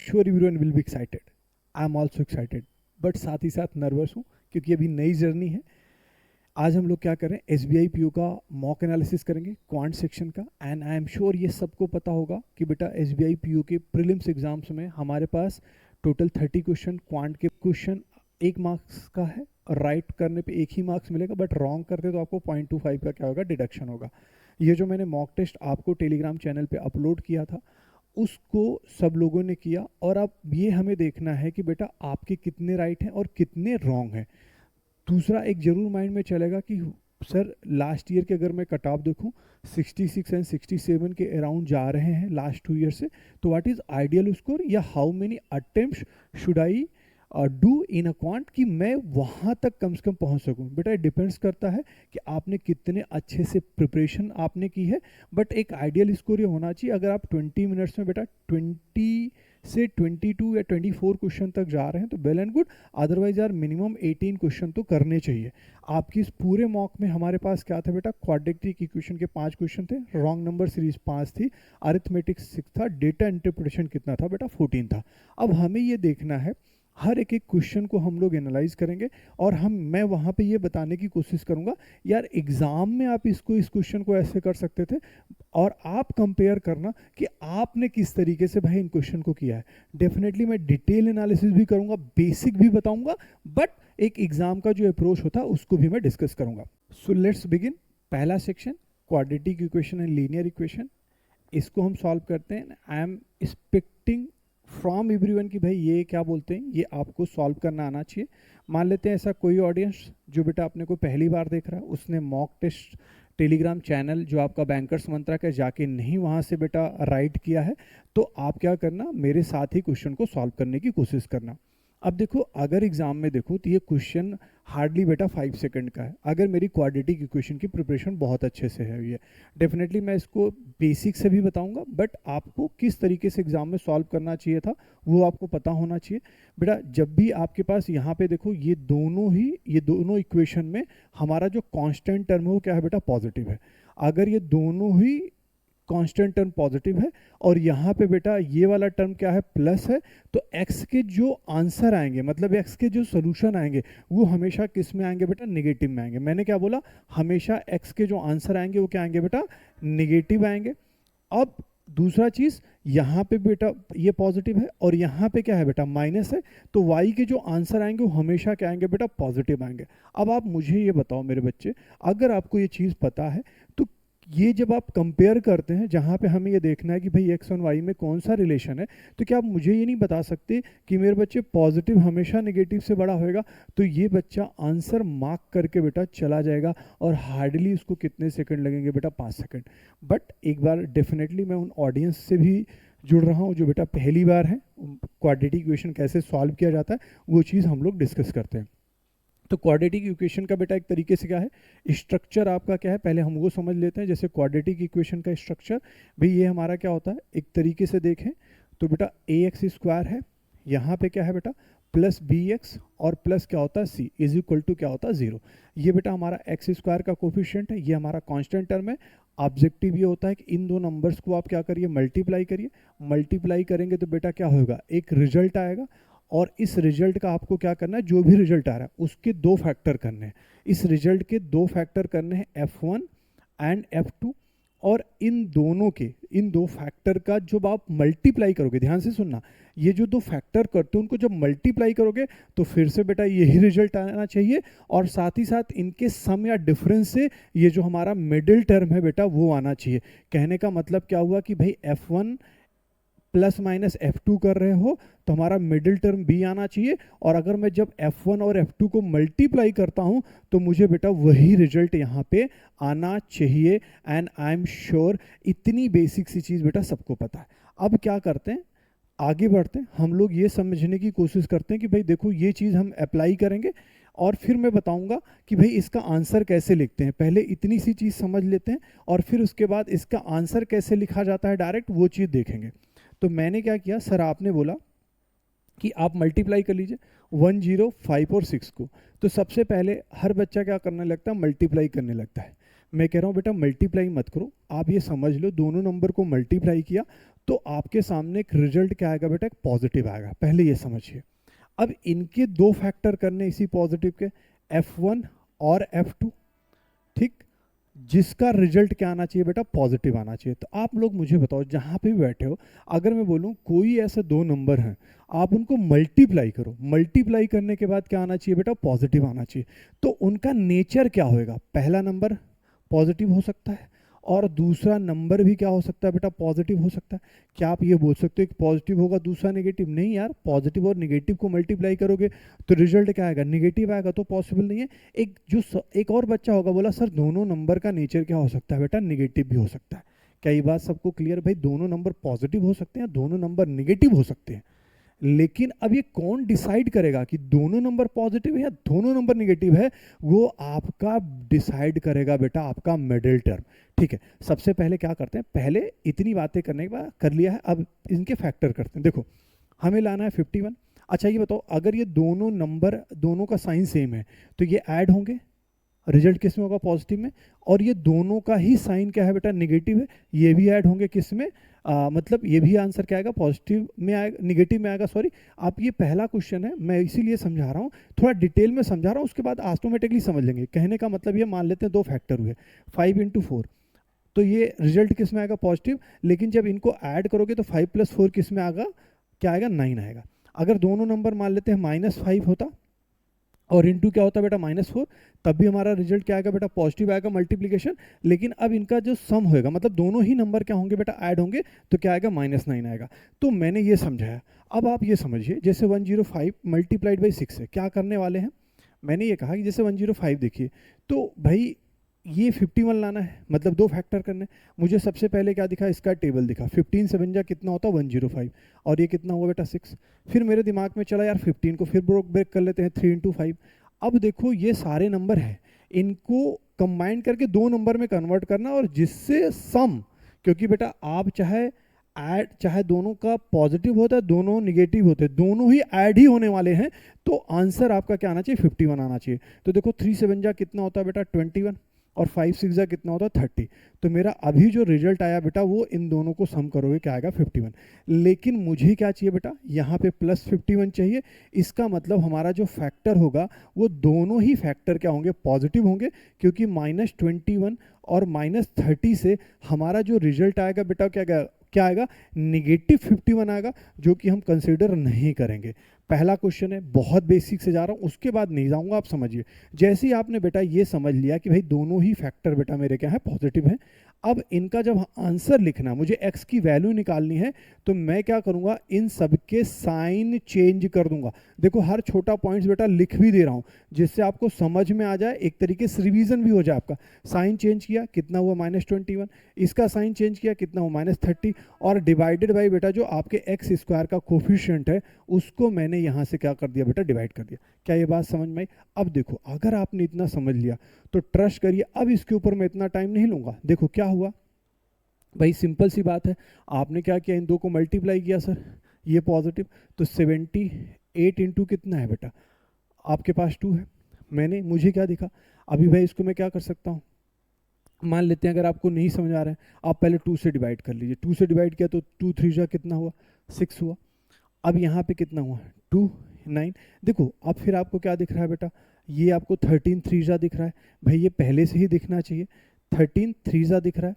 Sure everyone will be excited, I am also excited, but साथ ही साथ nervous हूँ क्योंकि अभी नई जर्नी है। आज हम लोग क्या करें, SBI PO का मॉक एनालिसिस करेंगे क्वांट सेक्शन का। एंड आई एम श्योर ये सबको पता होगा कि बेटा SBI PO के प्रीलिम्स एग्जाम्स में हमारे पास टोटल 30 क्वेश्चन क्वांट के क्वेश्चन 1 मार्क्स का है, और राइट करने पे 1 ही मार्क्स मिलेगा, बट रॉन्ग करते तो आपको 0.25 का क्या होगा, डिडक्शन होगा। ये जो मैंने मॉक टेस्ट आपको टेलीग्राम चैनल पे अपलोड किया था उसको सब लोगों ने किया, और अब ये हमें देखना है कि बेटा आपके कितने राइट हैं और कितने रॉन्ग हैं। दूसरा एक जरूर माइंड में चलेगा कि सर लास्ट ईयर के अगर मैं कट ऑफ देखूँ 66 एंड 67 के अराउंड जा रहे हैं लास्ट 2 ईयर से, तो व्हाट इज़ आइडियल स्कोर, या how many attempts should I do in a quant कि मैं वहाँ तक कम से कम पहुँच सकूँ। बेटा ये डिपेंड्स करता है कि आपने कितने अच्छे से प्रिपरेशन आपने की है, बट एक आइडियल स्कोर ये होना चाहिए। अगर आप 20 मिनट्स में बेटा 20 से 22 या 24 क्वेश्चन तक जा रहे हैं तो वेल एंड गुड, अदरवाइज यार मिनिमम 18 क्वेश्चन तो करने चाहिए। आपकी इस पूरे मॉक में हमारे पास क्या था बेटा, क्वाड्रेटिक इक्वेशन के 5 क्वेश्चन थे, रॉन्ग नंबर सीरीज 5 थी, अरिथमेटिक 6 था, डेटा इंटरप्रिटेशन कितना था बेटा 14 था। अब हमें ये देखना है, हर एक क्वेश्चन को हम लोग एनालाइज करेंगे, और मैं वहाँ पे ये बताने की कोशिश करूँगा यार एग्ज़ाम में आप इस क्वेश्चन को ऐसे कर सकते थे, और आप कंपेयर करना कि आपने किस तरीके से भाई इन क्वेश्चन को किया है। डेफिनेटली मैं डिटेल एनालिसिस भी करूँगा, बेसिक भी बताऊँगा, बट एक एग्ज़ाम का जो अप्रोच होता है उसको भी मैं डिस्कस करूँगा। So let's begin. पहला section quadratic equation and linear equation, इसको हम सॉल्व करते हैं। I am expecting from everyone कि भाई ये क्या बोलते हैं, ये आपको सॉल्व करना आना चाहिए। मान लेते हैं ऐसा कोई ऑडियंस जो बेटा अपने को पहली बार देख रहा है, उसने मॉक टेस्ट टेलीग्राम चैनल जो आपका बैंकर्स मंत्रा का जाके नहीं वहाँ से बेटा राइट किया है, तो आप क्या करना, मेरे साथ ही क्वेश्चन को सॉल्व करने की कोशिश करना। अब देखो अगर एग्जाम में देखो तो ये क्वेश्चन हार्डली बेटा 5 सेकंड का है। अगर मेरी क्वाड्रेटिक इक्वेशन की प्रिपरेशन बहुत अच्छे से है, ये डेफिनेटली मैं इसको बेसिक से भी बताऊंगा, बट आपको किस तरीके से एग्जाम में सॉल्व करना चाहिए था वो आपको पता होना चाहिए। बेटा जब भी आपके पास यहाँ पे देखो ये दोनों इक्वेशन में हमारा जो कांस्टेंट टर्म है वो क्या है बेटा, पॉजिटिव है। अगर ये दोनों ही कांस्टेंट टर्म पॉजिटिव है और यहाँ पे बेटा ये वाला टर्म क्या है, प्लस है, तो x के जो आंसर आएंगे, मतलब x के जो सोल्यूशन आएंगे वो हमेशा किस में आएंगे बेटा, नेगेटिव में आएंगे। मैंने क्या बोला, हमेशा x के जो आंसर आएंगे वो क्या आएंगे बेटा, नेगेटिव आएंगे। अब दूसरा चीज़, यहाँ पे बेटा ये पॉजिटिव है और यहाँ पे क्या है बेटा, माइनस है, तो y के जो आंसर आएंगे वो हमेशा क्या आएंगे बेटा, पॉजिटिव आएंगे। अब आप मुझे ये बताओ मेरे बच्चे, अगर आपको ये चीज़ पता है तो ये जब आप कंपेयर करते हैं जहाँ पे हमें ये देखना है कि भाई x और y में कौन सा रिलेशन है, तो क्या आप मुझे ये नहीं बता सकते कि मेरे बच्चे पॉजिटिव हमेशा नेगेटिव से बड़ा होएगा? तो ये बच्चा आंसर मार्क करके बेटा चला जाएगा, और हार्डली उसको कितने सेकंड लगेंगे बेटा, 5 सेकंड। बट एक बार डेफिनेटली मैं उन ऑडियंस से भी जुड़ रहा हूँ जो बेटा पहली बार है, क्वाड्रेटिक इक्वेशन कैसे सॉल्व किया जाता है वो चीज़ हम लोग डिस्कस करते हैं। तो क्वाड्रेटिक इक्वेशन का बेटा एक तरीके से क्या है, स्ट्रक्चर आपका क्या है, पहले हम वो समझ लेते हैं। जैसे क्वाड्रेटिक इक्वेशन का स्ट्रक्चर, भाई ये हमारा क्या होता है, एक तरीके से देखें तो बेटा ax² है, यहाँ पे क्या है बेटा, प्लस bx, और प्लस क्या होता है c इज इक्वल टू क्या होता है 0। ये बेटा हमारा x² का कोफिशिएंट है, ये हमारा कांस्टेंट टर्म है। ऑब्जेक्टिव ये होता है कि इन दो नंबर्स को आप क्या करिए, मल्टीप्लाई करिए। मल्टीप्लाई करेंगे तो बेटा क्या होगा, एक रिजल्ट आएगा, और इस रिजल्ट का आपको क्या करना है, जो भी रिजल्ट आ रहा है उसके 2 फैक्टर करने हैं। इस रिजल्ट के 2 फैक्टर करने हैं, f1 एंड f2, और इन दो फैक्टर का जब आप मल्टीप्लाई करोगे, ध्यान से सुनना, ये जो 2 फैक्टर करते हैं उनको जब मल्टीप्लाई करोगे तो फिर से बेटा यही रिजल्ट आना चाहिए, और साथ ही साथ इनके सम या डिफरेंस से ये जो हमारा मिडिल टर्म है बेटा वो आना चाहिए। कहने का मतलब क्या हुआ कि भाई f1 प्लस माइनस f2 कर रहे हो तो हमारा मिडिल टर्म b आना चाहिए, और अगर मैं जब f1 और f2 को मल्टीप्लाई करता हूं तो मुझे बेटा वही रिजल्ट यहाँ पे आना चाहिए। एंड आई एम श्योर इतनी बेसिक सी चीज़ बेटा सबको पता है। अब क्या करते हैं, आगे बढ़ते हैं, हम लोग ये समझने की कोशिश करते हैं कि भाई देखो ये चीज़ हम अप्लाई करेंगे, और फिर मैं बताऊंगा कि भाई इसका आंसर कैसे लिखते हैं। पहले इतनी सी चीज़ समझ लेते हैं और फिर उसके बाद इसका आंसर कैसे लिखा जाता है डायरेक्ट, वो चीज़ देखेंगे। तो मैंने क्या किया, सर आपने बोला कि आप मल्टीप्लाई कर लीजिए 1, 0, 5 और 6 को। तो सबसे पहले हर बच्चा क्या करने लगता है, मल्टीप्लाई करने लगता है। मैं कह रहा हूँ बेटा मल्टीप्लाई मत करो, आप ये समझ लो दोनों नंबर को मल्टीप्लाई किया तो आपके सामने एक रिजल्ट क्या आएगा बेटा, एक पॉजिटिव आएगा, पहले ये समझिए। अब इनके दो फैक्टर करने इसी पॉजिटिव के, F1 और F2, ठीक, जिसका रिजल्ट क्या आना चाहिए बेटा, पॉजिटिव आना चाहिए। तो आप लोग मुझे बताओ जहाँ पे भी बैठे हो, अगर मैं बोलूँ कोई ऐसे दो नंबर हैं, आप उनको मल्टीप्लाई करो, मल्टीप्लाई करने के बाद क्या आना चाहिए बेटा, पॉजिटिव आना चाहिए। तो उनका नेचर क्या होएगा, पहला नंबर पॉजिटिव हो सकता है और दूसरा नंबर भी क्या हो सकता है बेटा, पॉजिटिव हो सकता है। क्या आप ये बोल सकते हो कि पॉजिटिव होगा दूसरा नेगेटिव? नहीं यार, पॉजिटिव और नेगेटिव को मल्टीप्लाई करोगे तो रिजल्ट क्या आएगा, नेगेटिव आएगा, तो पॉसिबल नहीं है। एक और बच्चा होगा बोला सर दोनों नंबर का नेचर क्या हो सकता है बेटा, नेगेटिव भी हो सकता है। क्या ये बात सबको क्लियर? भाई दोनों नंबर पॉजिटिव हो सकते हैं, दोनों नंबर नेगेटिव हो सकते हैं, लेकिन अब ये कौन डिसाइड करेगा कि दोनों नंबर पॉजिटिव है या दोनों नंबर नेगेटिव है? वो आपका डिसाइड करेगा बेटा आपका मिडिल टर्म। ठीक है, सबसे पहले क्या करते हैं, पहले इतनी बातें करने के बाद कर लिया है, अब इनके फैक्टर करते हैं। देखो हमें लाना है 51। अच्छा ये बताओ, अगर ये दोनों नंबर, दोनों का साइन सेम है तो ये ऐड होंगे, रिजल्ट किस में होगा, पॉजिटिव में। और ये दोनों का ही साइन क्या है बेटा, नेगेटिव है, ये भी ऐड होंगे किस में, मतलब ये भी आंसर क्या आएगा, पॉजिटिव में आएगा, नेगेटिव में आएगा, सॉरी। आप ये पहला क्वेश्चन है, मैं इसीलिए समझा रहा हूँ, थोड़ा डिटेल में समझा रहा हूँ, उसके बाद ऑटोमेटिकली समझ लेंगे। कहने का मतलब ये, मान लेते हैं दो फैक्टर हुए 5 × 4, तो ये रिजल्ट किस में आएगा, पॉजिटिव। लेकिन जब इनको ऐड करोगे तो 5 + 4 किस में आएगा, क्या आएगा, 9 आएगा। अगर दोनों नंबर मान लेते हैं -5 होता और इनटू क्या होता है बेटा, -4, तब भी हमारा रिजल्ट क्या आएगा बेटा, पॉजिटिव आएगा, मल्टीप्लिकेशन। लेकिन अब इनका जो सम होएगा, मतलब दोनों ही नंबर क्या होंगे बेटा, ऐड होंगे, तो क्या आएगा, -9 आएगा। तो मैंने ये समझाया। अब आप ये समझिए, जैसे 105 × 6 है, क्या करने वाले हैं, मैंने ये कहा कि जैसे 105 देखिए, तो भाई ये 51 लाना है, मतलब दो फैक्टर करने। मुझे सबसे पहले क्या दिखा, इसका टेबल दिखा, 15 7 जा कितना होता है 105, और ये कितना हुआ बेटा 6। फिर मेरे दिमाग में चला यार 15 को फिर ब्रेक कर लेते हैं, 3 × 5। अब देखो ये सारे नंबर हैं, इनको कंबाइन करके दो नंबर में कन्वर्ट करना, और जिससे सम, क्योंकि बेटा आप चाहे दोनों का पॉजिटिव होता है, दोनों निगेटिव होते हैं, दोनों ही ऐड ही होने वाले हैं, तो आंसर आपका क्या आना चाहिए, 51 आना चाहिए। तो देखो 3 7 जा कितना होता है बेटा 21, और 5 6 जा कितना होता है 30। तो मेरा अभी जो रिजल्ट आया बेटा, वो इन दोनों को सम करोगे क्या आएगा, 51। लेकिन मुझे क्या चाहिए बेटा, यहाँ पे +51 चाहिए। इसका मतलब हमारा जो फैक्टर होगा, वो दोनों ही फैक्टर क्या होंगे, पॉजिटिव होंगे, क्योंकि -21 और -30 से हमारा जो रिजल्ट आएगा बेटा, क्या आएगा, -51 आएगा, जो कि हम कंसिडर नहीं करेंगे। पहला क्वेश्चन है, बहुत बेसिक से जा रहा हूँ, उसके बाद नहीं जाऊँगा, आप समझिए। जैसे ही आपने बेटा ये समझ लिया कि भाई दोनों ही फैक्टर बेटा मेरे क्या है, पॉजिटिव है, अब इनका जब आंसर लिखना, मुझे x की वैल्यू निकालनी है, तो मैं क्या करूँगा, इन सब के साइन चेंज कर दूंगा। देखो हर छोटा पॉइंट्स बेटा लिख भी दे रहा हूँ, जिससे आपको समझ में आ जाए, एक तरीके से रिवीजन भी हो जाए आपका। साइन चेंज किया, कितना हुआ, -21, इसका साइन चेंज किया, कितना हुआ, -30, और डिवाइडेड बाई बेटा जो आपके x² का कोफिशिएंट है, उसको मैंने यहाँ से क्या कर दिया बेटा, डिवाइड कर दिया। क्या ये बात समझ में आई? अब देखो अगर आपने इतना समझ लिया तो ट्रस्ट करिए, अब इसके ऊपर मैं इतना टाइम नहीं लूँगा। देखो क्या हुआ भाई, सिंपल सी बात है, आपने क्या किया, इन दो को मल्टीप्लाई किया सर, ये पॉजिटिव, तो 78 इंटू कितना है बेटा, आपके पास 2 है, मुझे क्या दिखा। अभी भाई इसको मैं क्या कर सकता हूँ, मान लेते हैं अगर आपको नहीं समझ आ रहा है, आप पहले 2 से डिवाइड कर लीजिए। 2 से डिवाइड किया तो 2 3 जा कितना हुआ, 6 हुआ। अब यहाँ पे कितना हुआ, 2 9। देखो अब फिर आपको क्या दिख रहा है बेटा, ये आपको 13 3 जा दिख रहा है, भाई ये पहले से ही दिखना चाहिए, 13 3 जा दिख रहा है।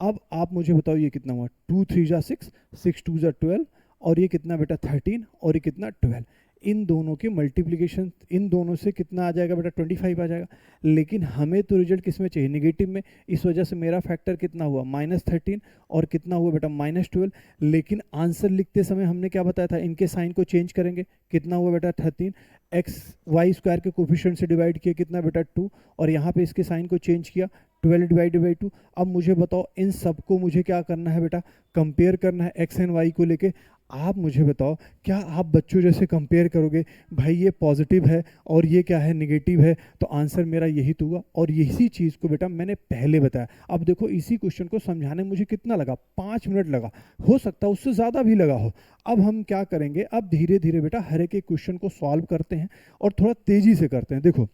अब आप मुझे बताओ ये कितना हुआ, 2 3 जा 6, 6 2 जा 12, और ये कितना बेटा 13, और ये कितना 12। इन दोनों के मल्टीप्लिकेशन, इन दोनों से कितना आ जाएगा बेटा, 25 आ जाएगा। लेकिन हमें तो रिजल्ट किस में चाहिए, नेगेटिव में, इस वजह से मेरा फैक्टर कितना हुआ, -13, और कितना हुआ बेटा, -12। लेकिन आंसर लिखते समय हमने क्या बताया था, इनके साइन को चेंज करेंगे, कितना हुआ बेटा 13, XY² के कोफिशिएंट से डिवाइड किया, कितना बेटा 2, और यहाँ पे इसके साइन को चेंज किया, 12 डिवाइडेड बाई 2। अब मुझे बताओ इन सबको मुझे क्या करना है बेटा, कंपेयर करना है x एंड y को लेके। आप मुझे बताओ, क्या आप बच्चों जैसे कंपेयर करोगे, भाई ये पॉजिटिव है और ये क्या है, नेगेटिव है, तो आंसर मेरा यही तो हुआ। और यही चीज़ को बेटा मैंने पहले बताया। अब देखो इसी क्वेश्चन को समझाने मुझे कितना लगा, 5 मिनट लगा, हो सकता है उससे ज़्यादा भी लगा हो। अब हम क्या करेंगे, अब धीरे धीरे बेटा हर एक क्वेश्चन को सॉल्व करते हैं और थोड़ा तेज़ी से करते हैं। देखो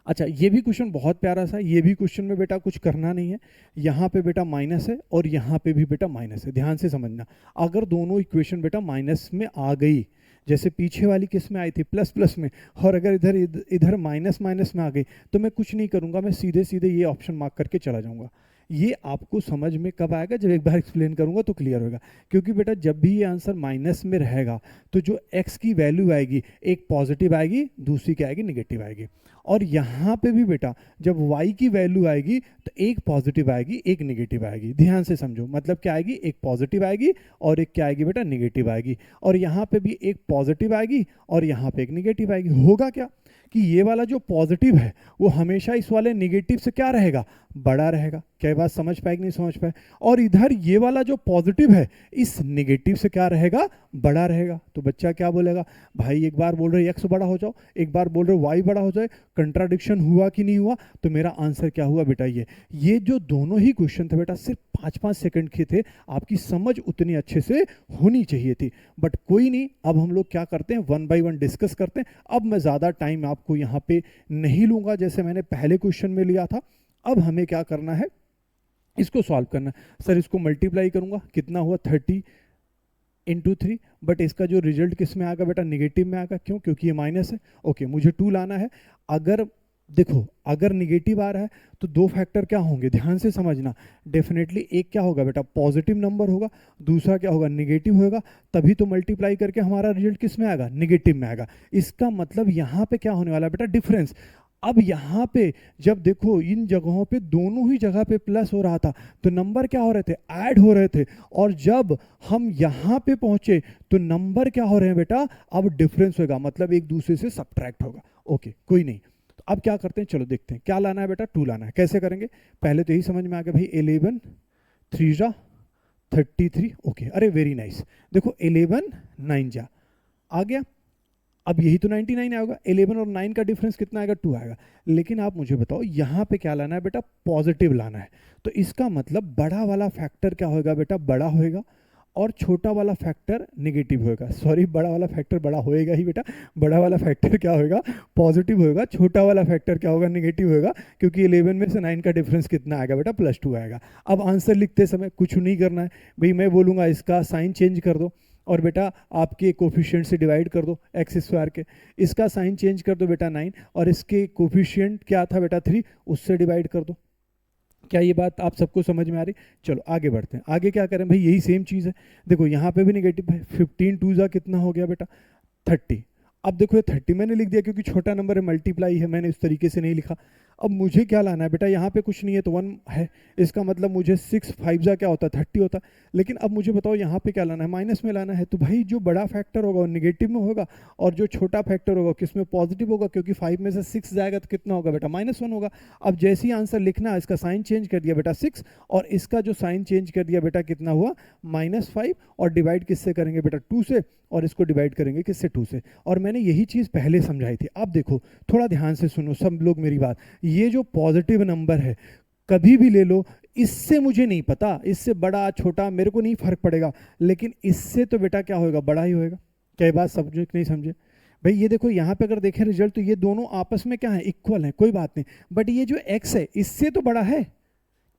अच्छा, ये भी क्वेश्चन बहुत प्यारा सा, ये भी क्वेश्चन में बेटा कुछ करना नहीं है, यहाँ पे बेटा माइनस है और यहाँ पे भी बेटा माइनस है, ध्यान से समझना। अगर दोनों इक्वेशन बेटा माइनस में आ गई, जैसे पीछे वाली किस में आई थी, प्लस प्लस में, और अगर इधर इधर माइनस माइनस में आ गई, तो मैं कुछ नहीं करूँगा, मैं सीधे सीधे ये ऑप्शन मार्क करके चला जाऊँगा। ये आपको समझ में कब आएगा, जब एक बार एक्सप्लेन करूँगा तो क्लियर होगा। क्योंकि बेटा जब भी ये आंसर माइनस में रहेगा तो जो x की वैल्यू आएगी, एक पॉजिटिव आएगी, दूसरी क्या आएगी, निगेटिव आएगी। और यहाँ पे भी बेटा जब y की वैल्यू आएगी तो एक पॉजिटिव आएगी, एक निगेटिव आएगी। ध्यान से समझो, मतलब क्या आएगी, एक पॉजिटिव आएगी और एक क्या आएगी बेटा, निगेटिव आएगी। और यहाँ पे भी एक पॉजिटिव आएगी और यहाँ पे एक निगेटिव आएगी। होगा क्या कि ये वाला जो पॉजिटिव है वो हमेशा इस वाले निगेटिव से क्या रहेगा, बड़ा रहेगा। क्या बात समझ पाए कि नहीं समझ पाए? और इधर ये वाला जो पॉजिटिव है इस निगेटिव से क्या रहेगा, बड़ा रहेगा। तो बच्चा क्या बोलेगा, भाई एक बार बोल रहे एक्स बड़ा हो जाओ, एक बार बोल रहे वाई बड़ा हो जाए, कंट्राडिक्शन हुआ कि नहीं हुआ? तो मेरा आंसर क्या हुआ बेटा, ये जो दोनों ही क्वेश्चन थे बेटा सिर्फ 5-5 सेकंड के थे, आपकी समझ उतनी अच्छे से होनी चाहिए थी। बट कोई नहीं, अब हम लोग क्या करते हैं, 1 बाय 1 डिस्कस करते हैं। अब मैं ज़्यादा टाइम आपको यहाँ पे नहीं लूँगा जैसे मैंने पहले क्वेश्चन में लिया था। अब हमें क्या करना है, इसको सॉल्व करना है। सर इसको मल्टीप्लाई करूँगा, कितना हुआ 30 इंटू 3, बट इसका जो रिजल्ट किस में आएगा बेटा, निगेटिव में आएगा। क्यों? क्योंकि ये माइनस है। ओके, मुझे 2 लाना है। अगर देखो अगर निगेटिव आ रहा है तो दो फैक्टर क्या होंगे, ध्यान से समझना। डेफिनेटली एक क्या होगा बेटा, पॉजिटिव नंबर होगा, दूसरा क्या होगा, निगेटिव होगा। तभी तो मल्टीप्लाई करके हमारा रिजल्ट किस में आएगा, निगेटिव में आएगा। इसका मतलब यहाँ पे क्या होने वाला है बेटा, डिफरेंस। अब यहाँ पे जब देखो इन जगहों पे दोनों ही जगह पे प्लस हो रहा था तो नंबर क्या हो रहे थे, ऐड हो रहे थे। और जब हम यहाँ पे पहुंचे तो नंबर क्या हो रहे हैं बेटा, अब डिफरेंस होगा, मतलब एक दूसरे से सबट्रैक्ट होगा। ओके कोई नहीं, तो अब क्या करते हैं, चलो देखते हैं क्या लाना है बेटा, 2 लाना है। कैसे करेंगे, पहले तो यही समझ में आ गया भाई, 11 3 जा 33। ओके, अरे वेरी नाइस। देखो 11 9 जा आ गया। अब यही तो 99 आएगा, 11 और 9 का डिफरेंस कितना आएगा, 2 आएगा। लेकिन आप मुझे बताओ यहाँ पे क्या लाना है बेटा, पॉजिटिव लाना है। तो इसका मतलब बड़ा वाला फैक्टर क्या होगा बेटा, बड़ा होएगा, और छोटा वाला फैक्टर निगेटिव होएगा। सॉरी, बड़ा वाला फैक्टर बड़ा होएगा ही बेटा, बड़ा वाला फैक्टर क्या होएगा, पॉजिटिव होएगा, छोटा वाला फैक्टर क्या होगा, निगेटिव होएगा। क्योंकि 11 में से 9 का डिफरेंस कितना आएगा बेटा, +2 आएगा। अब आंसर लिखते समय कुछ नहीं करना है भाई, मैं बोलूँगा इसका साइन चेंज कर दो और बेटा आपके कोफिशिएंट से डिवाइड कर दो एक्स स्क्वायर के। इसका साइन चेंज कर दो बेटा 9, और इसके कोफिशिएंट क्या था बेटा 3, उससे डिवाइड कर दो। क्या ये बात आप सबको समझ में आ रही? चलो आगे बढ़ते हैं। आगे क्या करें भाई, यही सेम चीज़ है। देखो यहाँ पे भी निगेटिव है, 15 2 जा कितना हो गया बेटा, 30। अब देखो ये 30 मैंने लिख दिया क्योंकि छोटा नंबर है, मल्टीप्लाई है, मैंने इस तरीके से नहीं लिखा। अब मुझे क्या लाना है बेटा, यहाँ पे कुछ नहीं है तो 1 है, इसका मतलब मुझे 6 5 जा क्या होता है, 30 होता। लेकिन अब मुझे बताओ यहाँ पे क्या लाना है, माइनस में लाना है। तो भाई जो बड़ा फैक्टर होगा वो निगेटिव में होगा, और जो छोटा फैक्टर होगा किस में, पॉजिटिव होगा। क्योंकि 5 में से 6 जाएगा तो कितना होगा बेटा, -1 होगा। अब जैसे ही आंसर लिखना है, इसका साइन चेंज कर दिया बेटा 6, और इसका जो साइन चेंज कर दिया बेटा कितना हुआ, -5, और डिवाइड किससे करेंगे बेटा, 2 से, और इसको डिवाइड करेंगे किससे, 2 से। और मैंने यही चीज़ पहले समझाई थी। अब देखो थोड़ा ध्यान से सुनो सब लोग मेरी बात, ये जो पॉजिटिव नंबर है कभी भी ले लो, इससे मुझे नहीं पता, इससे बड़ा छोटा मेरे को नहीं फर्क पड़ेगा, लेकिन इससे तो बेटा क्या होगा, बड़ा ही होएगा। क्या बात समझे कि नहीं समझे भाई? ये देखो यहाँ पे अगर देखें रिजल्ट तो ये दोनों आपस में क्या है, इक्वल है, कोई बात नहीं। बट ये जो x है इससे तो बड़ा है।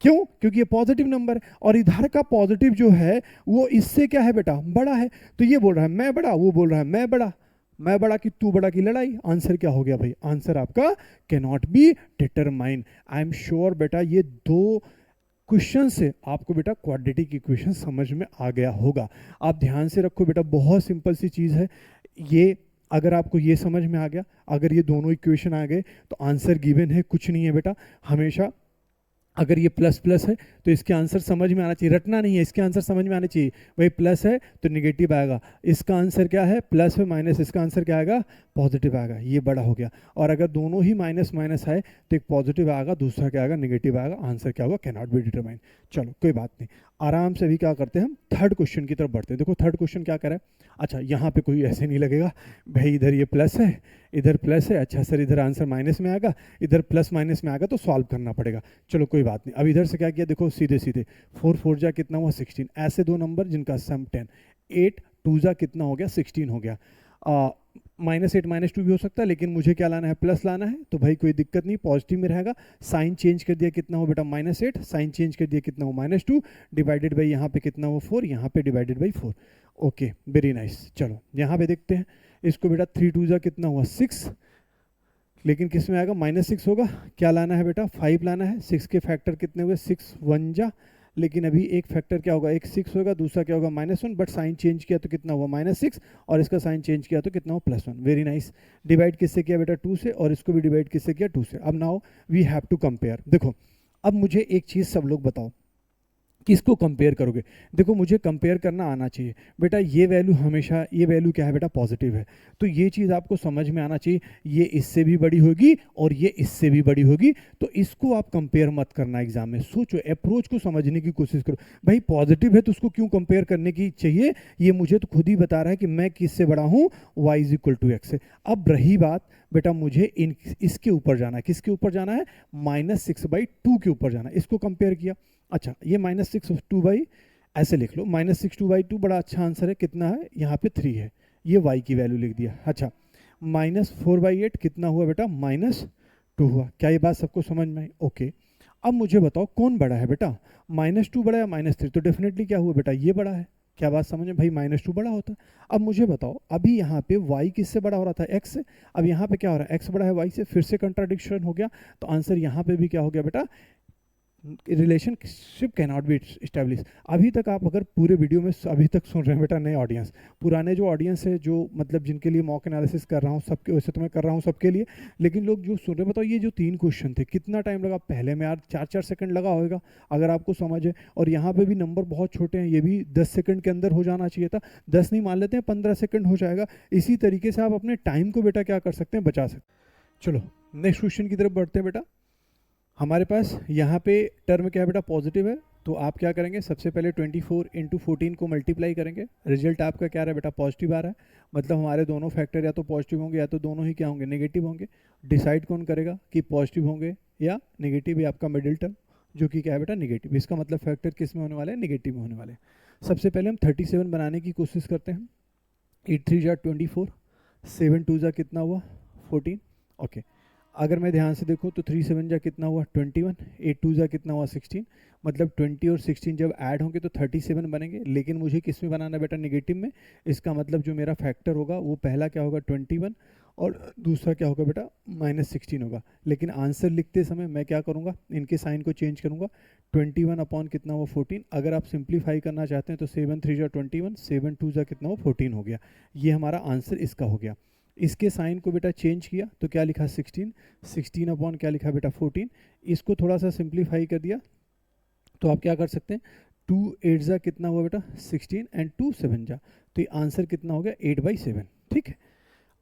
क्यों? क्योंकि ये पॉजिटिव नंबर है, और इधर का पॉजिटिव जो है वो इससे क्या है बेटा, बड़ा है। तो ये बोल रहा है मैं बड़ा, वो बोल रहा है मैं बड़ा, मैं बड़ा की तू बड़ा की लड़ाई। आंसर क्या हो गया भाई, आंसर आपका can not be determine. I am sure बेटा ये 2 क्वेश्चन से आपको बेटा क्वाड्रेटिक इक्वेशन समझ में आ गया होगा। आप ध्यान से रखो बेटा, बहुत सिंपल सी चीज़ है ये। अगर आपको ये समझ में आ गया, अगर ये दोनों इक्वेशन आ गए तो आंसर गिवन है, कुछ नहीं है बेटा। हमेशा अगर ये प्लस प्लस है तो इसके आंसर समझ में आना चाहिए, रटना नहीं है, इसके आंसर समझ में आने चाहिए। भाई प्लस है तो निगेटिव आएगा, इसका आंसर क्या है, प्लस है माइनस, इसका आंसर क्या आएगा, पॉजिटिव आएगा। ये बड़ा हो गया। और अगर दोनों ही माइनस माइनस आए तो एक पॉजिटिव आएगा, दूसरा क्या आएगा, निगेटिव आएगा। आंसर क्या होगा, कैन नॉट बी डिटरमाइन। चलो कोई बात नहीं, आराम से भी क्या करते हैं हम, थर्ड क्वेश्चन की तरफ बढ़ते हैं। देखो थर्ड क्वेश्चन क्या कह रहा है। अच्छा यहाँ पे कोई ऐसे नहीं लगेगा भाई, इधर ये प्लस है, इधर प्लस है, अच्छा सर इधर आंसर माइनस में आएगा, इधर प्लस माइनस में आएगा, तो सॉल्व करना पड़ेगा। चलो कोई बात नहीं। अब इधर से क्या किया, देखो सीधे सीधे 4 4 जा कितना हुआ, 16। ऐसे दो नंबर जिनका सम 10, 8 2 जा कितना हो गया, 16 हो गया। -8 -2 भी हो सकता है, लेकिन मुझे क्या लाना है, प्लस लाना है, तो भाई कोई दिक्कत नहीं, पॉजिटिव में रहेगा। साइन चेंज कर दिया, कितना हो बेटा -8, साइन चेंज कर दिया, कितना हो -2, डिवाइडेड बाई यहाँ पे कितना हो 4, यहाँ पे divided by 4। Okay, very nice. चलो यहाँ पे देखते हैं इसको बेटा, 3 2 जा कितना हुआ 6, लेकिन किस में आएगा -6 होगा। क्या लाना है बेटा, 5 लाना है। 6 के फैक्टर कितने हुए, 6 1 जा, लेकिन अभी एक फैक्टर क्या होगा, एक 6 होगा, दूसरा क्या होगा -1, बट साइन चेंज किया तो कितना हुआ -6, और इसका साइन चेंज किया तो कितना हुआ +1। Very nice. डिवाइड किससे किया बेटा, 2 से, और इसको भी डिवाइड किससे किया, 2 से। अब now we have to compare. देखो अब मुझे एक चीज़ सब लोग बताओ, किसको कंपेयर करोगे। देखो मुझे कंपेयर करना आना चाहिए बेटा, ये वैल्यू हमेशा, ये वैल्यू क्या है बेटा, पॉजिटिव है, तो ये चीज़ आपको समझ में आना चाहिए, ये इससे भी बड़ी होगी और ये इससे भी बड़ी होगी, तो इसको आप कंपेयर मत करना एग्जाम में। सोचो, अप्रोच को समझने की कोशिश करो। भाई पॉजिटिव है तो उसको क्यों कंपेयर करने की चाहिए, ये मुझे तो खुद ही बता रहा है कि मैं किससे बड़ा हूँ, y = x से। अब रही बात बेटा, मुझे इसके ऊपर जाना है, किसके ऊपर जाना है, -6/2 के ऊपर जाना है। इसको कंपेयर किया, अच्छा ये -6/2 ऐसे लिख लो, -6/2 बड़ा अच्छा आंसर है, कितना है यहाँ पे 3 है, ये y की वैल्यू लिख दिया। अच्छा -4/8 कितना हुआ बेटा, -2 हुआ। क्या ये बात सबको समझ में आई? ओके, अब मुझे बताओ कौन बड़ा है बेटा, -2 बड़ा या -3, तो डेफिनेटली क्या हुआ बेटा, ये बड़ा है। क्या बात समझ में भाई, -2 बड़ा होता है। अब मुझे बताओ, अभी यहाँ पे y किससे बड़ा हो रहा था, x से, अब यहाँ पे क्या हो रहा है, x बड़ा है y से, फिर से कंट्राडिक्शन हो गया, तो आंसर यहाँ पे भी क्या हो गया बेटा, relationship can not be establish. अभी तक आप अगर पूरे वीडियो में अभी तक सुन रहे हैं बेटा, नए ऑडियंस, पुराने जो ऑडियंस है, जो मतलब जिनके लिए मॉक एनालिसिस कर रहा हूँ सबके, वैसे तो मैं कर रहा हूँ सबके लिए, लेकिन लोग जो सुन रहे हैं, बताओ ये जो 3 क्वेश्चन थे कितना टाइम लगा, पहले में यार 4-4 सेकंड लगा होगा अगर आपको समझ है, और यहाँ पे भी नंबर बहुत छोटे हैं, ये भी 10 सेकंड के अंदर हो जाना चाहिए था, 10 नहीं मान लेते हैं 15 सेकंड हो जाएगा। इसी तरीके से आप अपने टाइम को बेटा क्या कर सकते हैं, बचा सकते हैं। चलो नेक्स्ट क्वेश्चन की तरफ बढ़ते हैं बेटा। हमारे पास यहाँ पे टर्म क्या है बेटा, पॉजिटिव है, तो आप क्या करेंगे, सबसे पहले 24 × 14 को मल्टीप्लाई करेंगे। रिजल्ट आपका क्या रहा है बेटा, पॉजिटिव आ रहा है, मतलब हमारे दोनों फैक्टर या तो पॉजिटिव होंगे या तो दोनों ही क्या होंगे, नेगेटिव होंगे। डिसाइड कौन करेगा कि पॉजिटिव होंगे या नेगेटिव, या आपका मिडिल टर्म जो कि क्या है बेटा, नेगेटिव। इसका मतलब फैक्टर किस में होने वाले हैं, नेगेटिव में होने वाले हैं। सबसे पहले हम 37 बनाने की कोशिश करते हैं। 8 3 जा 24, 7 2 जा कितना हुआ 14। ओके, अगर मैं ध्यान से देखूँ तो 3 7 जा कितना हुआ 21, 8 2 जा कितना हुआ 16, मतलब 20 और 16 जब ऐड होंगे तो 37 बनेंगे, लेकिन मुझे किस में बनाना बेटा, नेगेटिव में। इसका मतलब जो मेरा फैक्टर होगा वो पहला क्या होगा 21, और दूसरा क्या होगा बेटा -16 होगा। लेकिन आंसर लिखते समय मैं क्या करूँगा, इनके साइन को चेंज करूँगा। 21 अपॉन कितना हुआ 14, अगर आप सिंप्लीफाई करना चाहते हैं तो 7 3 जा 21, 7 2 जा कितना हुआ 14 हो गया। ये हमारा आंसर इसका हो गया। इसके साइन को बेटा चेंज किया तो क्या लिखा 16, 16 अपॉन क्या लिखा बेटा 14। इसको थोड़ा सा सिंप्लीफाई कर दिया तो आप क्या कर सकते हैं, 2 8 जा कितना हुआ बेटा 16 एंड 2 7 जा, तो ये आंसर कितना हो गया 8/7। ठीक है,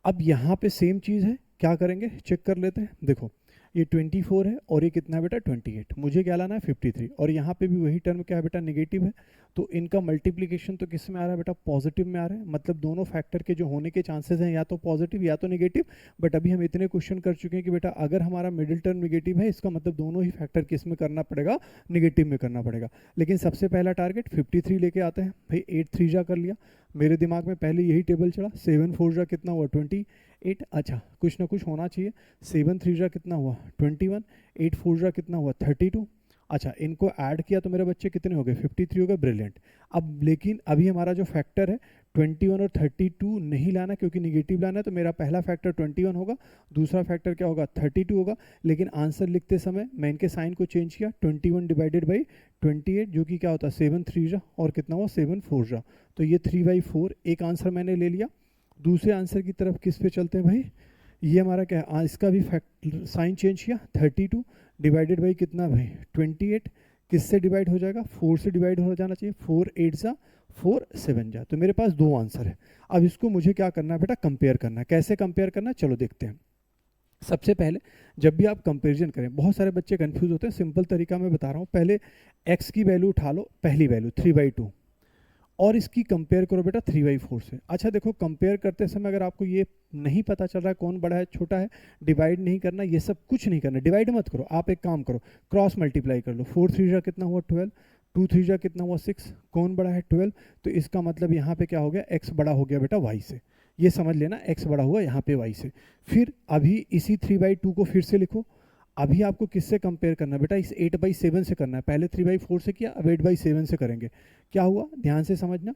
अब यहाँ पे सेम चीज़ है, क्या करेंगे चेक कर लेते हैं। देखो ये 24 है और ये कितना है बेटा 28, मुझे क्या लाना है 53, और यहाँ पे भी वही टर्म क्या है बेटा नेगेटिव है, तो इनका मल्टीप्लिकेशन तो किस में आ रहा है बेटा, पॉजिटिव में आ रहा है। मतलब दोनों फैक्टर के जो होने के चांसेस हैं या तो पॉजिटिव या तो नेगेटिव। बट अभी हम इतने क्वेश्चन कर चुके हैं कि बेटा अगर हमारा मिडिल टर्म नेगेटिव है, इसका मतलब दोनों ही फैक्टर किस में करना पड़ेगा, नेगेटिव में करना पड़ेगा। लेकिन सबसे पहला टारगेट 53 लेके आते हैं। भाई 8 3 जा कर लिया, मेरे दिमाग में पहले यही टेबल चढ़ा। 7 4 जा कितना हुआ 28, अच्छा कुछ ना कुछ होना चाहिए। 7 3 जा कितना हुआ 21, 8 4 जा कितना हुआ 32। अच्छा इनको ऐड किया तो मेरे बच्चे कितने हो गए 53 हो गए, ब्रिलियंट। अब लेकिन अभी हमारा जो फैक्टर है 21 और 32 नहीं लाना, क्योंकि निगेटिव लाना है, तो मेरा पहला फैक्टर 21 होगा, दूसरा फैक्टर क्या होगा 32 होगा। लेकिन आंसर लिखते समय मैं इनके साइन को चेंज किया, 21 डिवाइडेड बाई 28 जो कि क्या होता है 7 3 जा, और कितना हुआ 7 4 जा, तो ये 3/4 एक आंसर मैंने ले लिया। दूसरे आंसर की तरफ किस पे चलते हैं भाई, ये हमारा क्या है, इसका भी फैक्ट साइन चेंज किया, 32 डिवाइडेड बाई कितना भाई 28, किससे डिवाइड हो जाएगा 4 से डिवाइड हो जाना चाहिए, 4 8 जा 4 7 जा, तो मेरे पास 2 आंसर है। अब इसको मुझे क्या करना है बेटा, कंपेयर करना है। कैसे कंपेयर करना है चलो देखते हैं। सबसे पहले जब भी आप कंपैरिजन करें, बहुत सारे बच्चे कंफ्यूज होते हैं, सिंपल तरीका मैं बता रहा हूँ। पहले x की वैल्यू उठा लो, पहली वैल्यू 3/2, और इसकी कंपेयर करो बेटा 3/4 से। अच्छा देखो कंपेयर करते समय अगर आपको ये नहीं पता चल रहा है कौन बड़ा है छोटा है, डिवाइड नहीं करना, ये सब कुछ नहीं करना, डिवाइड मत करो, आप एक काम करो क्रॉस मल्टीप्लाई कर लो। 4 3 जा कितना हुआ 12, 2 3 जा कितना हुआ 6, कौन बड़ा है 12, तो इसका मतलब यहाँ पे क्या हो गया x बड़ा हो गया बेटा y से। ये समझ लेना x बड़ा हुआ यहाँ पे y से। फिर अभी इसी 3/2 को फिर से लिखो। अभी आपको किससे कंपेयर करना है बेटा, इस 8/7 से करना है। पहले 3/4 से किया, अब 8/7 से करेंगे। क्या हुआ ध्यान से समझना।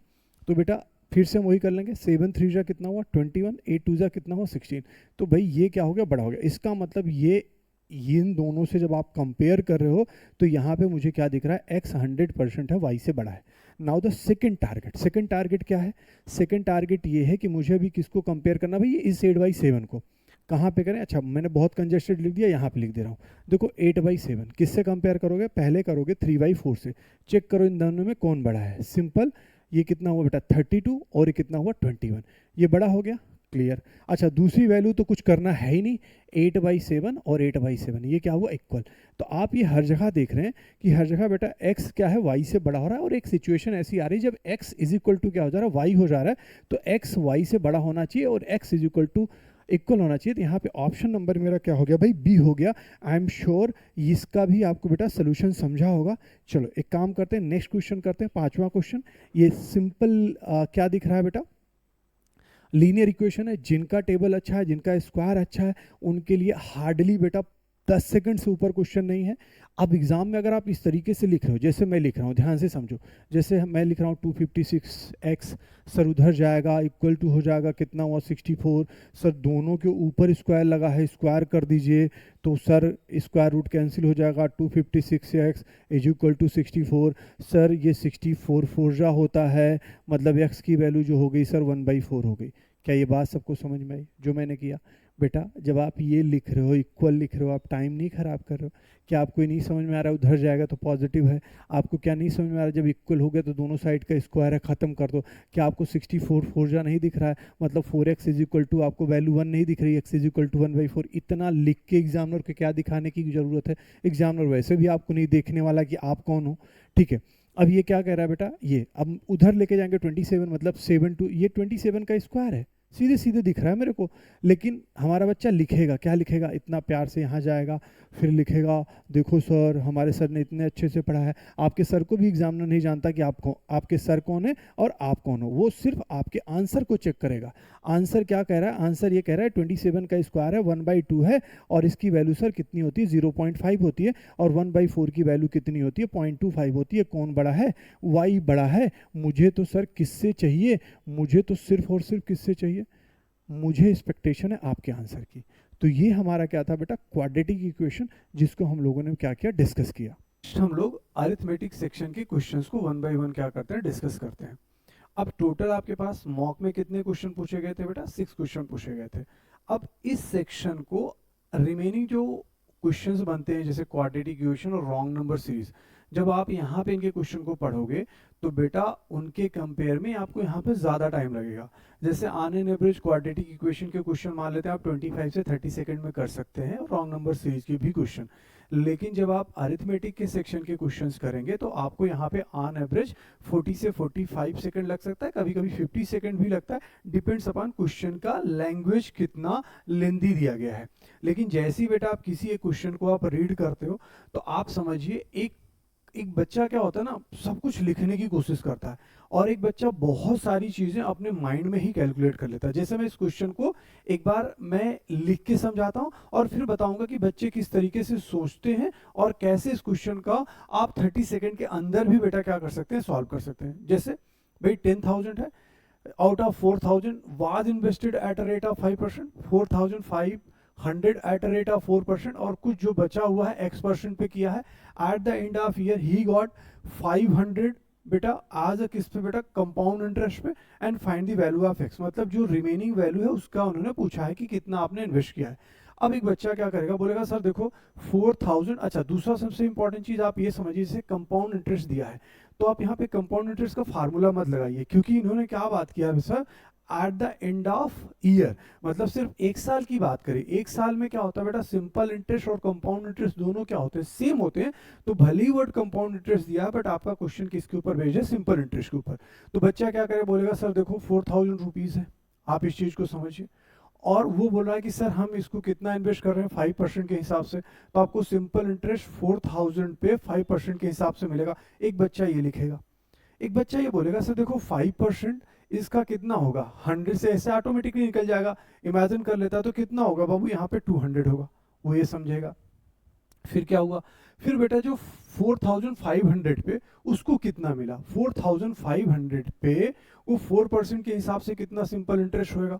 तो बेटा फिर से हम वही कर लेंगे, 7 3 जा कितना हुआ 21, 8 2 जा कितना हुआ 16। तो भाई ये क्या हो गया, बड़ा हो गया। इसका मतलब ये इन दोनों से जब आप कंपेयर कर रहे हो तो यहाँ पे मुझे क्या दिख रहा है, x 100% है, y से बड़ा है। नाउ द सेकंड टारगेट क्या है, सेकंड टारगेट ये है कि मुझे अभी किसको कंपेयर करना भाई, इस 8/7 को। कहाँ पे करें, अच्छा मैंने बहुत कंजेस्टेड लिख दिया, यहाँ पे लिख दे रहा हूँ। देखो 8/7 किससे कंपेयर करोगे, पहले करोगे 3/4 से। चेक करो इन दोनों में कौन बड़ा है, सिंपल। ये कितना हुआ बेटा 32 और ये कितना हुआ 21, ये बड़ा हो गया, क्लियर। अच्छा दूसरी वैल्यू तो कुछ करना है ही नहीं, 8/7 और 8/7 ये क्या हुआ इक्वल। तो आप ये हर जगह देख रहे हैं कि हर जगह बेटा x क्या है, y से बड़ा हो रहा है। और एक सिचुएशन ऐसी आ रही है जब x इज इक्वल टू क्या हो जा रहा है, y हो जा रहा है, तो x y से बड़ा होना चाहिए और x is equal to equal होना चाहिए। तो यहाँ पे ऑप्शन नंबर मेरा क्या हो गया भाई, बी हो गया। आई एम श्योर इसका भी आपको बेटा सोल्यूशन समझा होगा। चलो एक काम करते हैं, नेक्स्ट क्वेश्चन करते हैं, 5वां क्वेश्चन। ये सिंपल क्या दिख रहा है बेटा, लीनियर इक्वेशन है। जिनका टेबल अच्छा है, जिनका स्क्वायर अच्छा है, उनके लिए हार्डली बेटा 10 सेकंड से ऊपर क्वेश्चन नहीं है। अब एग्जाम में अगर आप इस तरीके से लिख रहे हो जैसे मैं लिख रहा हूँ, ध्यान से समझो। जैसे मैं लिख रहा हूँ 256x, सर उधर जाएगा इक्वल टू हो जाएगा कितना हुआ 64। सर दोनों के ऊपर स्क्वायर लगा है, स्क्वायर कर दीजिए। तो सर स्क्वायर रूट कैंसिल हो जाएगा, 256x is equal to 64। Sir ये 64 फोरजा होता है, मतलब x की वैल्यू जो हो गई सर 1/4 हो गई। क्या ये बात सबको समझ में आई जो मैंने किया। बेटा जब आप ये लिख रहे हो, इक्वल लिख रहे हो, आप टाइम नहीं खराब कर रहे हो। क्या आपको ये नहीं समझ में आ रहा है उधर जाएगा तो पॉजिटिव है, आपको क्या नहीं समझ में आ रहा है जब इक्वल हो गया तो दोनों साइड का स्क्वायर है, खत्म कर दो। क्या आपको 64 फोरजा नहीं दिख रहा है, मतलब 4x इज इक्वल टू आपको वैल्यू 1 नहीं दिख रही, x इज इक्वल टू 1/4। इतना लिख के एग्जामिनर को क्या दिखाने की ज़रूरत है, एग्जामिनर वैसे भी आपको नहीं देखने वाला कि आप कौन हो, ठीक है। अब ये क्या कह रहा है बेटा, ये अब उधर लेके जाएंगे 27, मतलब 7 2, ये 27 का स्क्वायर है, सीधे सीधे दिख रहा है मेरे को। लेकिन हमारा बच्चा लिखेगा, क्या लिखेगा, इतना प्यार से यहाँ जाएगा, फिर लिखेगा देखो सर हमारे सर ने इतने अच्छे से पढ़ा है। आपके सर को भी एग्जामिनर नहीं जानता कि आपके सर कौन है और आप कौन हो, वो सिर्फ आपके आंसर को चेक करेगा। आंसर क्या कह रहा है, आंसर ये कह रहा है 27 का स्क्वायर है 1/2 है, और इसकी वैल्यू सर कितनी होती है 0.5 होती है, और 1/4 की वैल्यू कितनी होती है 0.25 होती है। कौन बड़ा है, y बड़ा है। मुझे तो सर किससे चाहिए, मुझे तो सिर्फ और सिर्फ किससे चाहिए, मुझे एक्सपेक्टेशन है आपके आंसर की। तो ये हमारा क्या था बेटा, क्वाड्रेटिक इक्वेशन, जिसको हम लोगों ने क्या किया, डिस्कस किया। हम लोग अरिथमेटिक सेक्शन के क्वेश्चंस को 1 बाय 1 क्या करते हैं, डिस्कस करते हैं। अब टोटल आपके पास मॉक में कितने क्वेश्चन पूछे गए थे बेटा, 6 क्वेश्चन पूछे गए थे। अब इस सेक्शन को रिमेनिंग जो क्वेश्चंस बनते हैं जैसे क्वाड्रेटिक इक्वेशन और रॉन्ग नंबर सीरीज, जब आप यहाँ पे इनके क्वेश्चन को पढ़ोगे तो बेटा उनके कंपेयर में आपको यहाँ पे ज़्यादा टाइम लगेगा। जैसे on an average quadratic equation के क्वेश्चन मान लेते हैं आप 25 से 30 सेकंड में कर सकते हैं, रॉन्ग नंबर सीरीज के भी क्वेश्चन। लेकिन जब आप अरिथमेटिक के सेक्शन के क्वेश्चंस करेंगे तो आपको यहाँ पे ऑन एवरेज 40 से 45 सेकंड लग सकता है, कभी कभी 50 सेकंड भी लगता है, डिपेंड्स अपॉन क्वेश्चन का लैंग्वेज कितना लेंदी दिया गया है। लेकिन जैसे ही बेटा आप किसी एक क्वेश्चन को आप रीड करते हो तो आप समझिए एक बच्चा क्या होता है ना, सब कुछ लिखने की कोशिश करता है, और एक बच्चा बहुत सारी चीजें अपने माइंड में ही कैलकुलेट कर लेता है। जैसे मैं इस क्वेश्चन को एक बार मैं लिख के समझाता हूं और फिर बताऊंगा कि बच्चे किस तरीके से सोचते हैं और कैसे इस क्वेश्चन का आप 30 सेकंड के अंदर भी बेटा क्या कर सकते हैं, सॉल्व कर सकते हैं। जैसे भाई 10,000 है, out of 4,000 was invested at a rate of 5%, 4,500 at a rate of 4%, और कुछ जो बचा हुआ है x% पे किया है। At the end of year he got 500 बेटा आज किस पे बेटा, कंपाउंड इंटरेस्ट पे, and find the value of x, मतलब जो रिमेनिंग वैल्यू है उसका उन्होंने पूछा है कि कितना आपने इन्वेस्ट किया है। अब एक बच्चा क्या करेगा, बोलेगा सर देखो 4,000, अच्छा दूसरा सबसे इंपॉर्टेंट चीज आप ये समझिए, जैसे कंपाउंड इंटरेस्ट दिया है तो आप यहाँ पे कंपाउंड इंटरेस्ट का फार्मूला मत लगाइए, क्योंकि इन्होंने क्या बात किया है sir, eight the end of year, मतलब सिर्फ एक साल की बात करें। एक साल में क्या होता है बेटा, सिंपल इंटरेस्ट और कंपाउंड इंटरेस्ट दोनों क्या होते हैं, सेम होते हैं। तो भले ही वर्ड कंपाउंड इंटरेस्ट दिया है बट आपका क्वेश्चन किसके ऊपर बेस्ड है, सिंपल इंटरेस्ट के ऊपर। तो बच्चा क्या करे, बोलेगा सर देखो 4,000 रुपीज है, आप इस चीज को समझिए, और वो बोल रहा है कि सर हम इसको कितना इन्वेस्ट कर रहे हैं 5% के हिसाब से, तो आपको सिंपल इंटरेस्ट 4,000 पे 5% के हिसाब से मिलेगा। एक बच्चा ये लिखेगा, एक बच्चा ये बोलेगा सर देखो 5% इसका कितना होगा, 100 से ऐसे ऑटोमेटिकली निकल जाएगा, इमेजिन कर लेता तो कितना होगा बाबू, यहाँ पे 200 होगा, वो ये समझेगा। फिर क्या हुआ, फिर बेटा जो 4500 पे उसको कितना मिला, 4500 पे वो 4% के हिसाब से कितना सिंपल इंटरेस्ट होएगा।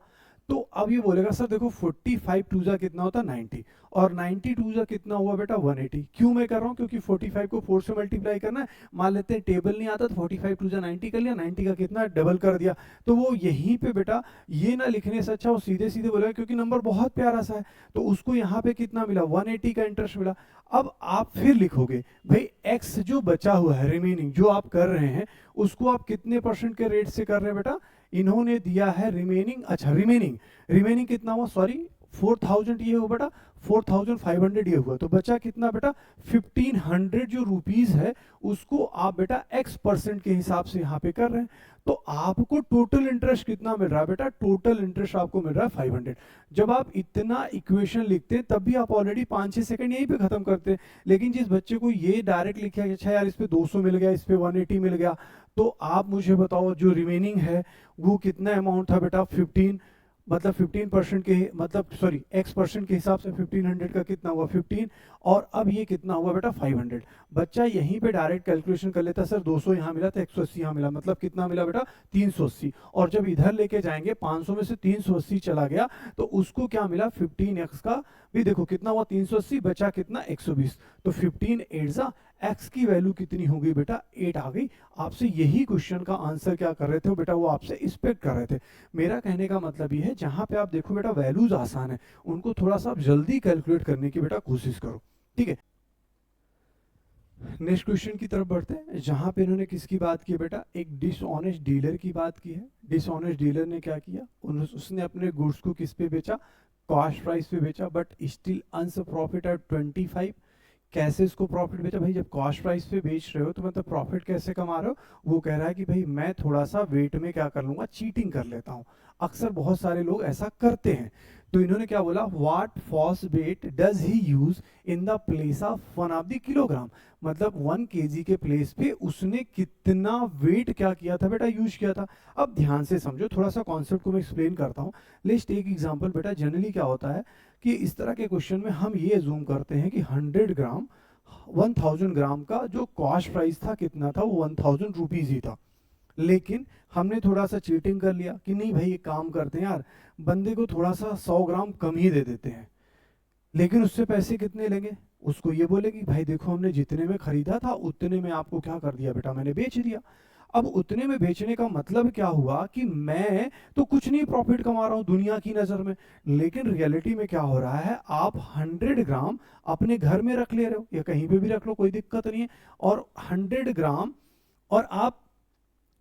तो अब ये बोलेगा सर देखो 45 टू जा कितना होता है 90, और 90 टू जा कितना हुआ बेटा 180। क्यों मैं कर रहा हूँ, क्योंकि 45 को 4 से मल्टीप्लाई करना है। मान लेते हैं टेबल नहीं आता तो 45 टू जा 90 कर लिया, 90 का कितना डबल कर दिया। तो वो यहीं पे बेटा ये ना लिखने से अच्छा वो सीधे सीधे बोलेगा, क्योंकि नंबर बहुत प्यारा सा है, तो उसको यहाँ पे कितना मिला 180 का इंटरेस्ट मिला। अब आप फिर लिखोगे भाई एक्स जो बचा हुआ है रिमेनिंग जो आप कर रहे हैं उसको आप कितने परसेंट के रेट से कर रहे हैं बेटा, इन्होंने दिया है रिमेनिंग, अच्छा रिमेनिंग कितना हुआ, सॉरी 4000 ये हुआ बेटा, 4500 ये हुआ, तो बचा कितना बेटा 1500 जो रुपीस है उसको आप बेटा x परसेंट के हिसाब से यहाँ पे कर रहे हैं। तो आपको टोटल इंटरेस्ट कितना मिल रहा है बेटा, टोटल इंटरेस्ट आपको मिल रहा है 500। जब आप इतना इक्वेशन लिखते हैं तब भी आप ऑलरेडी 5-6 सेकंड यहीं पे खत्म करते हैं, लेकिन जिस बच्चे को ये डायरेक्ट लिखा है अच्छा यार इस पे 200 मिल गया, इस पे 180 मिल गया, तो आप मुझे बताओ जो रिमेनिंग है वो कितना अमाउंट था बेटा 15, मतलब 15% के मतलब सॉरी x परसेंट के हिसाब से 1500 का कितना हुआ 15, और अब ये कितना हुआ बेटा 500। बच्चा यहीं पे डायरेक्ट कैलकुलेशन कर लेता, सर 200 यहाँ मिला तो 180 यहाँ मिला, मतलब कितना मिला बेटा 380, और जब इधर लेके जाएंगे 500 में से 380 चला गया तो उसको क्या मिला 15x का भी देखो कितना हुआ 380, बचा कितना 120, तो 15 8 x की वैल्यू कितनी हो गई बेटा 8 आ गई। आपसे यही क्वेश्चन का आंसर क्या कर रहे थे बेटा, वो आपसे एक्सपेक्ट कर रहे थे। मेरा कहने का मतलब ये है जहां पे आप देखो बेटा वैल्यूज आसान है उनको थोड़ा सा आप जल्दी कैलकुलेट करने की बेटा कोशिश करो, ठीक है। नेक्स्ट क्वेश्चन की तरफ बढ़ते हैं, जहां पे इन्होंने किसकी बात की बेटा, एक डिसऑनेस्ट डीलर की बात की है। डिसऑनेस्ट डीलर ने क्या किया, उसने अपने गुड्स को किस पे बेचा, कॉस्ट प्राइस पे बेचा, but still earns profit at 25। कैसे इसको प्रॉफिट बेचा भाई, जब कॉस्ट प्राइस पे बेच रहे हो तो मतलब प्रॉफिट कैसे कमा रहे हो, वो कह रहा है कि भाई मैं थोड़ा सा वेट में क्या कर लूंगा, चीटिंग कर लेता हूँ। अक्सर बहुत सारे लोग ऐसा करते हैं। तो इन्होंने क्या बोला, what false weight does he use in the place of 1 of the kilogram, मतलब 1 kg के प्लेस पे उसने कितना वेट क्या किया था बेटा, यूज किया था। अब ध्यान से समझो, थोड़ा सा कॉन्सेप्ट को मैं एक्सप्लेन करता हूँ। लेट्स टेक एग्जांपल बेटा, जनरली क्या होता है कि इस तरह के क्वेश्चन में हम ये जूम करते हैं कि 100 ग्राम 1000 ग्राम का जो कॉस्ट प्राइस था कितना था, वो 1000 रुपीज ही था। लेकिन हमने थोड़ा सा चीटिंग कर लिया कि नहीं भाई एक काम करते हैं यार, बंदे को थोड़ा सा 100 ग्राम कम ही दे देते हैं, लेकिन उससे पैसे कितने लेंगे, उसको ये बोलेगी भाई देखो हमने जितने में खरीदा था उतने में आपको क्या कर दिया बेटा, मैंने बेच दिया। अब उतने में बेचने का मतलब क्या हुआ कि मैं तो कुछ नहीं प्रॉफिट कमा रहा हूं दुनिया की नजर में, लेकिन रियलिटी में क्या हो रहा है, आप 100 ग्राम अपने घर में रख ले रहे हो या कहीं पे भी रख लो कोई दिक्कत नहीं है, और 100 ग्राम और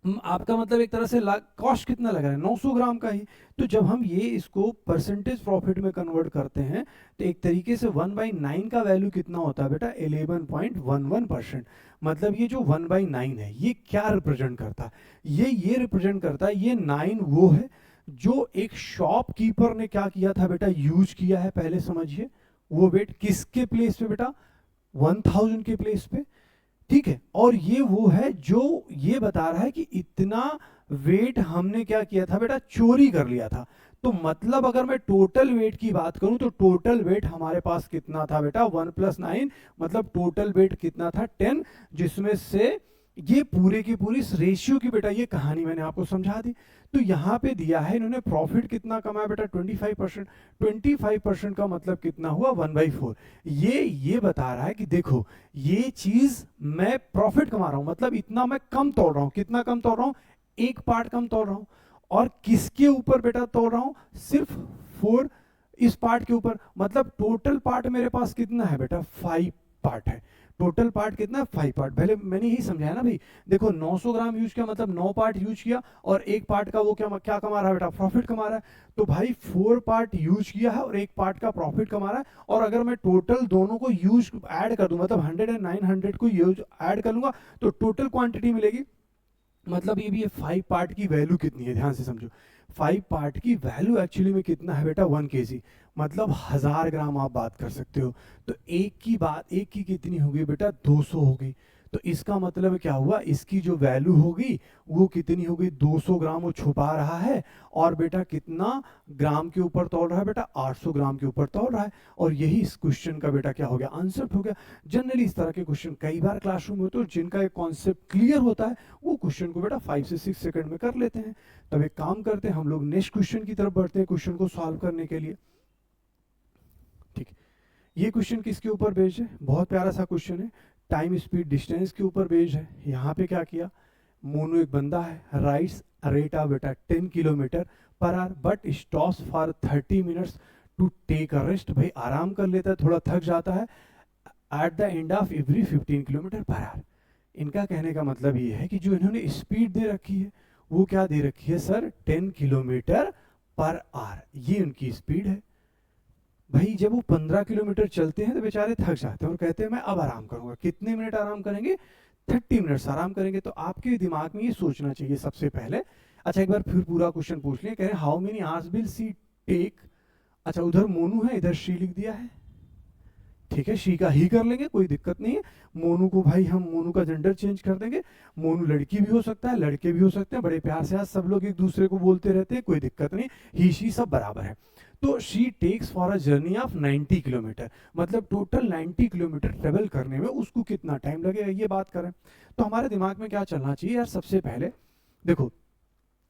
आपका मतलब एक तरह से कॉस्ट कितना लग रहा है 900 ग्राम का ही। तो जब हम ये इसको परसेंटेज प्रॉफिट में कन्वर्ट करते हैं तो एक तरीके से 1/9 का वैल्यू कितना होता है बेटा 11.11%। मतलब ये जो 1/9 है ये क्या रिप्रेजेंट करता है, ये रिप्रेजेंट करता है, ये 9 वो है जो एक शॉपकीपर ने क्या किया था बेटा, यूज किया है। पहले समझिए वो वेट किसके प्लेस पे बेटा, 1000 के प्लेस पे, ठीक है। और ये वो है जो ये बता रहा है कि इतना वेट हमने क्या किया था बेटा, चोरी कर लिया था। तो मतलब अगर मैं टोटल वेट की बात करूं तो टोटल वेट हमारे पास कितना था बेटा 1 + 9, मतलब टोटल वेट कितना था 10, जिसमें से ये पूरे की पूरी रेशियो की बेटा ये कहानी मैंने आपको समझा दी। तो यहां पे दिया है इन्होंने प्रॉफिट कितना कमाया बेटा 25%। 25% का मतलब कितना हुआ 1/4। ये बता रहा है कि देखो ये चीज मैं प्रॉफिट कमा रहा हूं, मतलब इतना मैं कम तोड़ रहा हूं, कितना कम तोड़ रहा हूं, एक पार्ट कम तोड़ रहा हूं। और किसके ऊपर बेटा तोड़ रहा हूं, सिर्फ 4 इस पार्ट के ऊपर, मतलब टोटल पार्ट मेरे पास कितना है बेटा 5 पार्ट है। टोटल पार्ट कितना है 5 पार्ट। पहले मैंने ही समझाया ना भाई, देखो 900 ग्राम यूज किया मतलब 9 पार्ट यूज किया, और एक पार्ट का वो क्या कमा रहा है बेटा, प्रॉफिट कमा रहा है। तो भाई 4 पार्ट यूज किया है और एक पार्ट का प्रॉफिट कमा रहा है। और अगर मैं टोटल दोनों को यूज ऐड कर दूं, मतलब 100 और 900 को यूज ऐड कर लूंगा तो टोटल क्वांटिटी मिलेगी। मतलब ये भी 5 पार्ट की वैल्यू कितनी है, ध्यान से समझो। 5 पार्ट की वैल्यू एक्चुअली में कितना है बेटा 1 kg, मतलब 1000 ग्राम आप बात कर सकते हो। तो एक की कितनी हो गई बेटा 200 हो गई। तो इसका मतलब क्या हुआ, इसकी जो वैल्यू होगी वो कितनी होगी, 200 ग्राम वो छुपा रहा है, और बेटा कितना ग्राम के ऊपर तौल रहा है, बेटा 800 ग्राम के ऊपर तौल रहा है। और यही इस क्वेश्चन का बेटा क्या हो गया, आंसर हो गया। जनरली इस तरह के क्वेश्चन कई बार क्लासरूम में होते हैं, जिनका एक कॉन्सेप्ट क्लियर होता है वो क्वेश्चन को बेटा 5 से 6 सेकंड में कर लेते हैं। तब एक काम करते हैं, हम लोग नेक्स्ट क्वेश्चन की तरफ बढ़ते हैं क्वेश्चन को सॉल्व करने के लिए। ठीक, ये क्वेश्चन किसके ऊपर बेस्ड है, बहुत प्यारा सा क्वेश्चन है, टाइम स्पीड डिस्टेंस के ऊपर बेस्ड है। यहाँ पे क्या किया, मोनू एक बंदा है, राइड्स रेट ऑफ बेटा 10 kilometre per hour but stops for 30 minutes to take a rest. भाई आराम कर लेता है, थोड़ा थक जाता है at the end of every 15 kilometre per hour. इनका कहने का मतलब ये है कि जो इन्होंने स्पीड दे रखी है वो क्या दे रखी है सर, 10 किलोमीटर पर आवर, ये उनकी स्पीड है। भाई जब वो 15 किलोमीटर चलते हैं तो बेचारे थक जाते हैं और कहते हैं मैं अब आराम करूंगा। कितने मिनट आराम करेंगे, 30 मिनट्स आराम करेंगे। तो आपके दिमाग में ये सोचना चाहिए सबसे पहले। अच्छा एक बार फिर पूरा क्वेश्चन पूछ लिया, कह रहे how many hours will she take. अच्छा उधर मोनू है, इधर शी लिख दिया है, ठीक है, शी का ही कर लेंगे, कोई दिक्कत नहीं है। मोनू को भाई हम मोनू का जेंडर चेंज कर देंगे, मोनू लड़की भी हो सकता है, लड़के भी हो सकते हैं, बड़े प्यार से आज सब लोग एक दूसरे को बोलते रहते हैं, कोई दिक्कत नहीं, ही शी सब बराबर है। तो she takes for a journey of 90 kilometre, मतलब टोटल 90 किलोमीटर ट्रेवल करने में उसको कितना टाइम लगेगा, ये बात करें। तो हमारे दिमाग में क्या चलना चाहिए यार, सबसे पहले देखो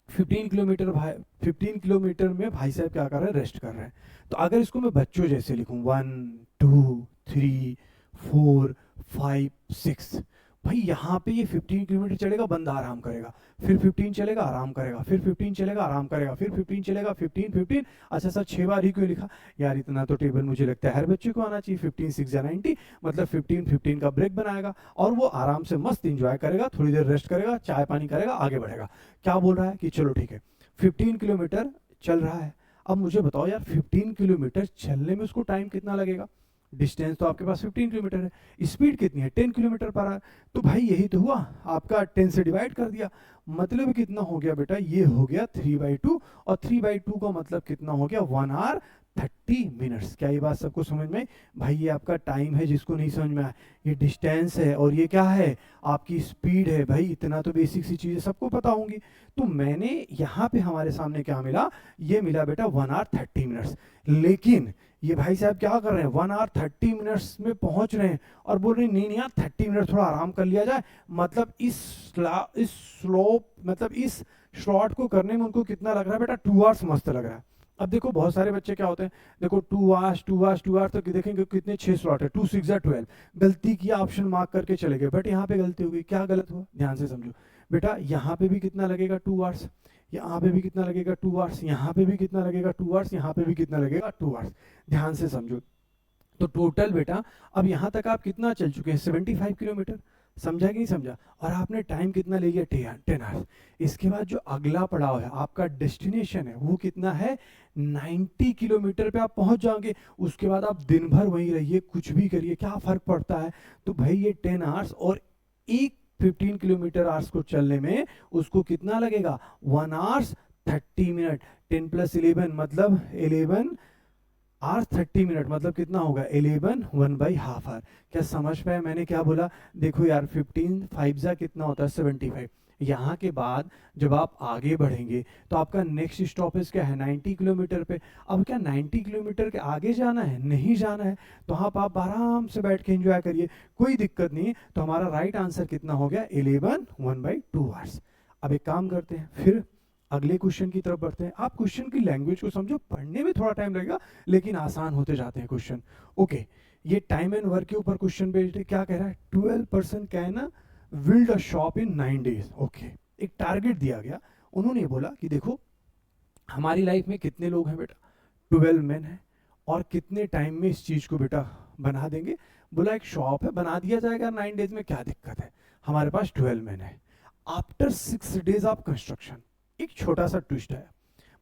15 किलोमीटर भाई, 15 किलोमीटर में भाई साहब क्या कर रहे हैं, रेस्ट कर रहे हैं। तो अगर इसको मैं बच्चों जैसे लिखूं 1 2 3 4 5 6, भाई यहाँ पे ये 15 किलोमीटर चलेगा, बंदा आराम करेगा, फिर 15 चलेगा आराम करेगा, फिर 15 चलेगा आराम करेगा, फिर 15 चलेगा, 15 15। अच्छा सर 6 बार ही क्यों लिखा यार, इतना तो टेबल मुझे लगता है हर बच्चे को आना चाहिए। 15 6 या 90, मतलब 15 15 का ब्रेक बनाएगा और वो आराम से मस्त इंजॉय करेगा, थोड़ी देर रेस्ट करेगा, चाय पानी करेगा, आगे बढ़ेगा। क्या बोल रहा है कि चलो ठीक है 15 किलोमीटर चल रहा है। अब मुझे बताओ यार 15 किलोमीटर चलने में उसको टाइम कितना लगेगा, डिस्टेंस तो आपके पास 15 किलोमीटर है, स्पीड कितनी है 10 किलोमीटर पर आवर। तो भाई यही तो हुआ, आपका 10 से डिवाइड कर दिया, मतलब कितना हो गया बेटा, ये हो गया 3/2, और 3/2 का मतलब कितना हो गया, 1 आवर 30 मिनट्स। क्या ये बात सबको समझ में? भाई ये आपका टाइम है, जिसको नहीं समझ में आया ये डिस्टेंस है, और ये क्या है आपकी स्पीड है। भाई इतना तो बेसिक सी चीजें सबको पता होंगी। तो मैंने यहाँ पे हमारे सामने क्या मिला, ये मिला बेटा 1 आवर 30 मिनट्स। लेकिन ये भाई साहब क्या कर रहे हैं, 1 आवर 30 मिनट्स में पहुंच रहे हैं और बोल रहे हैं नहीं नहीं यार 30 मिनट थोड़ा आराम कर लिया जाए। मतलब इस स्लोप, मतलब इस शॉर्ट को करने में उनको कितना लग रहा है बेटा, 2 आवर्स मस्त लग रहा है। अब देखो बहुत सारे बच्चे क्या होते हैं, देखो 2 आवर्स 2 आवर्स 2 आवर्स तक देखेंगे कितने 6 स्लॉट है, 2 6 12, गलती किया ऑप्शन मार्क करके चले गए, बट यहाँ पे गलती हो गई। क्या गलत हुआ, ध्यान से समझो बेटा, यहाँ पे भी कितना लगेगा 2 आवर्स, यहाँ पे भी कितना लगेगा 2 आवर्स, यहाँ पे भी कितना लगेगा 2 आवर्स, यहाँ पे भी कितना लगेगा 2 आवर्स। ध्यान से समझो, तो टोटल बेटा अब यहाँ तक आप कितना चल चुके हैं, 75 किलोमीटर। समझा कि नहीं समझा? और आपने टाइम कितना ले लिया, 10 आवर्स। इसके बाद जो अगला पड़ाव है, आपका डेस्टिनेशन है, वो कितना है, 90 किलोमीटर पे आप पहुंच जाओगे। उसके बाद आप दिन भर वहीं रहिए, कुछ भी करिए, क्या फर्क पड़ता है। तो भाई ये 10 आवर्स और एक 15 किलोमीटर आवर्स को चलने में उसको कितना लगेगा, 1 आवर्स 30 मिनट। 10 + 11 मतलब 11 आर 30 मिनट, मतलब कितना होगा 11 1/2 आवर। क्या समझ पाए मैंने क्या बोला? देखो यार 15 5 जा कितना होता है 75। यहाँ के बाद जब आप आगे बढ़ेंगे तो आपका नेक्स्ट स्टॉपेज क्या है, 90 किलोमीटर पे। अब क्या 90 किलोमीटर के आगे जाना है, नहीं जाना है, तो आप आराम से बैठ के एंजॉय करिए, कोई दिक्कत नहीं। तो हमारा राइट आंसर कितना हो गया, 11 1/2 आवर्स। अब एक काम करते हैं, फिर अगले क्वेश्चन की तरफ बढ़ते हैं। आप क्वेश्चन की लैंग्वेज को समझो, पढ़ने में थोड़ा टाइम लगेगा लेकिन आसान होते जाते हैं क्वेश्चन। ओके, ये टाइम एंड वर्क के ऊपर क्वेश्चन बेस्ड है। क्या कह रहा है, 12 person can build a shop in 9 days. Okay, एक टारगेट दिया गया, उन्होंने बोला कि देखो हमारी लाइफ में कितने लोग हैं बेटा, 12 मैन है, और कितने टाइम में इस चीज को बेटा बना देंगे। बोला एक शॉप है, बना दिया जाएगा 9 डेज में, क्या दिक्कत है, हमारे पास 12 मैन है। आफ्टर 6 डेज ऑफ कंस्ट्रक्शन, एक छोटा सा ट्विस्ट है,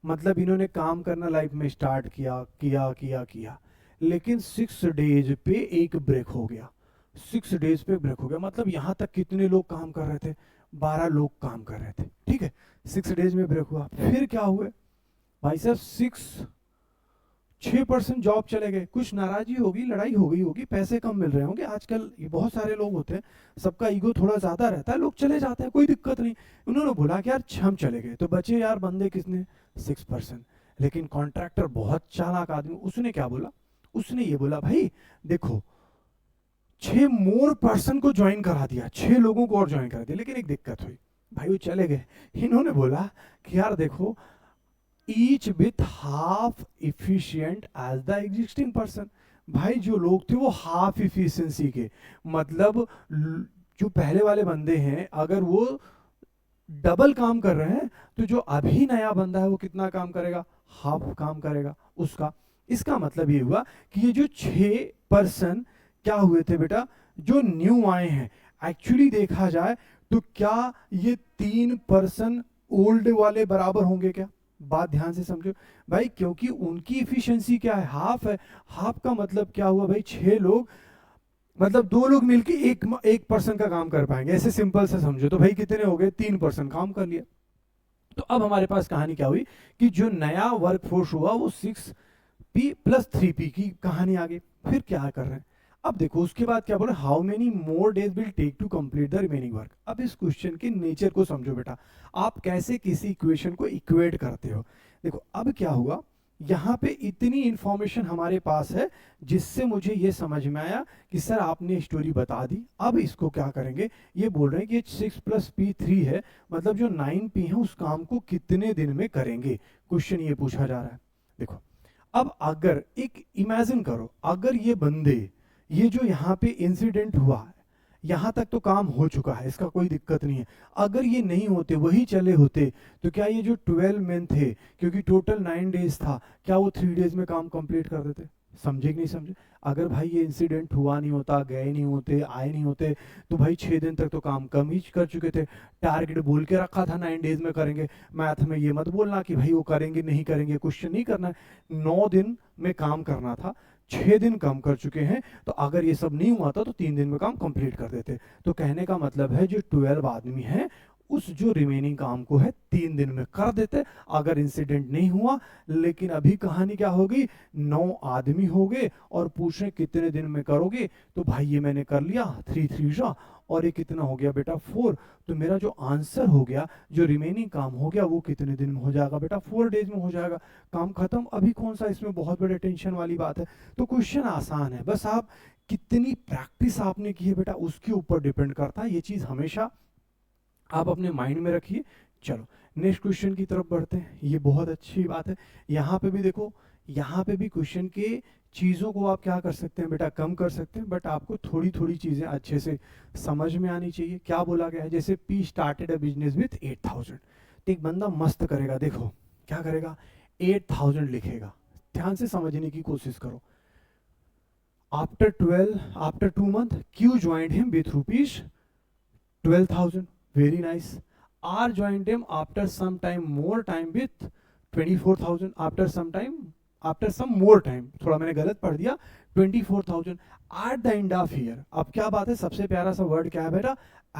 मतलब इन्होंने काम करना लाइफ में स्टार्ट किया किया किया किया, लेकिन 6 डेज पे एक ब्रेक हो गया। 6 डेज पे ब्रेक हो गया, मतलब यहां तक कितने लोग काम कर रहे थे, 12 लोग काम कर रहे थे, ठीक है। 6 डेज में ब्रेक हुआ, फिर क्या हुआ भाई साहब, 6 6% जॉब चले गए, कुछ नाराजगी होगी, लड़ाई हो गई होगी, पैसे कम मिल रहे होंगे, आजकल ये बहुत सारे लोग होते हैं, सबका ईगो थोड़ा ज्यादा रहता है, लोग चले जाते हैं, कोई दिक्कत नहीं। उन्होंने बोला कि यार हम चले गए, तो बचे यार बंदे कितने, 6%। लेकिन कॉन्ट्रैक्टर बहुत चालाक आदमी, उसने क्या बोला, उसने ये बोला भाई देखो 6 more person को ज्वाइन करा दिया, 6 लोगों को और ज्वाइन करा दिया, लेकिन एक दिक्कत हुई, भाई वो चले गए। इन्होंने बोला कि यार देखो each with half efficient as the existing person. भाई जो लोग थे वो हाफ इफिशियंसी के, मतलब जो पहले वाले बंदे हैं अगर वो डबल काम कर रहे हैं, तो जो अभी नया बंदा है वो कितना काम करेगा, हाफ काम करेगा उसका। इसका मतलब ये हुआ कि ये जो 6 पर्सन क्या हुए थे बेटा, जो न्यू आए हैं, एक्चुअली देखा जाए तो क्या ये 3 पर्सन ओल्ड वाले बराबर होंगे क्या? बात ध्यान से समझो भाई, क्योंकि उनकी इफिशियंसी क्या है, हाफ है। हाफ का मतलब क्या हुआ भाई, 6 लोग, मतलब 2 लोग मिलके एक पर्सन का काम कर पाएंगे, ऐसे सिंपल से समझो। तो भाई कितने हो गए, 3 पर्सन काम कर लिया। तो अब हमारे पास कहानी क्या हुई कि जो नया वर्कफोर्स हुआ वो 6P+3P की कहानी आ गई। फिर क्या कर रहे हैं, अब देखो उसके बाद क्या बोले, how many more days will take to complete the remaining work. अब इस क्वेश्चन के नेचर को समझो बेटा, आप कैसे किसी इक्वेशन को इक्वेट करते हो। देखो अब क्या हुआ, यहाँ पे इतनी इंफॉर्मेशन हमारे पास है जिससे मुझे ये समझ में आया कि सर आपने स्टोरी बता दी। अब इसको क्या करेंगे, ये बोल रहे हैं कि 6+P3 है, मतलब जो 9P है उस काम को कितने दिन में करेंगे, क्वेश्चन ये पूछा जा रहा है। देखो अब अगर एक इमेजिन करो, अगर ये बंदे, ये जो यहाँ पे इंसिडेंट हुआ है, यहाँ तक तो काम हो चुका है, इसका कोई दिक्कत नहीं है। अगर ये नहीं होते, वही चले होते, तो क्या ये जो 12 मेन थे, क्योंकि टोटल 9 डेज था, क्या वो 3 डेज में काम कंप्लीट कर देते? समझे कि नहीं समझे? अगर भाई ये इंसिडेंट हुआ नहीं होता, गए नहीं होते, आए नहीं होते, तो भाई 6 दिन तक तो काम कम ही कर चुके थे। टारगेट बोल के रखा था 9 डेज में करेंगे, मैथ में ये मत बोलना कि भाई वो करेंगे नहीं करेंगे, क्वेश्चन नहीं करना है। 9 दिन में काम करना था, 6 दिन कम कर चुके हैं, तो अगर ये सब नहीं हुआ था तो 3 दिन में काम कंप्लीट कर देते। तो कहने का मतलब है जो 12 आदमी हैं उस जो रिमेनिंग काम को है 3 दिन में कर देते, अगर इंसिडेंट नहीं हुआ। लेकिन अभी कहानी क्या होगी, 9 आदमी हो गए और पूछे कितने दिन में करोगे, तो भाई ये मैंने कर लिया 3 और ये कितना हो गया बेटा 4। तो मेरा जो आंसर हो गया, जो रिमेनिंग काम हो गया, वो कितने दिन में हो जाएगा बेटा, 4 डेज में हो जाएगा, काम खत्म। अभी कौन सा इसमें बहुत बड़े टेंशन वाली बात है। तो क्वेश्चन आसान है, बस आप कितनी प्रैक्टिस आपने की है बेटा उसके ऊपर डिपेंड करता है। ये चीज हमेशा आप अपने माइंड में रखिए। चलो नेक्स्ट क्वेश्चन की तरफ बढ़ते हैं, ये बहुत अच्छी बात है। यहाँ पे भी देखो, यहाँ पे भी क्वेश्चन के चीज़ों को आप क्या कर सकते हैं बेटा, कम कर सकते हैं, बट आपको थोड़ी थोड़ी चीज़ें अच्छे से समझ में आनी चाहिए। क्या बोला गया है, जैसे P started a business with 8,000, तो एक बंदा मस्त करेगा, देखो क्या करेगा, 8,000 लिखेगा। ध्यान से समझने की कोशिश करो। After 2 months Q joined him with ₹12,000, very nice. R joined him after some time, more time with 24,000, after some more time, थोड़ा मैंने गलत पढ़ दिया, 24,000 at the end of year। अब क्या बात है, सबसे प्यारा सा वर्ड क्या है बेटा,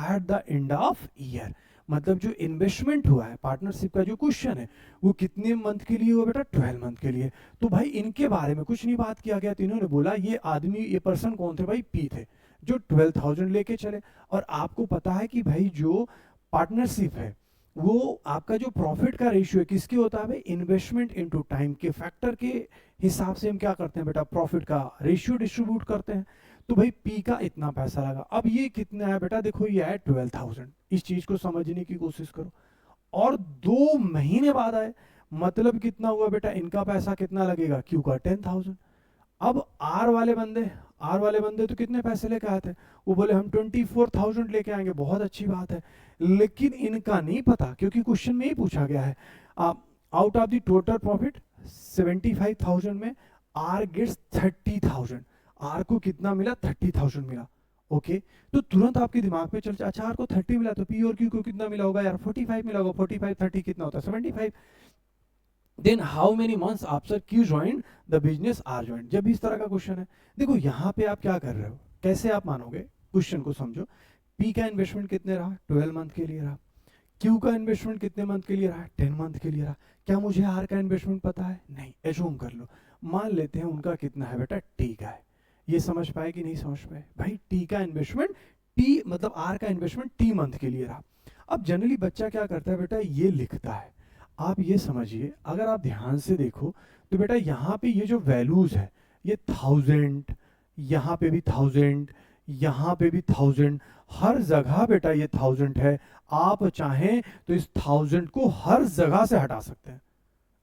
at the end of year। मतलब जो इन्वेस्टमेंट हुआ है, पार्टनरशिप का जो क्वेश्चन है, वो कितने मंथ के लिए हुआ बेटा, 12 मंथ के लिए। तो भाई इनके बारे में कुछ नहीं बात किया गया, तीनों ने बोला ये आदमी, ये पर्सन कौन थे भाई, P थे, जो 12,000 लेके चले। और आपको पता है कि भाई जो पार्टनरशिप है वो आपका जो प्रॉफिट का रेशियो है किसके होता है भाई, इन्वेस्टमेंट इनटू टाइम के फैक्टर के हिसाब से हम क्या करते हैं बेटा, प्रॉफिट का रेशियो डिस्ट्रीब्यूट करते हैं। तो भाई पी का इतना पैसा लगा। अब ये कितना है बेटा, देखो ये है 12,000, इस चीज को समझने की कोशिश करो। और 2 महीने बाद आए, मतलब कितना हुआ बेटा, इनका पैसा कितना लगेगा, क्यू का 10,000। अब आर वाले बंदे तो कितने पैसे लेके आए थे, वो बोले हम 24,000 लेके आएंगे, बहुत अच्छी बात है। लेकिन इनका नहीं पता, क्योंकि क्वेश्चन में ही पूछा गया है out of the total profit 75,000 में आर गेट्स 30,000, आर को कितना मिला, 30,000 मिला। ओके तो तुरंत आपके दिमाग पे चल, अच्छा आर को 30 मिला तो पी और क्यू को कितना मिला होगा यार, 45 मिला होगा, 45 30 कितना होता है, 75। Then how many months after Q join the business R join. जब इस तरह का क्वेश्चन है, देखो यहाँ पे आप क्या कर रहे हो, कैसे आप मानोगे, क्वेश्चन को समझो। पी का इन्वेस्टमेंट कितने रहा, 12 मंथ के लिए रहा। क्यू का इन्वेस्टमेंट कितने मंथ के लिए रहा? 10 मंथ के लिए रहा। क्या मुझे आर का इन्वेस्टमेंट पता है? नहीं। एज्यूम कर लो, मान लेते हैं उनका कितना है बेटा, टी का है। ये समझ पाए कि नहीं समझ पाए भाई? टी का इन्वेस्टमेंट, टी मतलब आर का इन्वेस्टमेंट टी मंथ के लिए रहा। अब जनरली बच्चा क्या करता है बेटा, ये लिखता है। आप ये समझिए, अगर आप ध्यान से देखो तो बेटा यहाँ पे ये जो वैल्यूज है, ये 1000, यहाँ पे भी 1000, यहाँ पे भी 1000, हर जगह बेटा ये 1000 है। आप चाहें तो इस 1000 को हर जगह से हटा सकते हैं,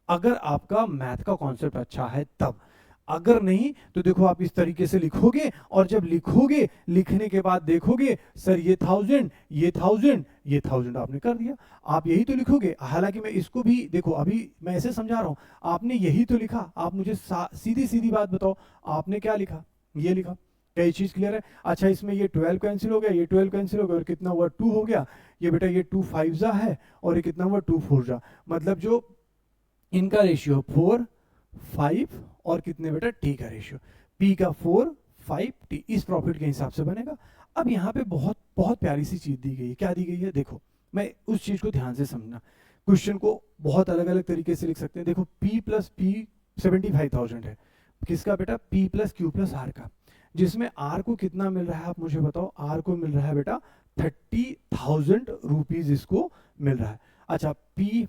अगर आपका मैथ का कॉन्सेप्ट अच्छा है तब। अगर नहीं तो देखो आप इस तरीके से लिखोगे, और जब लिखोगे, लिखने के बाद देखोगे सर ये 1000, ये 1000, ये 1000 आपने कर दिया। आप यही तो लिखोगे। हालांकि मैं इसको भी देखो, अभी मैं ऐसे समझा रहा हूं, आपने यही तो लिखा। आप मुझे सीधी सीधी बात बताओ, आपने क्या लिखा? ये लिखा। क्या ये चीज क्लियर है? अच्छा, इसमें ये 12 कैंसिल हो गया, ये 12 कैंसिल हो गया, और कितना हुआ? 2 हो गया। ये बेटा ये 2 5 जा है, और ये कितना हुआ? 2 4 जा। मतलब जो इनका रेशियो 4 5, और कितने बेटा? टी का रेशियो, पी का 4 5 टी, इस प्रॉफिट के हिसाब से बनेगा। अब यहाँ पे बहुत बहुत प्यारी सी चीज दी गई है। क्या दी गई है? देखो, मैं उस चीज को ध्यान से समझना। क्वेश्चन को बहुत अलग अलग तरीके से लिख सकते हैं। देखो, पी प्लस पी 75,000 है। किसका बेटा? P plus Q plus R का। जिसमें आर को कितना मिल रहा है, आप मुझे बताओ? आर को मिल रहा है बेटा 30,000 रुपीज इसको मिल रहा है। अच्छा, P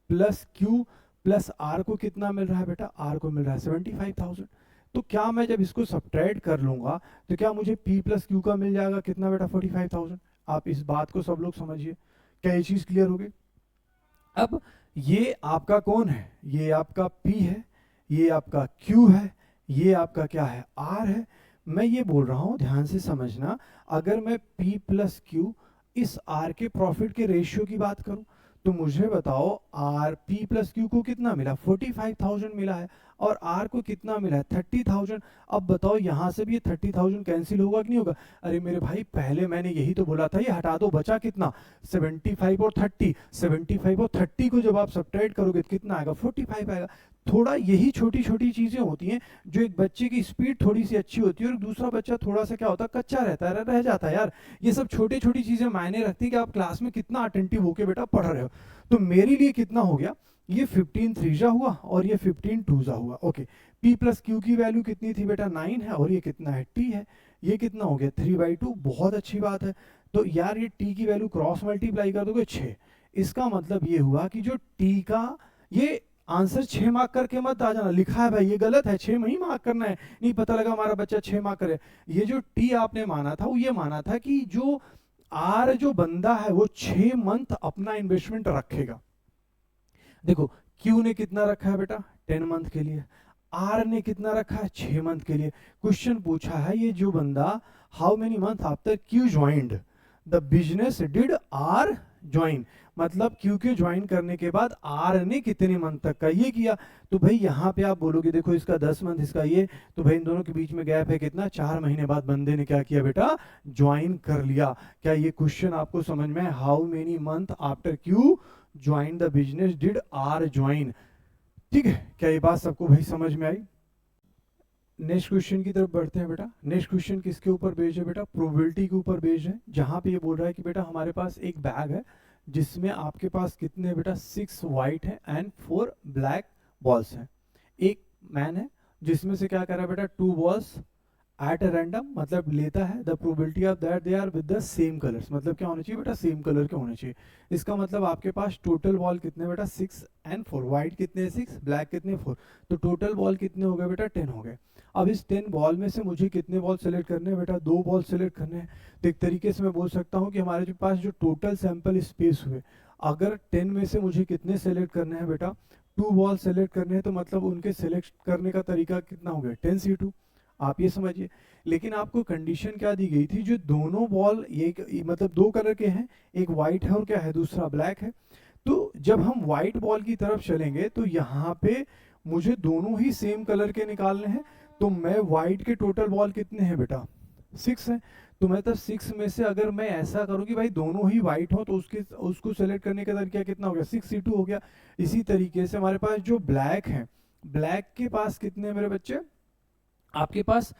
plus Q plus R को कितना मिल रहा है बेटा? आर को मिल रहा है 75,000। तो क्या मैं जब इसको सब्ट्रैक्ट कर लूंगा तो क्या मुझे पी प्लस क्यू का मिल जाएगा कितना बेटा? 45,000। आप इस बात को सब लोग समझिए। क्या ये चीज क्लियर हो गई? अब ये आपका कौन है? ये आपका पी है, ये आपका क्यू है, ये आपका क्या है? आर है। मैं ये बोल रहा हूं, ध्यान से समझना, अगर मैं पी प्लस क्यू इस आर के प्रॉफिट के रेशियो की बात करूं तो मुझे बताओ, आर पी प्लस क्यू को कितना मिला? 45,000 मिला है, और आर को कितना मिला है? 30,000। अब बताओ, यहां से भी ये 30,000 कैंसिल होगा कि नहीं होगा? अरे मेरे भाई, पहले मैंने यही तो बोला था, ये हटा दो, बचा कितना? 75 और 30। 75 और 30 को जब आप सब्ट्रैक्ट करोगे तो कितना आएगा? 45 आएगा। थोड़ा यही छोटी छोटी चीजें होती हैं जो एक बच्चे की स्पीड थोड़ी सी अच्छी होती है, और दूसरा बच्चा थोड़ा सा क्या होता है, कच्चा रहता है, रह जाता है यार। ये सब छोटी छोटी चीजें मायने रखती है कि आप क्लास में कितना अटेंटिव होके बेटा पढ़ रहे हो। तो मेरे लिए कितना हो गया? ये 15 3 हुआ, और ये 15 2 हुआ। ओके, p प्लस क्यू की वैल्यू कितनी थी बेटा? 9 है, और ये कितना है? t है। ये कितना हो गया? 3/2। बहुत अच्छी बात है। तो यार ये t की वैल्यू क्रॉस मल्टीप्लाई कर दोगे 6। इसका मतलब ये हुआ कि जो t का, ये आंसर 6 मार्क करके मत आ जाना, लिखा है भाई ये गलत है, 6 में ही मार्क करना है, नहीं पता लगा हमारा बच्चा 6 मार्क करे। ये जो t आपने माना था, वो ये माना था कि जो आर जो बंदा है वो 6 मंथ अपना इन्वेस्टमेंट रखेगा। देखो, क्यू ने कितना रखा है बेटा? 10 मंथ के लिए। आर ने कितना रखा है? 6 मंथ के लिए। क्वेश्चन पूछा है, ये जो बंदा, how many month after Q joined the business did are join, मतलब क्यू के ज्वाइन करने के बाद आर ने कितने मंथ तक का ये किया। तो भाई यहाँ पे आप बोलोगे, देखो इसका 10 मंथ, इसका ये, तो भाई इन दोनों के बीच में गैप है कितना? 4 महीने बाद बंदे ने क्या किया बेटा? ज्वाइन कर लिया। क्या ये क्वेश्चन आपको समझ में? How many month after Q join the business did are join? ठीक है, क्या ये बात सबको भाई समझ में आई? नेक्स्ट क्वेश्चन की तरफ बढ़ते हैं बेटा। नेक्स्ट क्वेश्चन किसके ऊपर बेस्ड है बेटा? प्रोबेबिलिटी के ऊपर बेस्ड है, जहां पे ये बोल रहा है कि बेटा हमारे पास एक बैग है जिसमें आपके पास कितने बेटा? 6 वाइट है एंड 4 ब्लैक बॉल्स हैं। एक मैन है जिसमें से क्या कर रहा है बेटा? 2 बॉल्स एट रैंडम, मतलब लेता है। The probability of that they are with the same colours, मतलब क्या होना चाहिए बेटा? सेम कलर के होने चाहिए। इसका मतलब आपके पास टोटल बॉल कितने बेटा? 6 एंड 4। व्हाइट कितने? 6, ब्लैक कितने? 4। तो टोटल बॉल कितने हो गए बेटा? 10 हो गए। अब इस 10 बॉल में से मुझे कितने बॉल सेलेक्ट करने हैं बेटा? 2 बॉल सेलेक्ट करने हैं। तो एक तरीके से मैं बोल सकता हूँ कि हमारे पास जो टोटल सैंपल स्पेस हुए, अगर 10 में से मुझे कितने सेलेक्ट करने हैं बेटा? 2 बॉल सेलेक्ट करने हैं। तो मतलब उनके सेलेक्ट करने का तरीका कितना हो गया? 10c2। आप ये समझिए। लेकिन आपको कंडीशन क्या दी गई थी? जो दोनों बॉल एक मतलब 2 कलर के हैं, एक व्हाइट है और क्या है? दूसरा ब्लैक है। तो जब हम व्हाइट बॉल की तरफ चलेंगे तो यहाँ पे मुझे दोनों ही सेम कलर के निकालने हैं। तो मैं व्हाइट के टोटल बॉल कितने हैं बेटा? 6 है। तो मतलब 6 में से अगर मैं ऐसा करूं कि भाई दोनों ही व्हाइट हो, तो उसको सेलेक्ट करने का तरीका कितना हो गया? 6c2 हो गया। इसी तरीके से हमारे पास जो ब्लैक है, ब्लैक के पास कितने मेरे बच्चे? आपके पास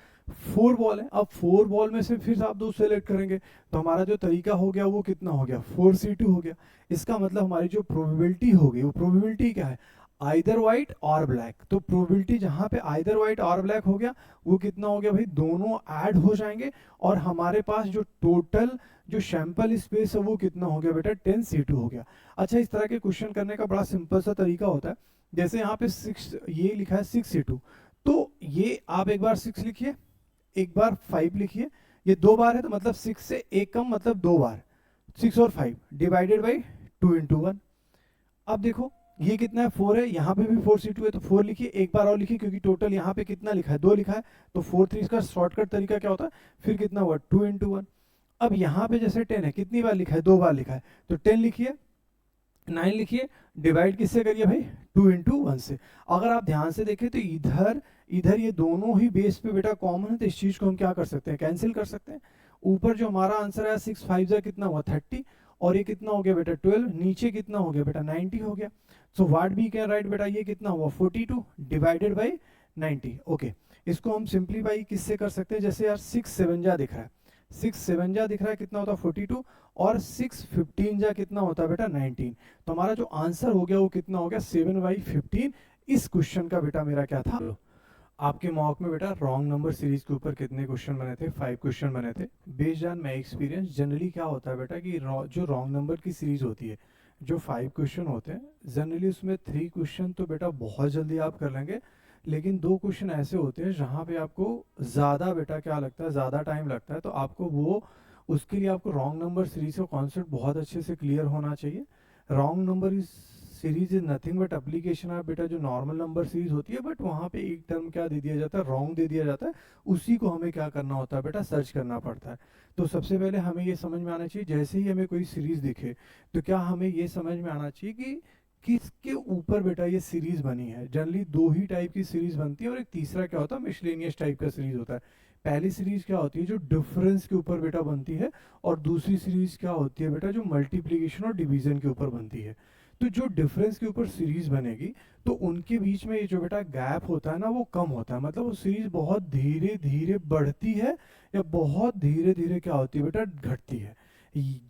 4 बॉल है, अब 4 बॉल में से फिर आप 2 सेलेक्ट करेंगे, तो हमारा जो तरीका हो गया वो कितना हो गया, 4C2 हो गया। इसका मतलब हमारी जो प्रोबेबिलिटी होगी वो प्रोबेबिलिटी क्या है, आइदर वाइट और ब्लैक। तो प्रोबेबिलिटी जहां पे आइदर वाइट और ब्लैक हो गया वो कितना हो गया भाई, दोनों ऐड हो जाएंगे और हमारे पास जो टोटल जो सैंपल स्पेस है वो कितना हो गया बेटा, 10C2 हो गया। अच्छा, इस तरह के क्वेश्चन करने का बड़ा सिंपल सा तरीका होता है। जैसे यहाँ पे 6 ये लिखा है 6C2, तो ये आप एक बार 6 लिखिए, एक बार 5 लिखिए, ये 2 बार है तो मतलब 6 से एक कम मतलब 2 बार, 6 और 5 डिवाइडेड बाई 2 × 1। अब देखो ये कितना है, 4 है, यहाँ पे भी 4C2 है तो 4 लिखिए, एक बार और लिखिए क्योंकि टोटल यहाँ पे कितना लिखा है, 2 लिखा है, तो 4 3 का शॉर्टकट तरीका क्या होता है, फिर कितना हुआ 2 × 1। अब यहाँ पे जैसे 10 है, कितनी बार लिखा है, 2 बार लिखा है, तो 10 लिखिए, 9 लिखिए, डिवाइड किससे करिए भाई, 2 × 1 से। अगर आप ध्यान से देखें तो इधर इधर ये दोनों ही बेस पे बेटा कॉमन है, तो इस चीज को हम क्या कर सकते हैं, कैंसिल कर सकते हैं। ऊपर जो हमारा आंसर है 6 5 जा कितना हुआ 30, और ये कितना हो गया बेटा 12, नीचे कितना हो गया बेटा 90 हो गया। So what we can write बेटा, ये कितना हुआ 42 डिवाइडेड बाई 90। ओके, इसको हम सिंप्लीफाई किससे कर सकते हैं, जैसे यार 6 7 जा दिख रहा है, 6 7 जा दिख रहा है कितना होता है 42, और 6 15 जा कितना होता है बेटा 19। तो हमारा जो आंसर हो गया वो कितना हो गया 7/15। इस क्वेश्चन का बेटा मेरा क्या था, आपके मॉक में बेटा रॉन्ग नंबर सीरीज के ऊपर कितने क्वेश्चन बने थे, 5 क्वेश्चन बने थे। Based on my experience generally क्या होता है बेटा कि जो रॉन्ग नंबर की सीरीज होती है, जो 5 क्वेश्चन होते हैं जनरली उसमें 3 क्वेश्चन तो बेटा बहुत जल्दी आप कर लेंगे, लेकिन 2 क्वेश्चन ऐसे होते हैं जहाँ पे आपको ज़्यादा बेटा क्या लगता है, ज़्यादा टाइम लगता है। तो आपको वो उसके लिए आपको रॉन्ग नंबर सीरीज का कॉन्सेप्ट बहुत अच्छे से क्लियर होना चाहिए। Wrong number series is nothing but application of बेटा जो नॉर्मल नंबर सीरीज होती है, बट वहाँ पे एक टर्म क्या दे दिया जाता है, रॉन्ग दे दिया जाता है, उसी को हमें क्या करना होता है बेटा, सर्च करना पड़ता है। तो सबसे पहले हमें ये समझ में आना चाहिए, जैसे ही हमें कोई सीरीज दिखे तो क्या हमें ये समझ में आना चाहिए कि किसके ऊपर बेटा ये सीरीज बनी है। जनरली 2 ही टाइप की सीरीज बनती है और एक तीसरा क्या होता है, मिसलेनियस टाइप का सीरीज होता है। पहली सीरीज क्या होती है जो डिफरेंस के ऊपर बेटा बनती है, और दूसरी सीरीज क्या होती है बेटा जो मल्टीप्लीकेशन और डिवीजन के ऊपर बनती है। तो जो डिफरेंस के ऊपर सीरीज बनेगी तो उनके बीच में ये जो बेटा गैप होता है ना वो कम होता है, मतलब वो सीरीज बहुत धीरे धीरे बढ़ती है या बहुत धीरे धीरे क्या होती है बेटा घटती है।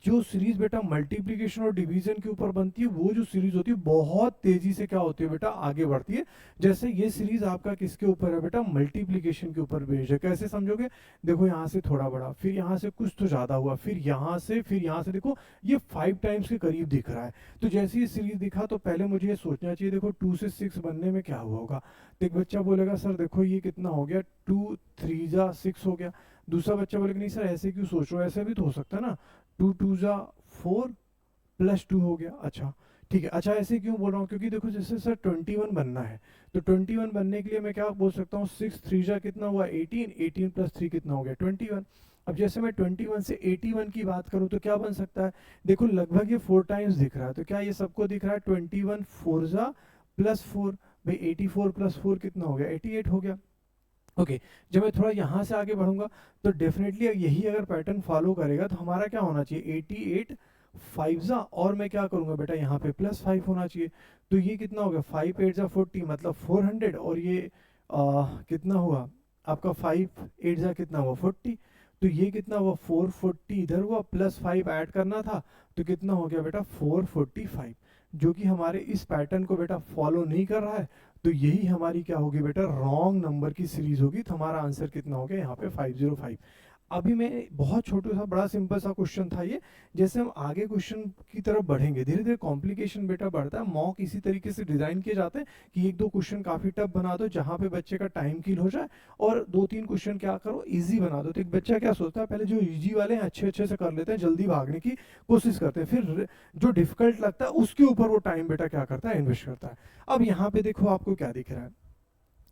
जो सीरीज बेटा मल्टीप्लिकेशन और डिवीजन के ऊपर बनती है वो जो सीरीज होती है बहुत तेजी से क्या होती है बेटा आगे बढ़ती है। जैसे ये सीरीज आपका किसके ऊपर है बेटा, मल्टीप्लिकेशन के ऊपर बेस्ड है। कैसे समझोगे, देखो यहाँ से थोड़ा बड़ा, फिर यहाँ से कुछ तो ज्यादा हुआ, फिर यहाँ से देखो ये 5 टाइम्स के करीब दिख रहा है। तो जैसे ये सीरीज दिखा तो पहले मुझे ये सोचना चाहिए, देखो 2 से 6 बनने में क्या हुआ होगा। तो एक बच्चा बोलेगा सर देखो ये कितना हो गया, 2 3 जा 6 हो गया। दूसरा बच्चा बोलेगा नहीं सर ऐसे क्यों सोच रहे हो, ऐसे भी तो हो सकता है ना, 2 2 जा 4 प्लस 2 हो गया। अच्छा ठीक है, अच्छा ऐसे क्यों बोल रहा हूँ, क्योंकि देखो जैसे सर 21 बनना है, तो 21 बनने के लिए मैं क्या बोल सकता हूँ, 6 3 जा कितना हुआ 18, 18 प्लस 3 कितना हो गया 21। अब जैसे मैं 21 से 81 की बात करूं तो क्या बन सकता है, देखो लगभग ये 4 टाइम्स दिख रहा है, तो क्या ये सबको दिख रहा है 21 4 जा प्लस 4, भाई 84 प्लस 4 कितना हो गया 88 हो गया। ओके जब मैं थोड़ा यहाँ से आगे बढ़ूंगा तो डेफिनेटली यही अगर पैटर्न फॉलो करेगा तो हमारा क्या होना चाहिए 88 5 जा, और मैं क्या करूंगा बेटा यहाँ पे प्लस 5 होना चाहिए। तो ये कितना हो गया 5 8 जा 40 मतलब 400, और ये कितना हुआ आपका 5 8 जा कितना हुआ 40, तो ये कितना हुआ 440 इधर हुआ, प्लस 5 ऐड करना था तो कितना हो गया बेटा 445, जो कि हमारे इस पैटर्न को बेटा फॉलो नहीं कर रहा है। तो यही हमारी क्या होगी बेटा रॉन्ग नंबर की सीरीज होगी। तो हमारा आंसर कितना हो गया यहाँ पे 505। अभी मैं बहुत छोटा सा बड़ा सिंपल सा क्वेश्चन था ये, जैसे हम आगे क्वेश्चन की तरफ बढ़ेंगे धीरे धीरे कॉम्प्लिकेशन बेटा बढ़ता है। मॉक इसी तरीके से डिजाइन किए जाते हैं कि 1 2 क्वेश्चन काफी टफ बना दो जहां पे बच्चे का टाइम किल हो जाए, और 2 3 क्वेश्चन क्या करो इजी बना दो। तो एक बच्चा क्या सोचता है पहले जो इजी वाले हैं अच्छे अच्छे से कर लेते हैं, जल्दी भागने की कोशिश करते हैं, फिर जो डिफिकल्ट लगता है उसके ऊपर वो टाइम बेटा क्या करता है इन्वेस्ट करता है। अब यहाँ पे देखो आपको क्या दिख रहा है,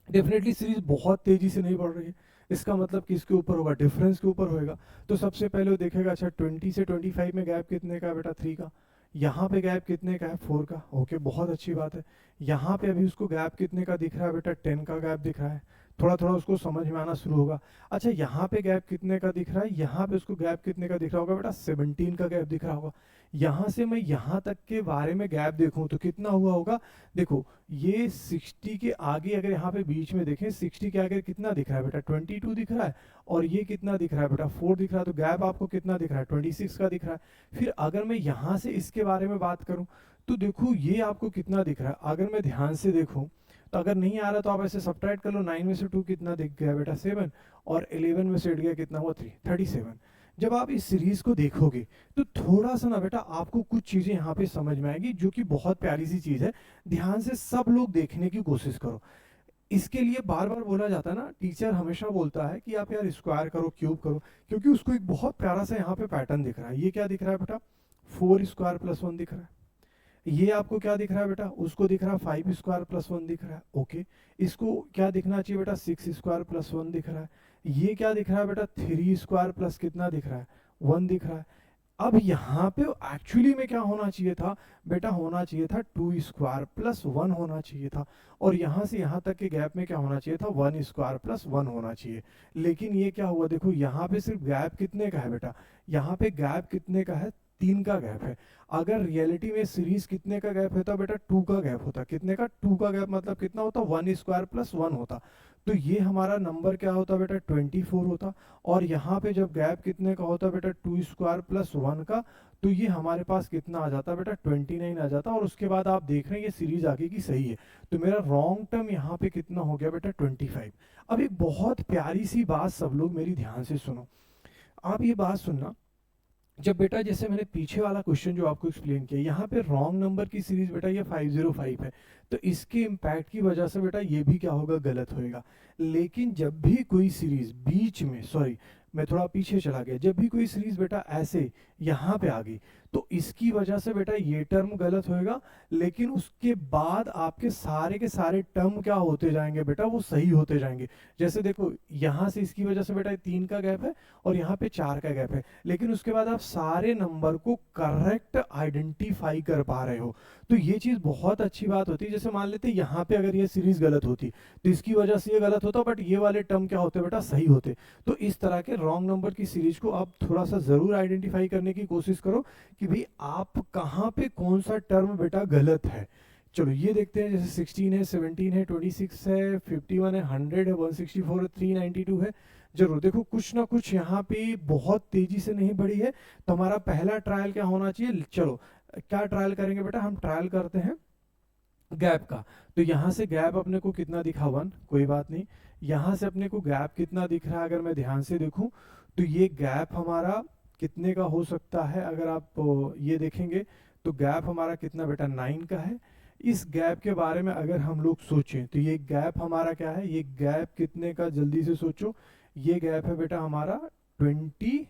डेफिनेटली सीरीज बहुत तेजी से नहीं बढ़ रही है, इसका मतलब किसके ऊपर होगा, डिफरेंस के ऊपर होगा। तो सबसे पहले वो देखेगा अच्छा 20 से 25 में गैप कितने का है बेटा 3 का, यहाँ पे गैप कितने का है 4 का, ओके बहुत अच्छी बात है। यहाँ पे अभी उसको गैप कितने का दिख रहा है बेटा 10 का गैप दिख रहा है, थोड़ा थोड़ा उसको समझ में आना शुरू होगा। अच्छा यहाँ पे गैप कितने का दिख रहा है, यहाँ पे उसको गैप कितने का दिख रहा होगा बेटा, 17 का गैप दिख रहा होगा। यहाँ से मैं यहाँ तक के बारे में गैप देखूं तो कितना हुआ होगा, देखो ये 60 के आगे अगर यहाँ पे बीच में देखें 60 के आगे कितना दिख रहा है बेटा, 22 दिख रहा है, और ये कितना दिख रहा है बेटा, 4 दिख रहा है। तो गैप आपको कितना दिख रहा है, 26 का दिख रहा है। फिर अगर मैं यहाँ से इसके बारे में बात करूं तो देखो ये आपको कितना दिख रहा है, अगर मैं ध्यान से देखूं तो अगर नहीं आ रहा तो आप ऐसे सब्ट्रैक्ट कर लो, 9 में से 2 कितना दिख गया बेटा, 7, और 11 में से हट गया कितना हुआ, 3, 37। जब आप इस सीरीज को देखोगे तो थोड़ा सा ना बेटा आपको कुछ चीजें यहाँ पे समझ में आएगी, जो कि बहुत प्यारी सी चीज है। ध्यान से सब लोग देखने की कोशिश करो। इसके लिए बार बार बोला जाता है ना, टीचर हमेशा बोलता है कि आप यार स्क्वायर करो, क्यूब करो, क्योंकि उसको एक बहुत प्यारा सा यहाँ पे पैटर्न दिख रहा है। ये क्या दिख रहा है बेटा, 4 स्क्वायर प्लस 1 दिख रहा है। ये आपको क्या दिख रहा है बेटा, उसको दिख रहा है 5 स्क्वायर प्लस 1 दिख रहा है। ओके, इसको क्या दिखना चाहिए बेटा, 6 स्क्वायर प्लस 1 दिख रहा है। ये क्या दिख रहा है बेटा, 3 स्क्वायर प्लस कितना दिख रहा है, 1 दिख रहा है। अब यहाँ पे एक्चुअली में क्या होना चाहिए था बेटा, होना चाहिए था 2 स्क्वायर प्लस 1 होना चाहिए था, और यहाँ से यहाँ तक के गैप में क्या होना चाहिए था, 1 स्क्वायर प्लस 1 होना चाहिए। लेकिन ये क्या हुआ, देखो यहाँ पे सिर्फ गैप कितने का है बेटा, यहाँ पे गैप कितने का है, 3 का गैप है। अगर रियलिटी में सीरीज कितने का गैप होता बेटा, 2 का गैप होता। कितने का, 2 का गैप, मतलब कितना होता, 1 स्क्वायर प्लस 1 होता। तो ये हमारा नंबर क्या होता बेटा, 24 होता। और यहाँ पे जब गैप कितने का होता बेटा, 2 स्क्वायर प्लस 1 का, तो ये हमारे पास कितना आ जाता बेटा, 29 आ जाता। और उसके बाद आप देख रहे हैं ये सीरीज आगे की सही है, तो मेरा रॉन्ग टर्म यहाँ पे कितना हो गया बेटा, 25। अब एक बहुत प्यारी सी बात सब लोग मेरी ध्यान से सुनो, आप ये बात सुनना। जब बेटा जैसे मैंने पीछे वाला क्वेश्चन जो आपको एक्सप्लेन किया, यहाँ पे रॉन्ग नंबर की सीरीज बेटा ये 505 है, तो इसके इम्पैक्ट की वजह से बेटा ये भी क्या होगा, गलत होएगा। लेकिन जब भी कोई सीरीज बीच में, सॉरी मैं थोड़ा पीछे चला गया, जब भी कोई सीरीज बेटा ऐसे यहाँ पे आ गई तो इसकी वजह से बेटा ये टर्म गलत होएगा। लेकिन उसके बाद आपके सारे के सारे टर्म क्या होते जाएंगे बेटा, वो सही होते जाएंगे। जैसे देखो यहाँ से इसकी वजह से बेटा 3 का गैप है और यहाँ पे 4 का गैप है, लेकिन उसके बाद आप सारे नंबर को करेक्ट आइडेंटिफाई कर पा रहे हो, तो ये चीज बहुत अच्छी बात होती है। जैसे मान लेते यहाँ पे अगर ये सीरीज गलत होती तो इसकी वजह से ये गलत होता, बट ये वाले टर्म क्या होते बेटा, सही होते। तो इस तरह के रॉन्ग नंबर की सीरीज को आप थोड़ा सा जरूर आइडेंटिफाई करने की कोशिश करो कि भाई आप कहाँ पे कौन सा टर्म बेटा गलत है। चलो ये देखते हैं, जैसे 16 है, 17 है, 26 है, 51 है, 100 है, 164 है, 392 है। जरूर देखो कुछ ना कुछ यहाँ पे बहुत तेजी से नहीं बढ़ी है, तो हमारा पहला ट्रायल क्या होना चाहिए। चलो क्या ट्रायल करेंगे बेटा, हम ट्रायल करते हैं गैप का। तो यहाँ से गैप अपने को कितना दिखा, 1, कोई बात नहीं। यहाँ से अपने को गैप कितना दिख रहा है, अगर मैं ध्यान से देखूं तो ये गैप हमारा कितने का हो सकता है, अगर आप ये देखेंगे तो गैप हमारा कितना बेटा, 9 का है। इस गैप के बारे में अगर हम लोग सोचें तो ये गैप हमारा क्या है, ये गैप कितने का, जल्दी से सोचो, ये गैप है बेटा हमारा 20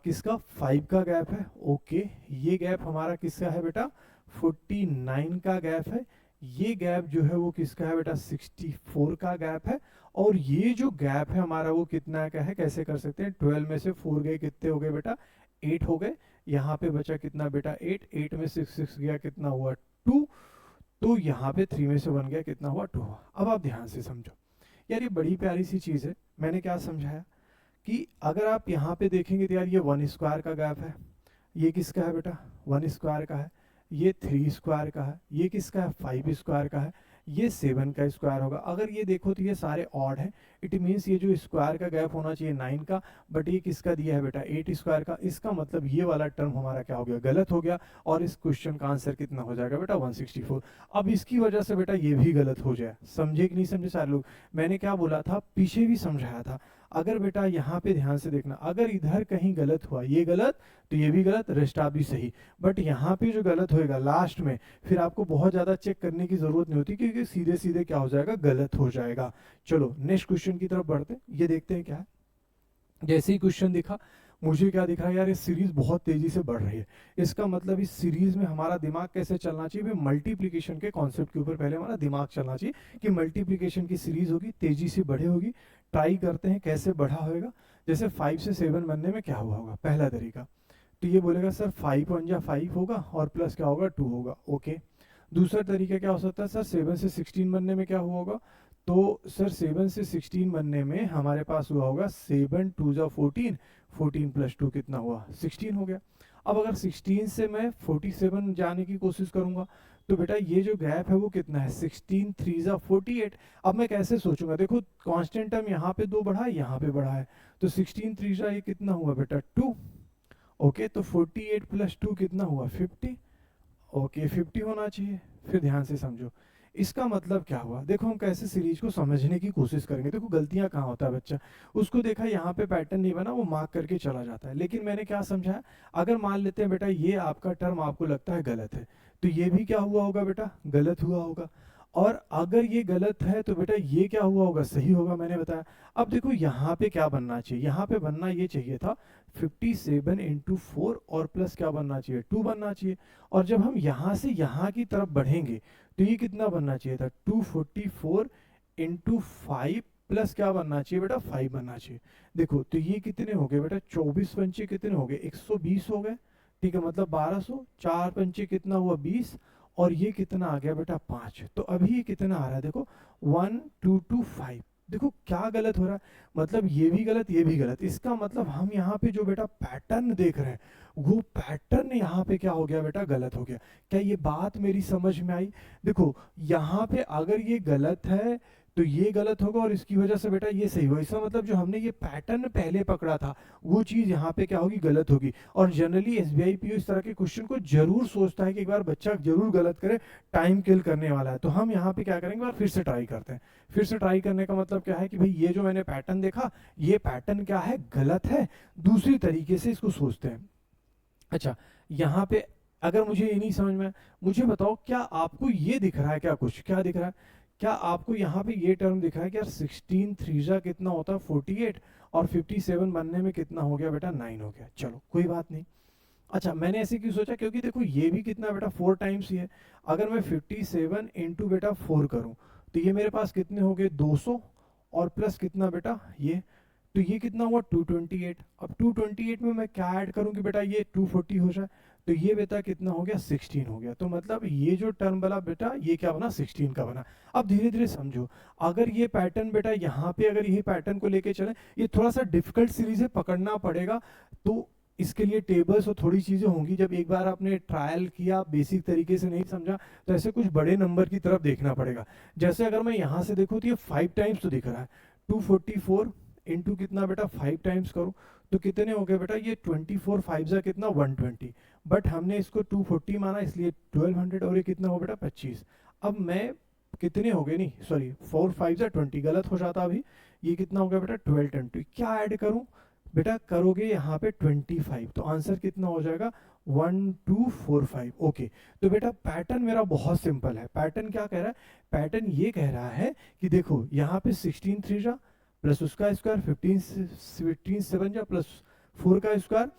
किसका, 5 का गैप है। ओके, ये गैप हमारा किसका है बेटा, 49 का गैप है। ये गैप जो है वो किसका है बेटा, 64 का गैप है। और ये जो गैप है हमारा वो कितना का है, कैसे कर सकते हैं, 12 में से 4 गए, कितने हो गए बेटा, 8 हो गए। यहाँ पे बचा कितना बेटा, 8 में 6 गया, कितना हुआ, 2। तो यहाँ पे 3 में से 1 गया, कितना हुआ, 2 हुआ। अब आप ध्यान से समझो यार, ये बड़ी प्यारी सी चीज है। मैंने क्या समझाया कि अगर आप यहाँ पे देखेंगे तो यार ये 1 स्क्वायर का गैप है, ये किसका है बेटा, 1 स्क्वायर का है। ये 3 स्क्वायर का है, ये किसका है, 5 स्क्वायर का है। ये 7 का स्क्वायर होगा। अगर ये देखो तो ये सारे ऑड है, इट मीन्स ये जो स्क्वायर का गैप होना चाहिए 9 का, बट ये किसका दिया है बेटा, 8 स्क्वायर का। इसका मतलब ये वाला टर्म हमारा क्या हो गया, गलत हो गया। और इस क्वेश्चन का आंसर कितना हो जाएगा बेटा, 164। अब इसकी वजह से बेटा ये भी गलत हो जाए, समझे कि नहीं समझे सारे लोग। मैंने क्या बोला था, पीछे भी समझाया था। अगर बेटा यहाँ पे ध्यान से देखना, अगर इधर कहीं गलत हुआ, ये गलत तो ये भी गलत, रेस्ट आप भी सही। बट यहाँ पे जो गलत होएगा लास्ट में, फिर आपको बहुत ज्यादा चेक करने की जरूरत नहीं होती, क्योंकि सीधे सीधे क्या हो जाएगा, गलत हो जाएगा। चलो नेक्स्ट क्वेश्चन की तरफ बढ़ते हैं, ये देखते हैं क्या है। जैसे ही क्वेश्चन दिखा, मुझे क्या दिख रहा है यार, ये सीरीज बहुत तेजी से बढ़ रही है। इसका मतलब इस सीरीज में हमारा दिमाग कैसे चलना चाहिए, मल्टीप्लीकेशन के कॉन्सेप्ट के ऊपर पहले हमारा दिमाग चलना चाहिए कि मल्टीप्लीकेशन की सीरीज होगी, तेजी से बढ़े होगी। ट्राई करते हैं कैसे बढ़ा होगा। जैसे 5 से 7 बनने में क्या हुआ होगा, पहला तरीका तो ये बोलेगा सर 5 1 जा 5 होगा और प्लस क्या होगा, 2 होगा। ओके, दूसरा तरीका क्या हो सकता है सर, 7 से 16 बनने में क्या हुआ होगा, तो सर 7 से 16 बनने में हमारे पास हुआ होगा 7 2 जा 14, 14 प्लस 2 कितना हुआ 16 हो गया। अब अगर 16 से मैं 47 जाने की कोशिश करूंगा तो बेटा ये जो गैप है वो कितना है 16 3 जा 48। अब मैं कैसे सोचूंगा, देखो कांस्टेंट टर्म यहाँ पे 2 बढ़ा है, यहाँ पे बढ़ा है, तो 16 3 जा ये कितना हुआ बेटा 2। ओके, तो 48 प्लस 2 कितना हुआ 50। ओके 50 होना चाहिए। फिर ध्यान से समझो, इसका मतलब क्या हुआ, देखो हम कैसे सीरीज को समझने की कोशिश करेंगे। देखो गलतियां कहाँ होता है बच्चा, उसको देखा यहाँ पे पैटर्न नहीं बना, वो मार्क करके चला जाता है। लेकिन मैंने क्या समझाया, अगर मान लेते हैं बेटा ये आपका टर्म आपको लगता है गलत है, तो ये भी क्या हुआ होगा बेटा गलत हुआ होगा। और अगर ये गलत है तो बेटा ये क्या हुआ होगा सही होगा, मैंने बताया। अब देखो यहाँ पे क्या बनना चाहिए, यहाँ पे बनना ये चाहिए था 57 इंटू 4 और प्लस क्या बनना चाहिए 2 बनना चाहिए। और जब हम यहाँ से यहाँ की तरफ बढ़ेंगे तो ये कितना बनना चाहिए था 244 इंटू 5 प्लस क्या बनना चाहिए बेटा 5 बनना चाहिए। देखो तो ये कितने हो गए बेटा 24 पंचे कितने हो गए 120 हो गए, ठीक है, मतलब 1200, 4 पंचे कितना हुआ 20, और ये कितना आ गया बेटा 5। तो अभी ये कितना आ रहा है देखो 1 2 2 5। देखो क्या गलत हो रहा है, मतलब ये भी गलत ये भी गलत। इसका मतलब हम यहाँ पे जो बेटा पैटर्न देख रहे हैं वो पैटर्न यहाँ पे क्या हो गया बेटा गलत हो गया। क्या ये बात मेरी समझ में आई? देखो यहाँ पे अगर ये गलत है तो ये गलत होगा और इसकी वजह से बेटा ये सही होगा। इसका मतलब जो हमने ये पैटर्न पहले पकड़ा था वो चीज यहाँ पे क्या होगी गलत होगी। और जनरली एसबीआई पीओ इस तरह के क्वेश्चन को जरूर सोचता है कि एक बार बच्चा जरूर गलत करे, टाइम किल करने वाला है। तो हम यहाँ पे क्या करेंगे, बार फिर से ट्राई करते हैं। फिर से ट्राई करने का मतलब क्या है कि भाई ये जो मैंने पैटर्न देखा ये पैटर्न क्या है गलत है, दूसरी तरीके से इसको सोचते हैं। अच्छा, यहाँ पे अगर मुझे ये नहीं समझ में आया, मुझे बताओ क्या आपको ये दिख रहा है, क्या कुछ क्या दिख रहा है, क्या आपको यहाँ पे ये टर्म दिख रहा है कि यार 16 3 जा कितना होता है 48 और 57 बनने में कितना हो गया बेटा 9 हो गया। चलो कोई बात नहीं। अच्छा मैंने ऐसे क्यों सोचा, क्योंकि देखो ये भी कितना बेटा 4 टाइम्स ही है। अगर मैं 57 इंटू बेटा 4 करूं तो ये मेरे पास कितने हो गए 200 और प्लस कितना बेटा ये, तो ये कितना हुआ 228। अब 228 में मैं क्या ऐड करूं कि बेटा ये 240 हो जाए, तो ये बेटा कितना हो गया 16 हो गया। तो मतलब ये जो टर्म वाला बेटा ये क्या बना 16 का बना। अब धीरे धीरे समझो, अगर ये पैटर्न बेटा यहाँ पे अगर ये पैटर्न को लेके चले, ये थोड़ा सा डिफिकल्ट सीरीज है, पकड़ना पड़ेगा। तो इसके लिए टेबल्स और थोड़ी चीजें होंगी। जब एक बार आपने ट्रायल किया बेसिक तरीके से नहीं समझा तो ऐसे कुछ बड़े नंबर की तरफ देखना पड़ेगा। जैसे अगर मैं यहाँ से देखूँ तो ये 5 टाइम्स तो दिख रहा है, 244 इंटू कितना बेटा 5 टाइम्स करो तो कितने हो गए बेटा ये 24 5 जा कितना 120, बट हमने इसको 240 माना इसलिए 1200 और ये कितना हो बेटा 25। अब मैं कितने हो गए, नहीं सॉरी 4 5 जा 20 गलत हो जाता, अभी ये कितना हो गया बेटा 12 20। क्या ऐड करूं बेटा, करोगे यहाँ पे 25 तो आंसर कितना हो जाएगा 1245। ओके, तो बेटा पैटर्न मेरा बहुत सिंपल है। पैटर्न क्या कह रहा है, पैटर्न ये कह रहा है कि देखो यहाँ पे 16 3 जा प्लस उसका स्क्वायर 15 7 जा प्लस 4 का स्क्वायर,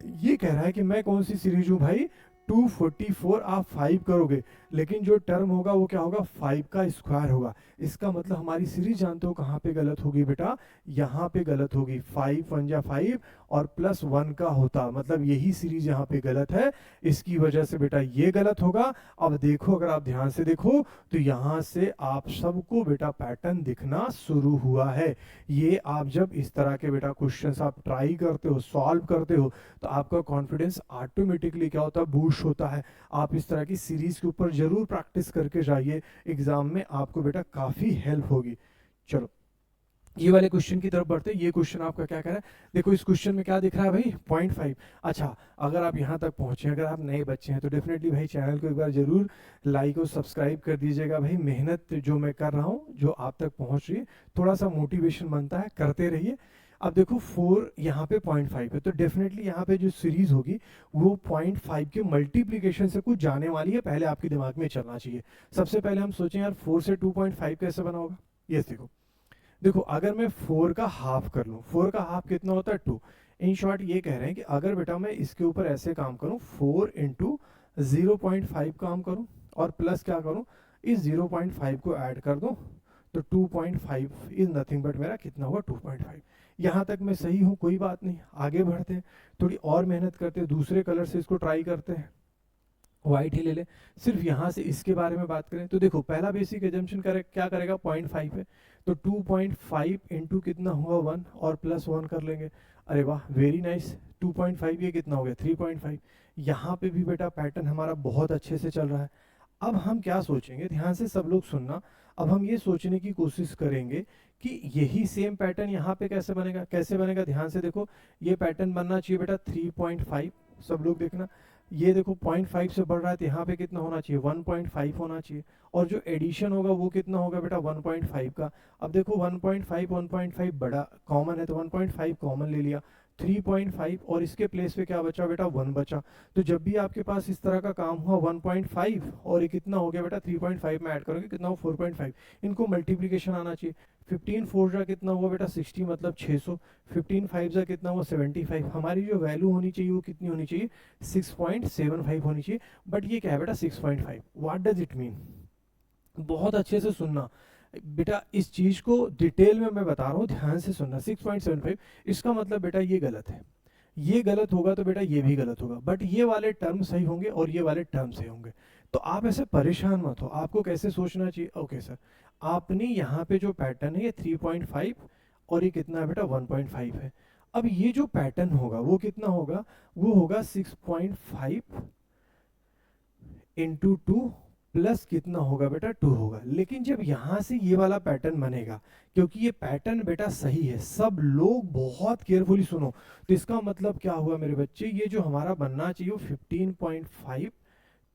ये कह रहा है कि मैं कौन सी सीरीज हूं भाई 244। आप 5 करोगे लेकिन जो टर्म होगा वो क्या होगा 5 का स्क्वायर होगा। इसका मतलब हमारी सीरीज जानते हो कहाँ पे गलत होगी बेटा, यहाँ पे गलत होगी। 5 1 जा 5 और प्लस 1 का होता, मतलब यही सीरीज यहाँ पे गलत है, इसकी वजह से बेटा ये गलत होगा। अब देखो अगर आप ध्यान से देखो तो यहाँ से आप सबको बेटा पैटर्न दिखना शुरू हुआ है। ये आप जब इस तरह के बेटा क्वेश्चंस आप ट्राई करते हो सॉल्व करते हो तो आपका कॉन्फिडेंस ऑटोमेटिकली क्या होता है बूस्ट होता है। आप इस तरह की सीरीज के ऊपर जरूर प्रैक्टिस करके जाइए, एग्जाम में आपको बेटा काफी हेल्प होगी। चलो ये वाले क्वेश्चन की तरफ बढ़ते हैं। ये क्वेश्चन आपका क्या कह रहा है, देखो इस क्वेश्चन में क्या दिख रहा है भाई 0.5। अच्छा अगर आप यहाँ तक पहुंचे, अगर आप नए बच्चे हैं तो डेफिनेटली भाई चैनल को एक बार जरूर लाइक और सब्सक्राइब कर दीजिएगा। भाई मेहनत जो मैं कर रहा हूँ जो आप तक पहुंच रही है, थोड़ा सा मोटिवेशन बनता है, करते रहिए। अब देखो 4 यहाँ पे 0.5 है तो डेफिनेटली यहाँ पे जो सीरीज होगी वो 0.5 के मल्टीप्लीकेशन से कुछ जाने वाली है, पहले आपके दिमाग में चलना चाहिए। सबसे पहले हम सोचें यार 4 से 2.5 कैसे बना होगा। ये देखो, देखो अगर मैं 4 का हाफ कर लूं, 4 का हाफ कितना होता है 2। इन शॉर्ट ये कह रहे हैं कि अगर बेटा मैं इसके ऊपर ऐसे काम करूं 4 इंटू 0.5 काम करूं और प्लस क्या करूं इस 0.5 को ऐड कर दूं तो 2.5 इज नथिंग बट मेरा कितना हुआ 2.5। यहाँ तक मैं सही हूँ, कोई बात नहीं, आगे बढ़ते हैं, थोड़ी और मेहनत करते हैं, दूसरे कलर से इसको ट्राई करते हैं। वाइट ही ले ले। सिर्फ यहाँ से इसके बारे में बात करें तो देखो पहला बेसिक एजम्पशन क्या करेगा, 0.5 है तो 2.5 इंटू कितना हुआ 1 और प्लस 1 कर लेंगे। अरे वाह वेरी नाइस, 2.5 ये कितना हो गया 3.5। यहाँ पे भी बेटा पैटर्न हमारा बहुत अच्छे से चल रहा है। अब हम क्या सोचेंगे, ध्यान से सब लोग सुनना, अब हम ये सोचने की कोशिश करेंगे कि यही सेम पैटर्न यहाँ पे कैसे बनेगा। कैसे बनेगा, ध्यान से देखो, ये पैटर्न बनना चाहिए बेटा 3.5, सब लोग देखना, ये देखो 0.5 से बढ़ रहा है तो यहाँ पे कितना होना चाहिए 1.5 होना चाहिए, और जो एडिशन होगा वो कितना होगा बेटा 1.5 का। अब देखो 1.5 बड़ा कॉमन है तो 1.5 कॉमन ले लिया, 3.5 और इसके प्लेस पे क्या बचा बेटा 1 बचा। तो जब भी आपके पास इस तरह का काम हुआ 1.5 और ये कितना हो गया बेटा 3.5 में ऐड करोगे कितना हो 4.5, इनको मल्टीप्लीकेशन आना चाहिए। 15 4 जा कितना हुआ बेटा 60 मतलब 600, 15 5 जा कितना हुआ 75। हमारी जो वैल्यू होनी चाहिए वो कितनी होनी चाहिए 6.75 होनी चाहिए। बट ये क्या है बेटा 6.5, व्हाट डज इट मीन, बहुत अच्छे से सुनना बेटा, इस चीज को डिटेल में मैं बता रहा हूँ, ध्यान से सुनना। 6.75 इसका मतलब बेटा ये गलत है, ये गलत होगा तो बेटा ये भी गलत होगा, बट ये वाले टर्म सही होंगे और ये वाले टर्म सही होंगे। तो आप ऐसे परेशान मत हो, आपको कैसे सोचना चाहिए, ओके सर आपने यहाँ पे जो पैटर्न है ये 3.5 और ये कितना है बेटा 1.5 है। अब ये जो पैटर्न होगा वो कितना होगा, वो होगा 6.5 इंटू 2 प्लस कितना होगा बेटा 2 होगा। लेकिन जब यहाँ से ये वाला पैटर्न बनेगा, क्योंकि ये पैटर्न बेटा सही है, सब लोग बहुत केयरफुली सुनो, तो इसका मतलब क्या हुआ मेरे बच्चे, ये जो हमारा बनना चाहिए वो 15.5,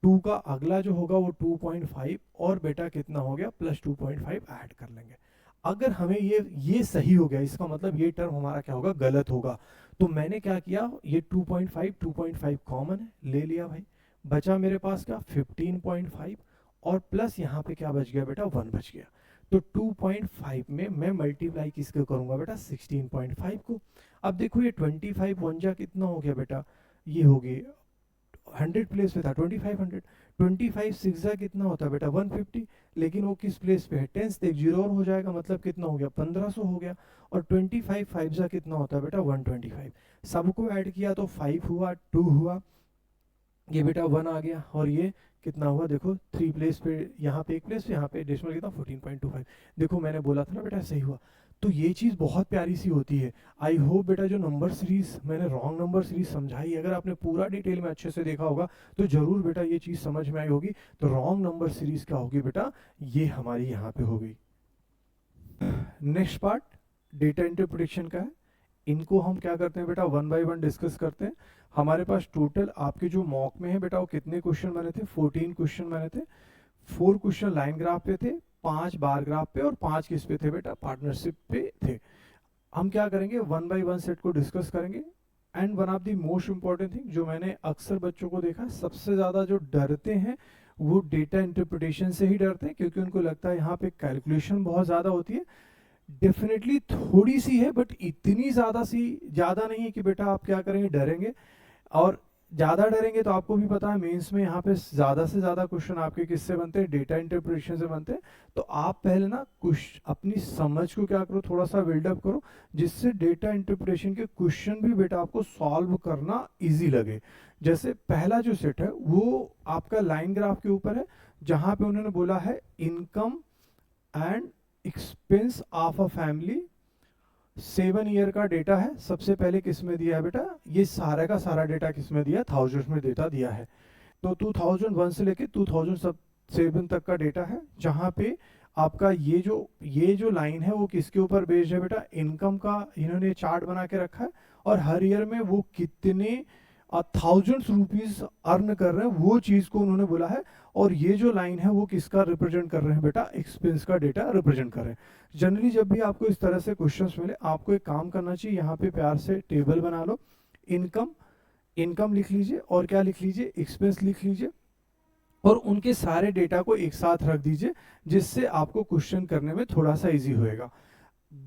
2 का अगला जो होगा वो 2.5 और बेटा कितना हो गया प्लस 2.5 ऐड कर लेंगे। अगर हमें ये सही हो गया, इसका मतलब ये टर्म हमारा क्या होगा गलत होगा। तो मैंने क्या किया, ये 2.5 कॉमन है ले लिया भाई, बचा मेरे पास क्या 15.5 और प्लस यहाँ पे क्या बच गया बेटा 1 बच गया। तो 2.5 में मैं मल्टीप्लाई किसको करूंगा बेटा 16.5 को। अब देखो ये 25 1 जा कितना हो गया बेटा, ये हो गई 100 प्लेस पे था 2500, 25 6 जा कितना होता है बेटा 150, लेकिन वो किस प्लेस पे है 10th, एक जीरो और हो जाएगा मतलब कितना हो गया 1500 हो गया। और 25 5 जा कितना होता है बेटा 125, सबको ऐड किया तो 5 हुआ 2 हुआ, ये बेटा 1 आ गया, और ये कितना हुआ देखो 3 प्लेस पे, यहाँ पे एक प्लेस पे, यहाँ पे डेसिमल कितना 14.25। देखो मैंने बोला था ना बेटा सही हुआ। तो ये चीज़ बहुत प्यारी सी होती है। आई होप बेटा जो नंबर सीरीज मैंने रॉन्ग नंबर सीरीज समझाई, अगर आपने पूरा डिटेल में अच्छे से देखा होगा तो जरूर बेटा ये चीज़ समझ में आई होगी। तो रॉन्ग नंबर सीरीज क्या होगी बेटा, ये हमारी यहाँ पे होगी। नेक्स्ट पार्ट डेटा इंटरप्रिटेशन का है, इनको हम क्या करते हैं बेटा 1 बाय 1 डिस्कस करते हैं। हमारे पास टोटल आपके जो मॉक में है बेटा वो कितने क्वेश्चन बने थे, 14 क्वेश्चन बने थे। 4 क्वेश्चन लाइन ग्राफ पे थे, 5 बार ग्राफ पे और 5 किस पे थे बेटा पार्टनरशिप पे थे। हम क्या करेंगे 1 बाय 1 सेट को डिस्कस करेंगे। And one of the most important thing जो मैंने अक्सर बच्चों को देखा, सबसे ज्यादा जो डरते हैं वो डेटा इंटरप्रिटेशन से ही डरते हैं, क्योंकि उनको लगता है यहाँ पे कैलकुलेशन बहुत ज्यादा होती है। डेफिनेटली थोड़ी सी है बट इतनी ज्यादा नहीं है कि बेटा आप क्या करेंगे डरेंगे, और ज्यादा डरेंगे तो आपको भी पता है मेंस में यहाँ पे ज्यादा से ज्यादा क्वेश्चन आपके किससे बनते हैं, डेटा इंटरप्रिटेशन से बनते हैं। तो आप पहले ना कुछ अपनी समझ को क्या करो थोड़ा सा बिल्डअप करो, जिससे डेटा इंटरप्रिटेशन के क्वेश्चन भी बेटा आपको सॉल्व करना इजी लगे। जैसे पहला जो सेट है वो आपका लाइन ग्राफ के ऊपर है, जहां पे उन्होंने बोला है income and expense of a family 7 year का डेटा है। सबसे पहले किस में दिया है बेटा, ये सारा का सारा डेटा किस में दिया है, थाउजेंड में डेटा दिया है। तो 2001 से लेके 2007 तक का डेटा है, जहां पे आपका ये जो लाइन है वो किसके ऊपर बेस्ड है बेटा, इनकम का इन्होंने चार्ट बना के रखा है, और हर ईयर में वो कितने थाउजेंड्स रुपीज अर्न कर रहे हैं वो चीज को उन्होंने बोला है। और ये जो लाइन है वो किसका रिप्रेजेंट कर रहे हैं बेटा, एक्सपेंस का डेटा रिप्रेजेंट कर रहे हैं। जनरली जब भी आपको इस तरह से क्वेश्चंस मिले, आपको एक काम करना चाहिए, यहाँ पे प्यार से टेबल बना लो, इनकम लिख लीजिए और क्या लिख लीजिए, एक्सपेंस लिख लीजिए, और उनके सारे डेटा को एक साथ रख दीजिए, जिससे आपको क्वेश्चन करने में थोड़ा सा इजी होएगा।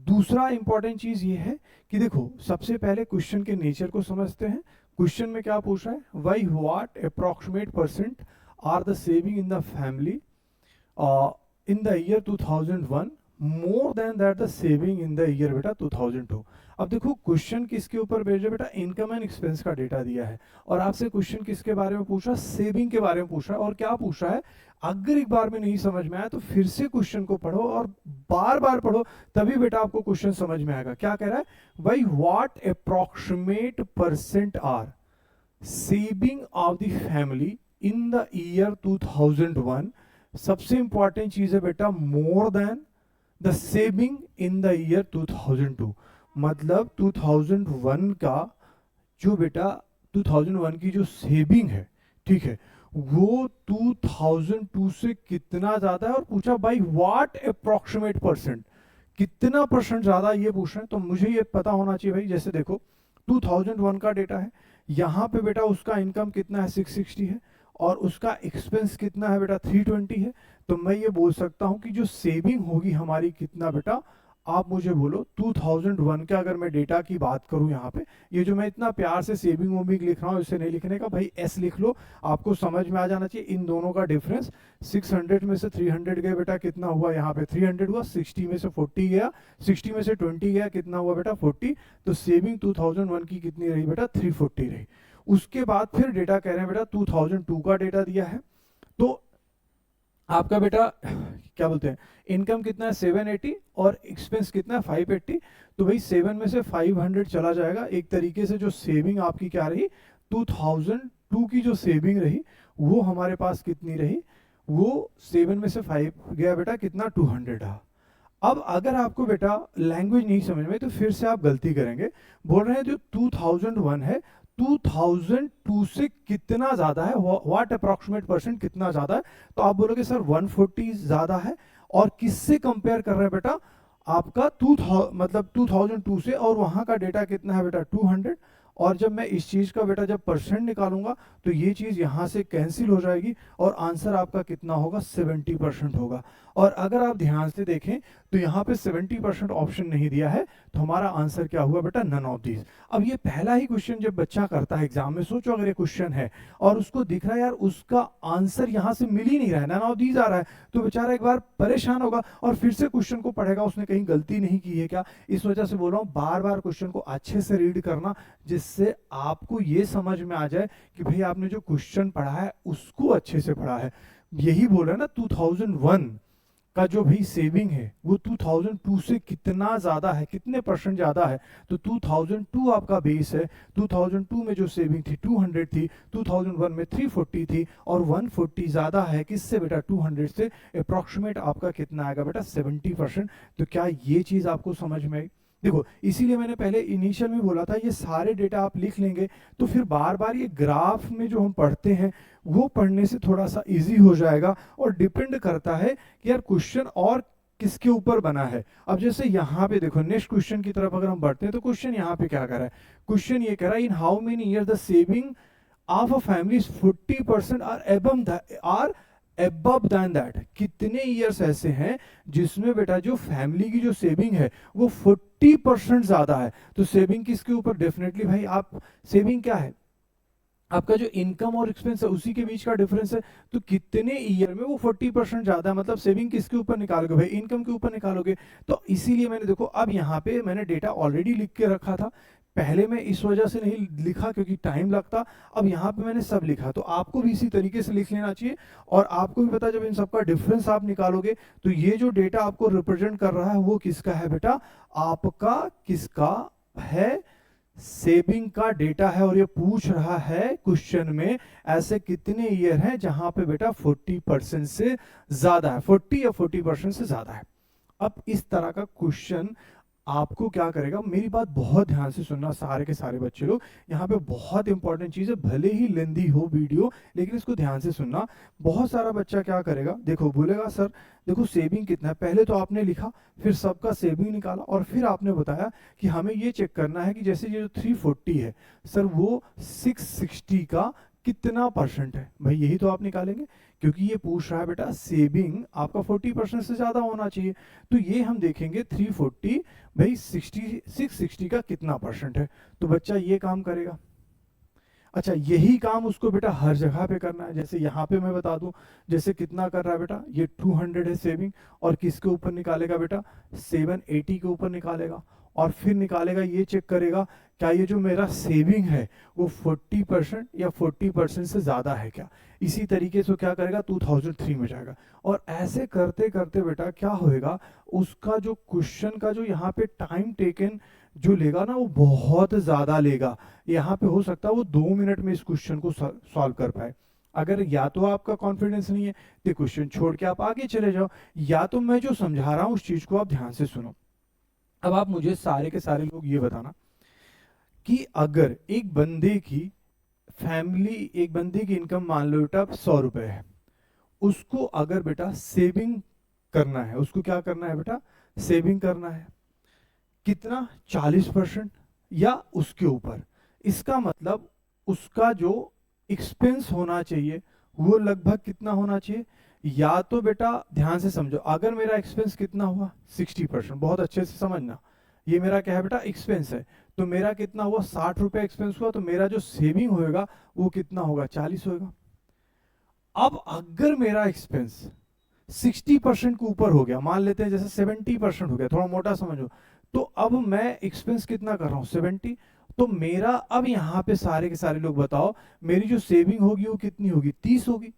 दूसरा इंपॉर्टेंट चीज ये है कि देखो सबसे पहले क्वेश्चन के नेचर को समझते हैं। क्वेश्चन में क्या पूछ रहा है, why what approximate % are the saving in the family in the year 2001 more than that the saving in the year बेटा 2002। अब देखो क्वेश्चन किसके ऊपर भेजा बेटा, इनकम एंड एक्सपेंस का डेटा दिया है और आपसे क्वेश्चन किसके बारे में पूछा, सेविंग के बारे में पूछ रहा है। और क्या पूछ रहा है, अगर एक बार में नहीं समझ में आया तो फिर से क्वेश्चन को पढ़ो और बार बार पढ़ो, तभी बेटा आपको क्वेश्चन समझ में आएगा। क्या कह रहा है भाई, what approximate percent are saving of the family in the year 2001। सबसे इंपॉर्टेंट चीज है बेटा more than the saving in the year 2002। मतलब 2001 का जो बेटा 2001 की जो सेविंग है, ठीक है, वो 2002 से कितना ज्यादा है। और पूछा भाई व्हाट अप्रोक्सीमेट परसेंट, कितना परसेंट ज्यादा ये पूछ रहे हैं। तो मुझे ये पता होना चाहिए भाई, जैसे देखो 2001 का डेटा है, यहाँ पे बेटा उसका इनकम कितना है 660 है और उसका एक्सपेंस कितना है बेटा 320 है। तो मैं ये बोल सकता हूं कि जो सेविंग होगी हमारी कितना बेटा, आप मुझे बोलो 2001 का अगर मैं डेटा की बात करूं यहाँ पे, ये जो मैं इतना प्यार से सेविंग वोविंग लिख रहा हूँ इसे नहीं लिखने का भाई, एस लिख लो, आपको समझ में आ जाना चाहिए इन दोनों का डिफरेंस। 600 में से 300 गए बेटा, कितना हुआ यहाँ पे 300 हुआ, 60 में से 40 गया, 60 में से 20 गया, कितना हुआ बेटा 40। तो सेविंग 2001 की कितनी रही बेटा 340 रही। उसके बाद फिर डेटा कह रहे हैं बेटा 2002 का डेटा दिया है, तो आपका बेटा क्या बोलते हैं, इनकम कितना है 780 और एक्सपेंस कितना है 580। तो भाई 7 में से 500 चला जाएगा। एक तरीके से जो सेविंग आपकी क्या रही, 2002 की जो सेविंग रही वो हमारे पास कितनी रही, वो 7 में से 5 गया बेटा कितना 200 रहा। अब अगर आपको बेटा लैंग्वेज नहीं समझ में तो फिर से आप गलती करेंगे, बोल रहे हैं जो 2001 है 2002 से कितना ज्यादा है, व्हाट अप्रोक्सीमेट परसेंट कितना ज्यादा है। तो आप बोलोगे सर 140 ज्यादा है, और किससे कंपेयर कर रहे हैं बेटा, आपका 2000 मतलब 2002 से, और वहां का डेटा कितना है बेटा 200। और जब मैं इस चीज का बेटा जब परसेंट निकालूंगा तो ये चीज यहां से कैंसिल हो जाएगी और आंसर आपका कितना होगा 70% होगा। और अगर आप ध्यान से देखें तो यहाँ पे 70% ऑप्शन नहीं दिया है, तो हमारा आंसर क्या हुआ बेटा नन ऑफ दीज। अब ये पहला ही क्वेश्चन जब बच्चा करता है एग्जाम में, सोचो अगर ये क्वेश्चन है और उसको दिख रहा है यार उसका आंसर यहाँ से मिल ही नहीं रहा है, नन ऑफ दीज आ रहा है, तो बेचारा एक बार परेशान होगा और फिर से क्वेश्चन को पढ़ेगा उसने कहीं गलती नहीं की है क्या। इस वजह से बोल रहा हूँ बार बार क्वेश्चन को अच्छे से रीड करना, जिससे आपको ये समझ में आ जाए कि भाई आपने जो क्वेश्चन पढ़ा है उसको अच्छे से पढ़ा है। यही बोल रहा है ना 2001 का जो भी सेविंग है वो 2002 से कितना ज्यादा है, कितने परसेंट ज्यादा है। तो 2002 आपका बेस है, 2002 में जो सेविंग थी 200 थी, 2001 में 340 थी, और 140 ज्यादा है किससे बेटा 200 से। अप्रोक्सीमेट आपका कितना आएगा बेटा 70%। तो क्या ये चीज आपको समझ में आई। देखो इसीलिए मैंने पहले इनिशियल में बोला था ये सारे डेटा आप लिख लेंगे तो फिर बार बार ये ग्राफ में जो हम पढ़ते हैं वो पढ़ने से थोड़ा सा इजी हो जाएगा। और डिपेंड करता है कि यार क्वेश्चन और किसके ऊपर बना है। अब जैसे यहाँ पे देखो नेक्स्ट क्वेश्चन की तरफ अगर हम बढ़ते हैं तो क्वेश्चन यहाँ पे क्या कर रहा है, क्वेश्चन ये कह रहा है in how many year the saving of a family 40% are above than that. कितने ईयर्स ऐसे हैं जिसमें बेटा जो फैमिली की जो सेविंग है वो 40% ज्यादा है। तो सेविंग किसके ऊपर, डेफिनेटली भाई आप सेविंग क्या है, आपका जो इनकम और एक्सपेंस है उसी के बीच का डिफरेंस है। तो कितने ईयर में वो 40% ज्यादा है, मतलब सेविंग किसके ऊपर निकालोगे भाई, इनकम के ऊपर निकालोगे। तो इसीलिए मैंने देखो अब यहाँ पे मैंने डेटा ऑलरेडी लिख के रखा था, पहले मैं इस वजह से नहीं लिखा क्योंकि टाइम लगता, अब यहाँ पे मैंने सब लिखा। तो आपको भी इसी तरीके से लिख लेना चाहिए। और आपको भी पता जब इन सबका डिफरेंस आप निकालोगे तो ये जो डेटा आपको रिप्रेजेंट कर रहा है वो किसका है बेटा, आपका किसका है, सेविंग का डेटा है। और ये पूछ रहा है क्वेश्चन में ऐसे कितने ईयर हैं जहां पे बेटा 40% से ज्यादा है, 40 या 40% से ज्यादा है। अब इस तरह का क्वेश्चन आपको क्या करेगा, मेरी बात बहुत ध्यान से सुनना सारे के सारे बच्चे लोग, यहाँ पे बहुत इंपॉर्टेंट चीज है, भले ही लेंदी हो वीडियो लेकिन इसको ध्यान से सुनना। बहुत सारा बच्चा क्या करेगा, देखो बोलेगा सर देखो सेविंग कितना है, पहले तो आपने लिखा फिर सबका सेविंग निकाला और फिर आपने बताया कि हमें ये चेक करना है कि जैसे ये जो 340 है सर वो 660 का कितना परसेंट है। भाई यही तो आप निकालेंगे क्योंकि ये पूछ रहा है बेटा सेविंग आपका 40% से ज्यादा होना चाहिए। तो ये हम देखेंगे 340 भाई 660 का कितना परसेंट है, तो बच्चा ये काम करेगा। अच्छा, यही काम उसको बेटा हर जगह पे करना है। जैसे यहाँ पे मैं बता दूं, जैसे कितना कर रहा है बेटा, ये 200 है सेविंग, और किसके ऊपर निकालेगा बेटा, 780 के ऊपर निकालेगा, और फिर निकालेगा, ये चेक करेगा क्या ये जो मेरा सेविंग है वो 40% या 40% से ज़्यादा है क्या। इसी तरीके से क्या करेगा, 2003 में जाएगा। और ऐसे करते करते बेटा क्या होएगा, उसका जो क्वेश्चन का जो यहाँ पे टाइम टेकन जो लेगा ना, वो बहुत ज़्यादा लेगा। यहाँ पे हो सकता है वो 2 मिनट में इस क्वेश्चन को सॉल्व कर पाए। अगर या तो आपका कॉन्फिडेंस नहीं है तो क्वेश्चन छोड़ के आप आगे चले जाओ, या तो मैं जो समझा रहा हूँ उस चीज को आप ध्यान से सुनो। अब आप मुझे सारे के सारे लोग ये बताना कि अगर एक बंदे की फैमिली, एक बंदे की इनकम मान लो बेटा 100 रुपए है, उसको अगर बेटा सेविंग करना है, उसको क्या करना है बेटा, सेविंग करना है, कितना, 40% या उसके ऊपर। इसका मतलब उसका जो एक्सपेंस होना चाहिए वो लगभग कितना होना चाहिए, या तो बेटा ध्यान से समझो, अगर मेरा एक्सपेंस कितना हुआ 60%, बहुत अच्छे से समझना, ये मेरा क्या है बेटा, एक्सपेंस है, तो मेरा कितना हुआ 60 रुपए एक्सपेंस हुआ, तो मेरा जो सेविंग होएगा वो कितना होगा, 40 होएगा। अब अगर मेरा एक्सपेंस 60% के ऊपर हो गया, मान लेते हैं जैसे 70% हो गया, थोड़ा मोटा समझो, तो अब मैं एक्सपेंस कितना कर रहा हूँ 70, तो मेरा अब यहाँ पे सारे के सारे लोग बताओ, मेरी जो सेविंग होगी वो कितनी होगी, 30 होगी।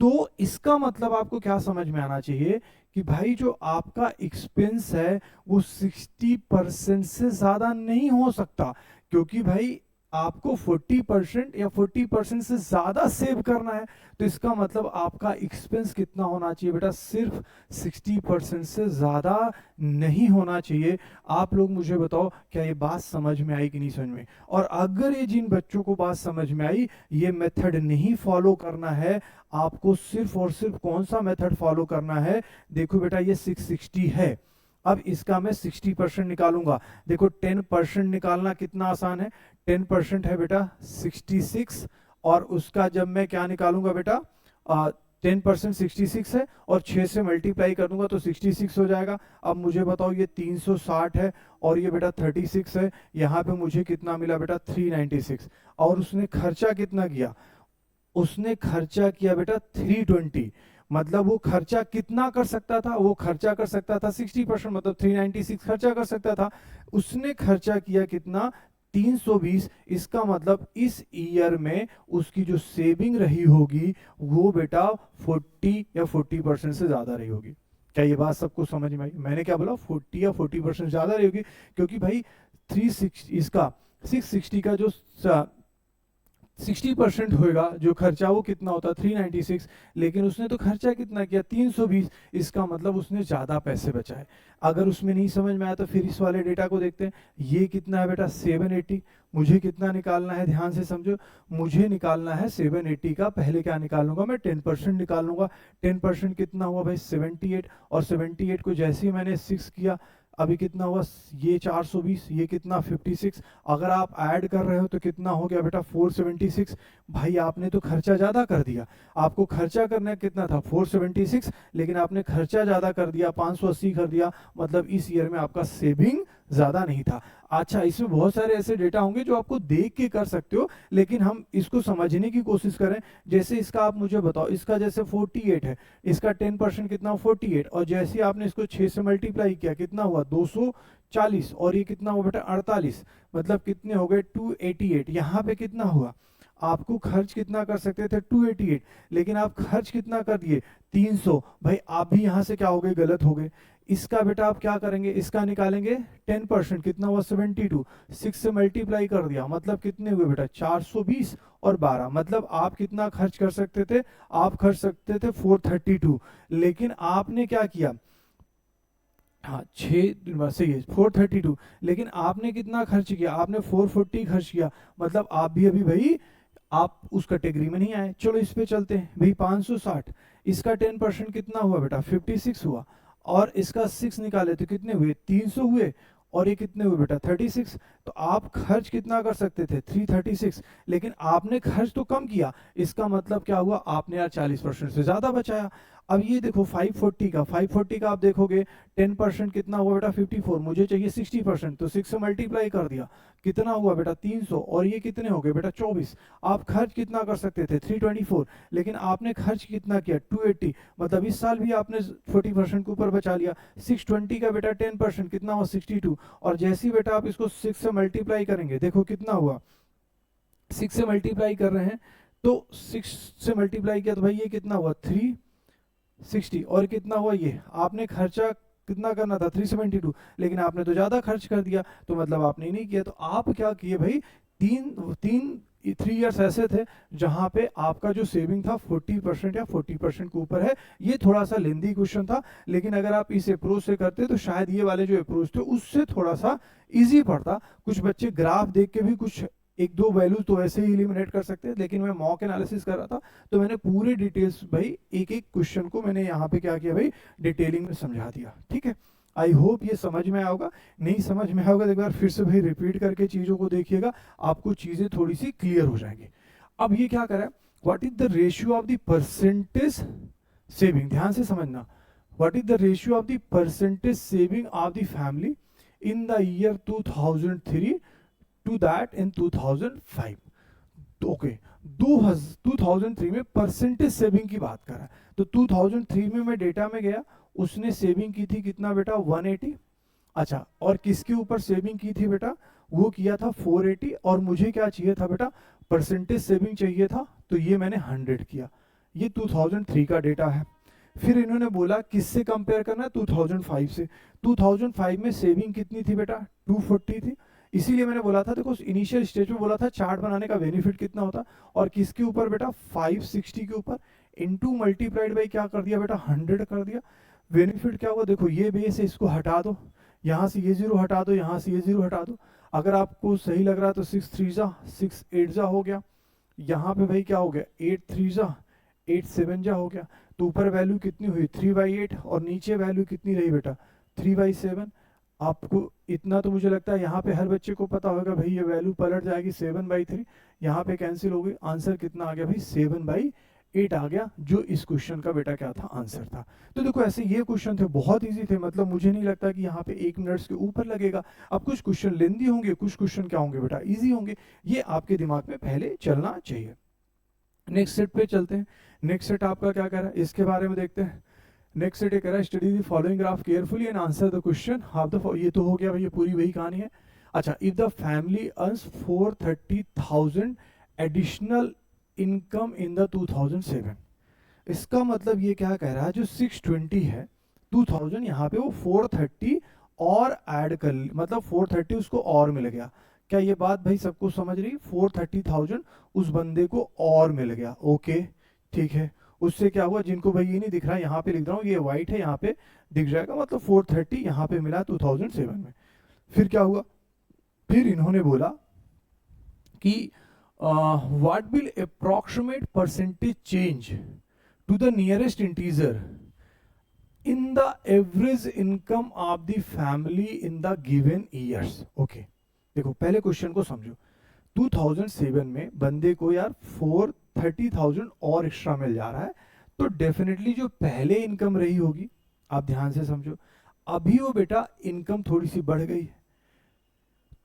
तो इसका मतलब आपको क्या समझ में आना चाहिए कि भाई जो आपका एक्सपेंस है वो 60% से ज्यादा नहीं हो सकता, क्योंकि भाई आपको 40% या 40% से ज्यादा सेव करना है। तो इसका मतलब आपका एक्सपेंस कितना होना चाहिए बेटा, सिर्फ 60% से ज्यादा नहीं होना चाहिए। आप लोग मुझे बताओ क्या ये बात समझ में आई कि नहीं समझ में। और अगर ये जिन बच्चों को बात समझ में आई, ये मेथड नहीं फॉलो करना है, आपको सिर्फ और सिर्फ कौन सा मेथड फॉलो करना है, देखो बेटा ये 660 है, अब इसका मैं 60% निकालूंगा। देखो 10% निकालना कितना आसान है, 10% है बेटा 66, और उसका जब मैं क्या निकालूंगा बेटा, 10% 66 है, और 6 से मल्टीप्लाई कर दूंगा तो 66 हो जाएगा। अब मुझे बताओ ये 360 है, और ये बेटा 36 है, यहाँ पे मुझे कितना मिला बेटा 396। और उसने खर्चा कितना किया, उसने खर्चा किया बेटा 320। मतलब वो खर्चा कितना कर सकता था, वो खर्चा कर सकता था 60%, मतलब 396 खर्चा कर सकता था, उसने खर्चा किया कितना 320। इसका मतलब इस ईयर में उसकी जो सेविंग रही होगी वो बेटा 40 या 40% से ज्यादा रही होगी। क्या ये बात सबको समझ में आई, मैंने क्या बोला, 40 या 40% ज्यादा रही होगी, क्योंकि भाई 360 इसका 660 का जो 60% होएगा जो खर्चा, वो कितना होता है 396, लेकिन उसने तो खर्चा कितना किया 320। इसका मतलब उसने ज्यादा पैसे बचाए। अगर उसमें नहीं समझ में आया तो फिर इस वाले डेटा को देखते हैं। ये कितना है बेटा 780, मुझे कितना निकालना है, ध्यान से समझो, मुझे निकालना है 780 का, पहले क्या निकाल लूंगा मैं 10% निकाल लूंगा। 10% कितना हुआ भाई 78, और 78 को जैसे ही मैंने 6 किया, अभी कितना हुआ, ये 420, ये कितना 56, अगर आप ऐड कर रहे हो तो कितना हो गया बेटा 476। भाई आपने तो खर्चा ज्यादा कर दिया, आपको खर्चा करना कितना था 476, लेकिन आपने खर्चा ज्यादा कर दिया 580 कर दिया, मतलब इस ईयर में आपका सेविंग ज्यादा नहीं था। अच्छा, इसमें बहुत सारे ऐसे डेटा होंगे जो आपको देख के कर सकते हो, लेकिन हम इसको समझने की कोशिश करें। जैसे इसका आप मुझे बताओ, इसका जैसे 48 है, इसका 10% कितना 48, और जैसे ही आपने इसको 6 से मल्टीप्लाई किया कितना हुआ 240, और ये कितना हुआ बेटा 48, मतलब कितने हो गए 288। यहाँ पे कितना हुआ, आपको खर्च कितना कर सकते थे 288, लेकिन आप खर्च कितना कर दिए 300। भाई आप भी यहाँ से क्या हो गए, गलत हो गए। इसका बेटा आप क्या करेंगे, इसका निकालेंगे 10%, कितना हुआ 72, 6 से मल्टीप्लाई कर दिया, मतलब कितने हुए बेटा 420 और 12, मतलब आप कितना खर्च कर सकते थे, आप खर्च सकते थे 432, लेकिन आपने क्या किया, हाँ 6 सही है 432, लेकिन आपने कितना खर्च किया, आपने 440 खर्च किया, मतलब आप भी अभी भाई आप उस कैटेगरी में नहीं आए। चलो इस पे चलते हैं भाई 560, इसका 10% कितना हुआ बेटा 56 हुआ, और इसका 6 निकाले तो कितने हुए 300 हुए, और ये कितने हुए बेटा 36। तो आप खर्च कितना कर सकते थे 336, लेकिन आपने खर्च तो कम किया, इसका मतलब क्या हुआ, आपने यार 40% से ज्यादा बचाया। अब ये देखो 540 का आप देखोगे 10% कितना हुआ बेटा 54, मुझे चाहिए 60%, तो 6 से मल्टीप्लाई कर दिया, कितना हुआ बेटा 300, और ये कितने हो गए बेटा 24। आप खर्च कितना कर सकते थे 324, लेकिन आपने खर्च कितना किया 280, मतलब इस साल भी आपने 40% के ऊपर बचा लिया। 620 का बेटा 10% कितना हुआ 62, और जैसे ही बेटा आप इसको 6 से मल्टीप्लाई करेंगे, देखो कितना हुआ, 6 से मल्टीप्लाई कर रहे हैं तो 6 से मल्टीप्लाई किया तो भाई ये कितना हुआ 360, और कितना हुआ ये आपने खर्चा कितना करना था 372, लेकिन आपने तो ज्यादा खर्च कर दिया, तो मतलब आपने नहीं किया। तो आप क्या किए भाई, तीन तीन 3 इयर्स ऐसे थे जहां पे आपका जो सेविंग था 40% या 40% के ऊपर है। ये थोड़ा सा लेंदी क्वेश्चन था, लेकिन अगर आप इस अप्रोच से करते तो शायद ये वाले जो अप्रोच थे उससे थोड़ा सा इजी पड़ता। कुछ बच्चे ग्राफ देख के भी कुछ एक दो वैल्यूज तो ऐसे ही एलिमिनेट कर सकते हैं, लेकिन मैं मॉक एनालिसिस कर रहा था तो मैंने पूरे डिटेल्स भाई एक एक क्वेश्चन को मैंने यहाँ पे क्या किया भाई, डिटेलिंग में समझा दिया। ठीक है, आई होप ये समझ में आओगा। नहीं समझ में आओगा तो एक बार फिर से भाई रिपीट करके चीजों को देखिएगा, आपको चीजें थोड़ी सी क्लियर हो जाएंगी। अब ये क्या करा, what is the ratio of the percentage saving, ध्यान से समझना, what is the ratio of the percentage saving of the family in the year 2003 to that in 2005। तो ओके 2003 में परसेंटेज सेविंग की बात कर रहा है, तो 2003 में मैं डेटा में गया, उसने सेविंग की थी कितना बेटा 180। अच्छा, और किसके ऊपर सेविंग की थी बेटा, वो किया था 480, और मुझे क्या चाहिए था बेटा, परसेंटेज सेविंग चाहिए था, तो ये मैंने 100 किया। ये 2003 का डेटा है। फिर इन्होंने बोला किससे कंपेयर करना है, 2005 से। 2005 में सेविंग कितनी थी बेटा 240 थी, इसीलिए मैंने बोला था, देखो इनिशियल स्टेज में बोला था चार्ट बनाने का बेनिफिट कितना होता, और किसके ऊपर बेटा 560 के ऊपर, इनटू मल्टीप्लाइड बाई क्या कर दिया बेटा 100 कर दिया। बेनिफिट क्या हुआ, देखो ये बेस है, इसको हटा दो, यहाँ से ये जीरो हटा दो, यहाँ से ये जीरो हटा दो। अगर आपको सही लग रहा है तो 6 3 जा 6 8 जा हो गया, यहाँ पे भाई क्या हो गया 8 3 जा 8 7 जा हो गया। तो ऊपर वैल्यू कितनी हुई 3/8, और नीचे वैल्यू कितनी रही बेटा 3/7। आपको इतना तो मुझे लगता है यहाँ पे हर बच्चे को पता होगा भाई, ये वैल्यू पलट जाएगी 7/3, यहाँ पे कैंसिल हो गई, आंसर कितना आ गया भाई 7/8 आ गया, जो इस क्वेश्चन का बेटा क्या था आंसर था। तो देखो ऐसे ये क्वेश्चन थे, बहुत इजी थे, मतलब मुझे नहीं लगता कि यहाँ पे 1 मिनट के ऊपर लगेगा। अब कुछ क्वेश्चन लेंदी होंगे, कुछ क्वेश्चन क्या होंगे बेटा इजी होंगे, ये आपके दिमाग में पहले चलना चाहिए। नेक्स्ट सेट पे चलते हैं। नेक्स्ट सेट आपका क्या कह रहा है इसके बारे में देखते हैं। नेक्स्ट सेट कह रहा है study the following graph carefully and answer the question half the, ये तो हो गया भाई, ये पूरी वही कहानी है। अच्छा, if the family earns 430,000 additional income in the 2007, इसका मतलब ये क्या कह रहा है, जो 620 है 2000 यहाँ पे वो 430 और ऐड कर, मतलब 430 उसको और मिल गया। क्या ये बात भाई सबको समझ रही, 430,000 उस बंदे को और मिल गया। ओके ठीक है, उससे क्या हुआ, जिनको भाई ये नहीं दिख रहा है यहाँ पे लिख रहा हूँ, ये व्हाइट है यहाँ पे दिख जाएगा, मतलब 430 यहाँ पे मिला 2007 में। फिर क्या हुआ, फिर इन्होंने बोला कि what will approximate percentage change to the nearest integer in the average income of the family in the given years. Okay देखो पहले क्वेश्चन को समझो, 2007 में बंदे को यार 430,000 और एक्स्ट्रा मिल जा रहा है, तो डेफिनेटली जो पहले इनकम रही होगी, आप ध्यान से समझो, अभी वो बेटा इनकम थोड़ी सी बढ़ गई है,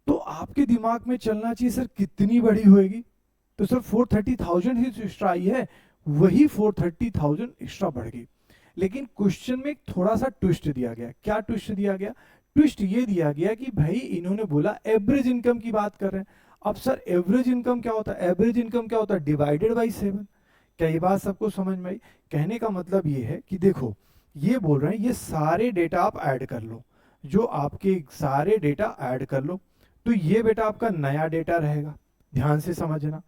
तो आपके दिमाग में चलना चाहिए सर कितनी बढ़ी होगी, तो सर 430,000 ही एक्स्ट्रा आई है, वही 430,000 एक्स्ट्रा बढ़ गई। लेकिन क्वेश्चन में एक थोड़ा सा ट्विस्ट दिया गया। क्या ट्विस्ट दिया गया, ट्विस्ट ये दिया गया कि भाई इन्होंने बोला एवरेज इनकम की बात कर रहे हैं। अब सर एवरेज इनकम क्या होता है, एवरेज इनकम क्या होता है, डिवाइडेड बाई 7। क्या ये बात सबको समझ में आई? कहने का मतलब ये है कि देखो ये बोल रहे हैं ये सारे डेटा आप ऐड कर लो, जो आपके सारे डेटा ऐड कर लो, तो ये बेटा आपका नया डेटा रहेगा, ध्यान से समझना,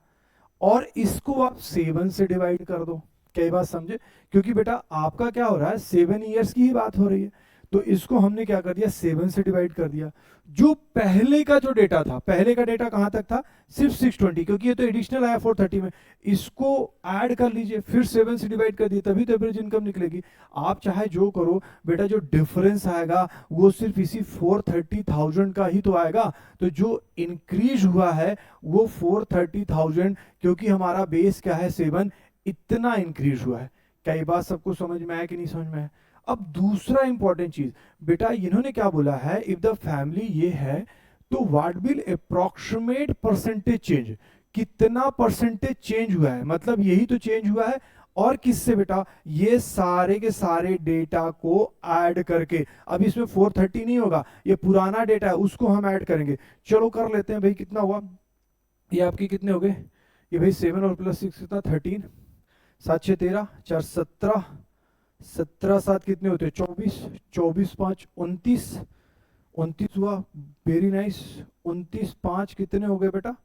और इसको आप 7 से डिवाइड कर दो। क्या ये बात समझे? क्योंकि बेटा आपका क्या हो रहा है 7 इयर्स की ही बात हो रही है, तो इसको हमने क्या कर दिया 7 से डिवाइड कर दिया। जो पहले का जो डेटा था, पहले का डेटा कहां तक था, सिर्फ 620, क्योंकि ये तो एडिशनल आया 430 में, इसको ऐड कर लीजिए, फिर 7 से डिवाइड कर दिए, तभी तो एवरेज इनकम निकलेगी। आप चाहे जो करो बेटा, जो डिफरेंस आएगा वो सिर्फ इसी 430,000 का ही तो आएगा। तो जो इंक्रीज हुआ है वो 430,000, क्योंकि हमारा बेस क्या है 7, इतना इंक्रीज हुआ है। क्या ये बात सबको समझ में आया कि नहीं समझ में आया? अब दूसरा इंपॉर्टेंट चीज, बेटा इन्होंने क्या बोला है, इफ द फैमिली ये है तो what will approximate percentage change, कितना परसेंटेज चेंज हुआ है, मतलब यही तो चेंज हुआ है। और किससे बेटा, ये सारे के सारे डेटा को ऐड करके, अब इसमें 430 नहीं होगा, ये पुराना डेटा है उसको हम ऐड करेंगे। चलो कर लेते हैं भाई, कितना हुआ, ये आपके कितने हो गए, ये भाई 7 और प्लस 6 कितना 13, 7 6 13, 4 17, 17 7 कितने होते हैं 24, 24 5 29, 29 हुआ, वेरी नाइस, 29 5 कितने हो गए बेटा,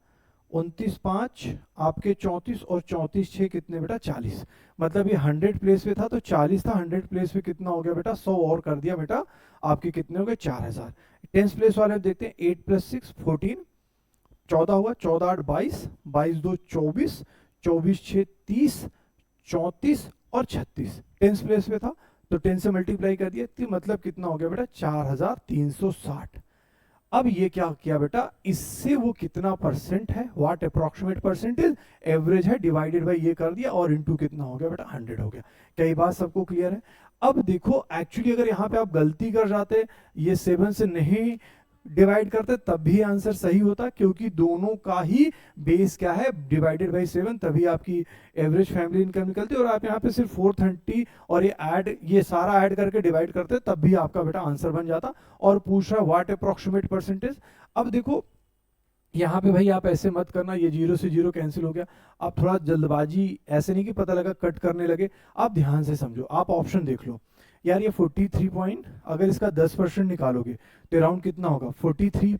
29 5 आपके 34 और 34 6 कितने बेटा 40, मतलब ये 100 प्लेस पे था तो 40 था, 100 प्लेस पे कितना हो गया बेटा 100 और कर दिया बेटा, आपके कितने हो गए 4000। 10 प्लेस वाले देखते हैं, 8 प्लस 6 14, 14 हुआ, 14 8 22, 22 2 24, 24 6 30, 34 और 36 10 प्लेस पे था तो 10 से मल्टीप्लाई कर दिया, तो मतलब कितना हो गया बेटा 4360। अब ये क्या किया बेटा, इससे वो कितना परसेंट है, व्हाट अप्रोक्सीमेट परसेंटेज, एवरेज है डिवाइडेड बाय ये कर दिया और इनटू कितना हो गया बेटा 100 हो गया। क्या ये बात सबको क्लियर है? अब देखो एक्चुअली अगर यहाँ पे आप गलती कर जाते, ये 7 से नहीं डिवाइड करते तब भी आंसर सही होता, क्योंकि दोनों का ही बेस क्या है डिवाइडेड बाय 7, तभी आपकी एवरेज फैमिली इनकम निकलती है। और आप यहाँ पे सिर्फ 430 और ये सारा ऐड करके डिवाइड करते तब भी आपका बेटा आंसर बन जाता। और पूछ रहा व्हाट अप्रोक्सीमेट परसेंटेज। अब देखो यहाँ पे भाई आप ऐसे मत करना, ये 0 से 0 कैंसिल हो गया, आप थोड़ा जल्दबाजी, ऐसे नहीं कि पता लगा कट करने लगे, आप ध्यान से समझो, आप ऑप्शन देख लो यार, ये 43 पॉइंट, अगर इसका 10% निकालोगे तो अराउंड कितना होगा 43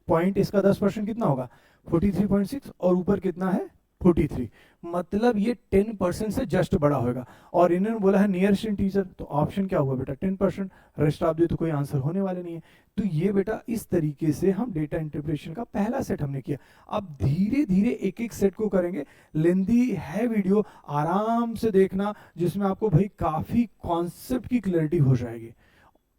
पॉइंट, इसका 10% कितना होगा 43.6 और ऊपर कितना है 43, मतलब ये 10% से जस्ट बड़ा होगा। और इन्होंने बोला है नियरेस्ट इन टीचर, तो ऑप्शन क्या हुआ बेटा 10%, रेस्ट ऑफ दे तो कोई आंसर होने वाले नहीं है। तो ये बेटा इस तरीके से हम डेटा इंटरप्रिटेशन का पहला सेट हमने किया। अब धीरे धीरे एक एक सेट को करेंगे, लेंदी है वीडियो, आराम से देखना, जिसमें आपको भाई काफी कॉन्सेप्ट की क्लैरिटी हो जाएगी।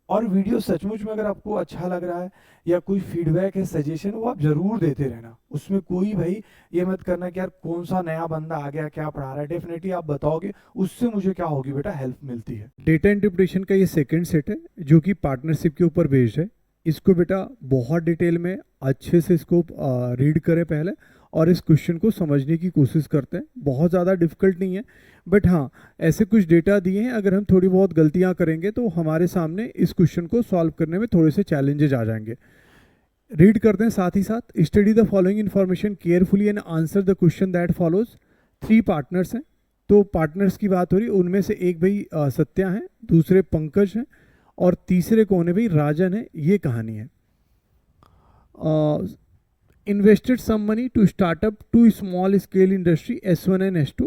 और वीडियो सचमुच में अगर आपको अच्छा लग रहा है या कोई फीडबैक है, सजेशन, वो आप जरूर देते रहना, उसमें कोई भाई ये मत करना कि यार कौन सा नया बंदा आ गया क्या पढ़ा रहा है, डेफिनेटली आप बताओगे, उससे मुझे क्या होगी बेटा हेल्प मिलती है। डेटा इंटरप्रिटेशन का ये सेकंड सेट है जो कि पार्टनरशिप के ऊपर बेस्ड है। इसको बेटा बहुत डिटेल में अच्छे से इसको रीड करें पहले और इस क्वेश्चन को समझने की कोशिश करते हैं। बहुत ज़्यादा डिफिकल्ट नहीं है, बट हाँ ऐसे कुछ डेटा दिए हैं, अगर हम थोड़ी बहुत गलतियां करेंगे तो हमारे सामने इस क्वेश्चन को सॉल्व करने में थोड़े से चैलेंजेस आ जाएंगे। रीड करते हैं साथ ही साथ। Study the following information carefully and answer the question that follows. 3 partners हैं, तो पार्टनर्स की बात हो रही है, उनमें से एक भाई सत्या है, दूसरे पंकज हैं और तीसरे कौन है भाई राजन है। ये कहानी है। Invested some money to startup to small scale industry S1 and S2।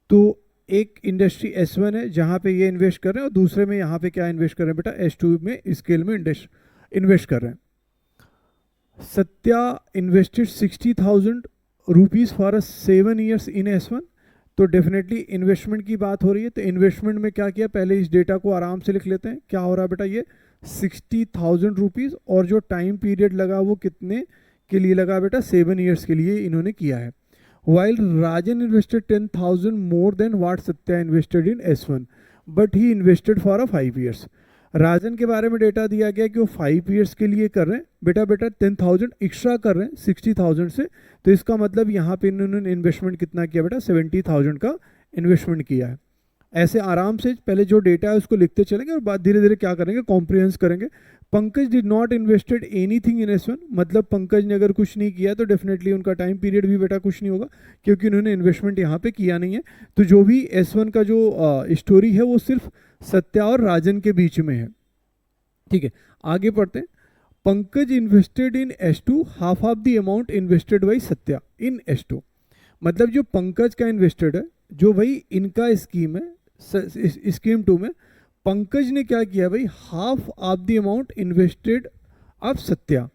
तो एक इंडस्ट्री S1 है जहाँ पे ये इन्वेस्ट कर रहे हैं और दूसरे में यहाँ पे क्या इन्वेस्ट कर रहे हैं बेटा S2 में स्केल में इन्वेस्ट कर रहे हैं। Satya invested 60,000 rupees for 7 years in S1। तो डेफिनेटली इन्वेस्टमेंट की बात हो रही है, तो इन्वेस्टमेंट में क्या किया, पहले इस डेटा को आराम से लिख लेते हैं। क्या हो रहा है बेटा, ये 60,000 रुपीज़ और जो टाइम पीरियड लगा वो कितने के लिए लगा बेटा, 7 ईयर्स के लिए इन्होंने किया है। While Rajan invested 10,000 more than what Satya invested in S1, but he invested for a 5 years. राजन के बारे में डेटा दिया गया कि वो 5 ईयर्स के लिए कर रहे हैं, बेटा 10,000 एक्स्ट्रा कर रहे हैं 60,000 से, तो इसका मतलब यहाँ पे इन्होंने इन्वेस्टमेंट कितना किया बेटा, 70,000 का इन्वेस्टमेंट किया है। ऐसे आराम से पहले जो डेटा है उसको लिखते चलेंगे और बाद धीरे धीरे क्या करेंगे, कॉम्प्रिहेंस करेंगे। Pankaj did not invested anything in S1, मतलब पंकज ने अगर कुछ नहीं किया तो डेफिनेटली उनका टाइम पीरियड भी बेटा कुछ नहीं होगा, क्योंकि उन्होंने इन्वेस्टमेंट यहाँ पे किया नहीं है। तो जो भी S1 का जो स्टोरी है वो सिर्फ सत्या और राजन के बीच में है। ठीक है, आगे पढ़ते हैं। Pankaj invested in S2 half of the amount invested by Satya in S2। मतलब जो पंकज का इन्वेस्टेड है, जो भाई इनका स्कीम है स्कीम 2 में, पंकज ने क्या किया भाई, half of the amount invested of Satya.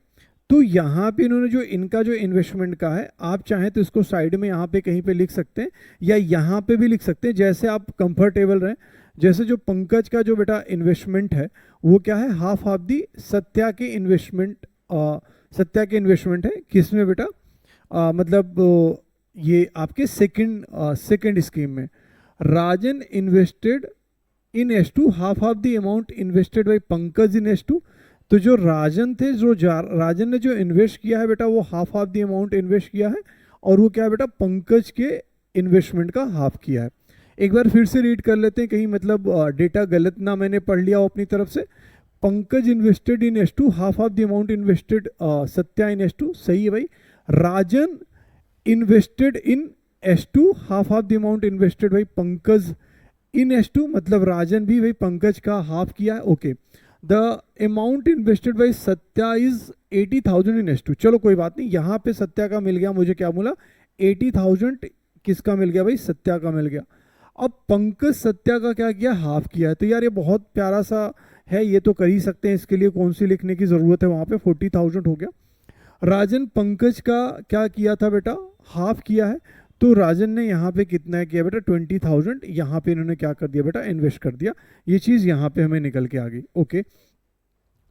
तो यहाँ पे इन्होंने जो इनका जो इन्वेस्टमेंट का है, आप चाहें तो इसको साइड में यहाँ पे कहीं पे लिख सकते हैं या यहाँ पे भी लिख सकते हैं, जैसे आप कंफर्टेबल रहें। जैसे जो पंकज का जो बेटा इन्वेस्टमेंट है वो क्या है, हाफ ऑफ दी सत्या के इन्वेस्टमेंट है किसमें बेटा, मतलब ये आपके सेकंड स्कीम में। Rajan invested in S2 half of the amount invested by Pankaj in S2। तो जो राजन थे, जो राजन ने जो इन्वेस्ट किया है बेटा वो half of the amount invest किया है, और वो क्या है बेटा पंकज के इन्वेस्टमेंट का हाफ किया है। एक बार फिर से रीड कर लेते हैं, कहीं मतलब डेटा गलत ना मैंने पढ़ लिया हो अपनी तरफ से। Pankaj invested in S2 half of the amount invested Satya in S2, सही है भाई। Rajan invested in S2 half of the amount invested भाई पंकज इन S2, मतलब राजन भी भाई पंकज का हाफ किया है। Okay, the amount invested by Satya is 80,000 in S2। चलो कोई बात नहीं, यहाँ पे सत्या का मिल गया, मुझे क्या बोला 80,000 किसका मिल गया भाई, सत्या का मिल गया। अब पंकज सत्या का क्या किया, हाफ किया है। तो यार ये बहुत प्यारा सा है, ये तो कर ही सकते हैं, इसके लिए कौन सी लिखने की ज़रूरत है, वहाँ पे 40,000 हो गया। राजन पंकज का क्या किया था बेटा, हाफ किया है। तो राजन ने यहाँ पे कितना किया बेटा 20,000, यहाँ पे इन्होंने क्या कर दिया बेटा इन्वेस्ट कर दिया। ये चीज़ यहाँ पे हमें निकल के आ गई। ओके,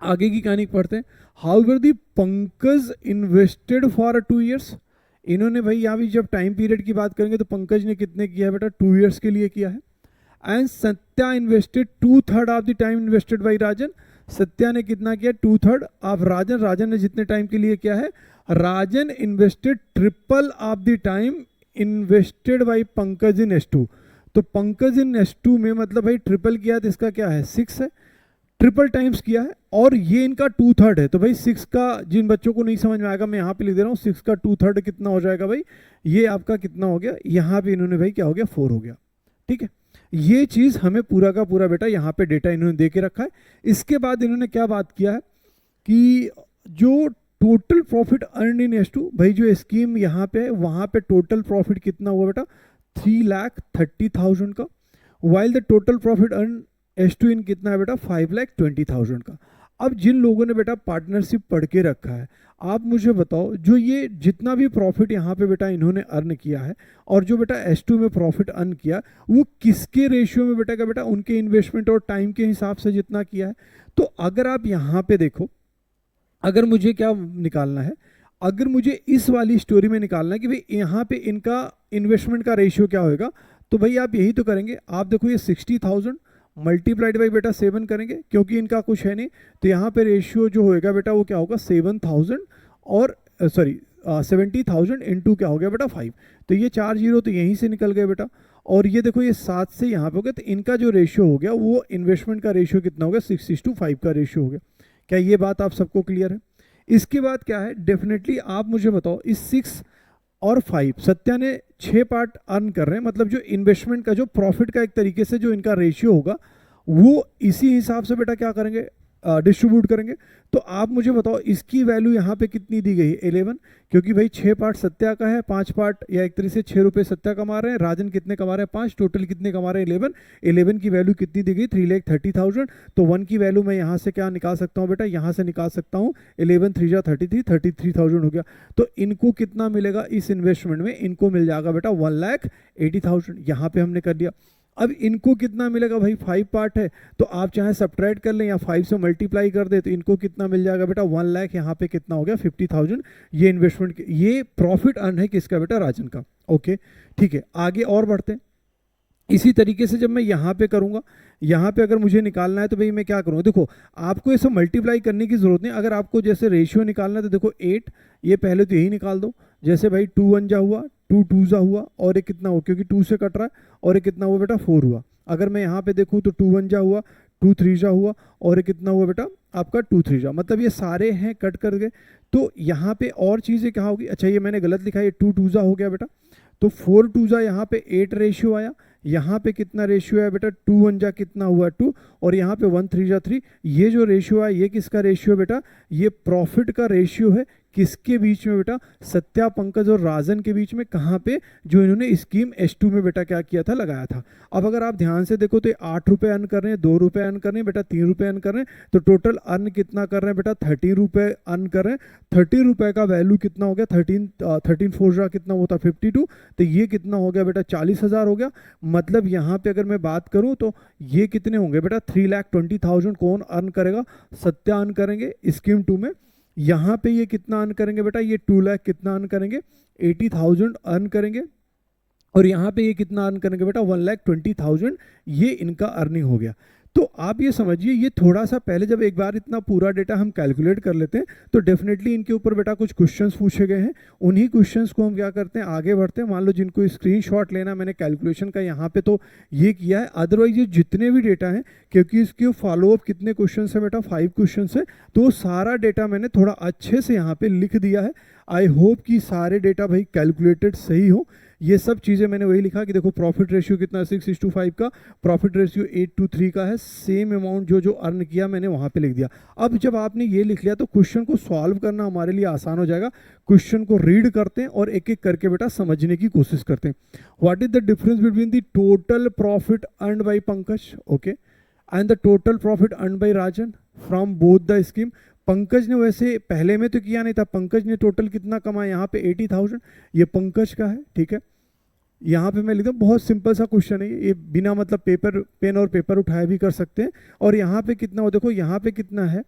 आगे की कहानी पढ़ते हैं। However the Pankaj invested for 2 years. इन्होंने भाई यहाँ भी जब टाइम पीरियड की बात करेंगे तो पंकज ने कितने किया है बेटा 2 ईयर्स के लिए किया है। And Satya invested 2/3 of the time invested by Rajan. Satya ने कितना किया 2/3 ऑफ राजन। राजन ने जितने टाइम के लिए किया है, Rajan invested triple of the time invested by Pankaj in S2। तो पंकज इन S2 में मतलब भाई ट्रिपल किया तो इसका क्या है 6 है, ट्रिपल टाइम्स किया है, और ये इनका 2/3 है। तो भाई 6 का, जिन बच्चों को नहीं समझ में आएगा मैं यहाँ पे लिख दे रहा हूँ, 6 का 2/3 कितना हो जाएगा भाई, ये आपका कितना हो गया, यहाँ पे इन्होंने भाई क्या हो गया 4 हो गया। ठीक है, ये चीज़ हमें पूरा का पूरा बेटा यहाँ पे डेटा इन्होंने दे के रखा है। इसके बाद इन्होंने क्या बात किया है कि जो total profit earn in S2, भाई जो स्कीम यहाँ पे है वहाँ पे टोटल प्रॉफिट कितना हुआ बेटा 3,30,000 का, while the total profit earn S2 इन कितना है बेटा 5,20,000 का। अब जिन लोगों ने बेटा पार्टनरशिप पढ़ के रखा है, आप मुझे बताओ जो ये जितना भी प्रॉफिट यहाँ पे बेटा इन्होंने अर्न किया है और जो बेटा S2 में प्रॉफिट अर्न किया वो किसके रेशियो में बेटा का बेटा उनके इन्वेस्टमेंट और टाइम के हिसाब से जितना किया है। तो अगर आप यहाँ पे देखो, अगर मुझे क्या निकालना है, अगर मुझे इस वाली स्टोरी में निकालना है कि भाई यहाँ पे इनका इन्वेस्टमेंट का रेशियो क्या होगा, तो भाई आप यही तो करेंगे। आप देखो ये 60,000 मल्टीप्लाइड बाई बेटा 7 करेंगे, क्योंकि इनका कुछ है नहीं, तो यहाँ पे रेशियो जो होएगा बेटा वो क्या होगा 7,000 और 70,000 इंटू क्या हो गया बेटा 5। तो ये 4 जीरो तो यहीं से निकल गए बेटा, और ये देखो ये 7 से यहाँ पे हो गया, तो इनका जो रेशियो हो गया वो इन्वेस्टमेंट का रेशियो कितना हो गया 6:5 का रेशियो हो गया। क्या ये बात आप सबको क्लियर है? इसके बाद क्या है, डेफिनेटली आप मुझे बताओ इस 6 और 5 सत्या ने 6 पार्ट अर्न कर रहे हैं, मतलब जो इन्वेस्टमेंट का जो प्रॉफिट का एक तरीके से जो इनका रेशियो होगा वो इसी हिसाब से बेटा क्या करेंगे डिस्ट्रीब्यूट करेंगे। तो आप मुझे बताओ इसकी वैल्यू यहाँ पे कितनी दी गई है 11, क्योंकि भाई 6 पार्ट सत्या का है, 5 पार्ट या एक तरीके से 6 रुपये सत्या कमा रहे हैं, राजन कितने कमा रहे हैं 5, टोटल कितने कमा रहे हैं 11। 11 की वैल्यू कितनी दी गई 3,30,000। तो 1 की वैल्यू मैं यहाँ से क्या निकाल सकता हूँ बेटा, यहाँ से निकाल सकता हूँ 11 3 जा 33, 33,000 हो गया। तो इनको कितना मिलेगा इस इन्वेस्टमेंट में, इनको मिल जाएगा बेटा 1,80,000। यहाँ पे हमने कर दिया। अब इनको कितना मिलेगा भाई 5 पार्ट है, तो आप चाहे सब्ट्रैक्ट कर लें या 5 से मल्टीप्लाई कर दे, तो इनको कितना मिल जाएगा बेटा 1 लाख, यहाँ पे कितना हो गया 50,000। ये इन्वेस्टमेंट ये प्रॉफिट अर्न है किसका बेटा राजन का। ओके ठीक है, आगे और बढ़ते हैं। इसी तरीके से जब मैं यहाँ पे करूँगा, यहाँ पे अगर मुझे निकालना है तो भाई मैं क्या करूँगा, देखो आपको ऐसे मल्टीप्लाई करने की ज़रूरत नहीं। अगर आपको जैसे रेशियो निकालना है तो देखो 8, ये पहले तो यही निकाल दो, जैसे भाई 2 1 जा हुआ, 2 2 जा हुआ, और एक कितना हुआ क्योंकि 2 से कट रहा है, और एक कितना हुआ बेटा 4 हुआ। अगर मैं यहाँ पे देखूँ तो 2 1 जा हुआ, 2 3 जा हुआ, और एक कितना हुआ बेटा आपका 2 3 जा, मतलब ये सारे हैं कट कर गए। तो यहाँ पे और चीज़ें क्या होगी, अच्छा ये मैंने गलत लिखा है, ये 2 2 जा हो गया बेटा, तो 4 2 जा यहाँ पे 8 रेशियो आया, यहाँ पे कितना रेशियो है बेटा 2 1 जा कितना हुआ 2, और यहाँ पे 1 3 जा 3। ये जो रेशियो है ये किसका रेशियो है बेटा, ये प्रॉफिट का रेशियो है। किसके बीच में बेटा, सत्या पंकज और राजन के बीच में। कहाँ पे, जो इन्होंने स्कीम S2 में बेटा क्या किया था, लगाया था। अब अगर आप ध्यान से देखो तो 8 रुपये अर्न कर रहे हैं, 2 रुपये अर्न कर रहे हैं बेटा, 3 रुपये अर्न कर रहे हैं, तो टोटल अर्न कितना कर रहे हैं बेटा 13 रुपये अर्न कर रहे हैं। 30 रुपये का वैल्यू कितना हो गया 13 4 कितना होता 52, तो ये कितना हो गया बेटा 40,000 हो गया। मतलब यहाँ पे अगर मैं बात करूँ तो ये कितने होंगे बेटा 3,20,000 कौन अर्न करेगा, सत्या अर्न करेंगे स्कीम 2 में। यहाँ पे ये कितना अर्न करेंगे बेटा, ये 2 लाख कितना अर्न करेंगे 80,000 अर्न करेंगे। और यहाँ पे ये कितना अर्न करेंगे बेटा 1,20,000, ये इनका अर्निंग हो गया। तो आप ये समझिए, ये थोड़ा सा पहले जब एक बार इतना पूरा डेटा हम कैलकुलेट कर लेते हैं तो डेफिनेटली इनके ऊपर बेटा कुछ क्वेश्चंस पूछे गए हैं, उन्हीं क्वेश्चंस को हम क्या करते हैं आगे बढ़ते हैं। मान लो जिनको स्क्रीनशॉट लेना, मैंने कैलकुलेशन का यहाँ पे तो ये किया है, अदरवाइज ये जितने भी डेटा हैं, क्योंकि इसके फॉलोअप कितने क्वेश्चन है बेटा 5 क्वेश्चन है, तो सारा डेटा मैंने थोड़ा अच्छे से यहाँ पे लिख दिया है। आई होप कि सारे डेटा भाई कैलकुलेटेड सही हो। ये सब चीज़ें मैंने वही लिखा कि देखो प्रॉफिट रेशियो कितना 6:5 का, प्रॉफिट रेशियो 8:3 का है, सेम अमाउंट जो अर्न किया मैंने वहाँ पे लिख दिया। अब जब आपने ये लिख लिया तो क्वेश्चन को सॉल्व करना हमारे लिए आसान हो जाएगा। क्वेश्चन को रीड करते हैं और एक एक करके बेटा समझने की कोशिश करते हैं। What is the difference between the total profit earned bye Pankaj, okay, and the total profit earned bye Rajan from both the scheme. Pankaj ने वैसे पहले में तो किया नहीं था, पंकज ने टोटल कितना कमाया यहाँ पे 80,000, ये पंकज का है, ठीक है। यहाँ पे मैं लिखता हूँ, बहुत सिंपल सा क्वेश्चन है ये, बिना मतलब पेन और पेपर उठाए भी कर सकते हैं। और यहाँ पे कितना हो, देखो यहाँ पे कितना है,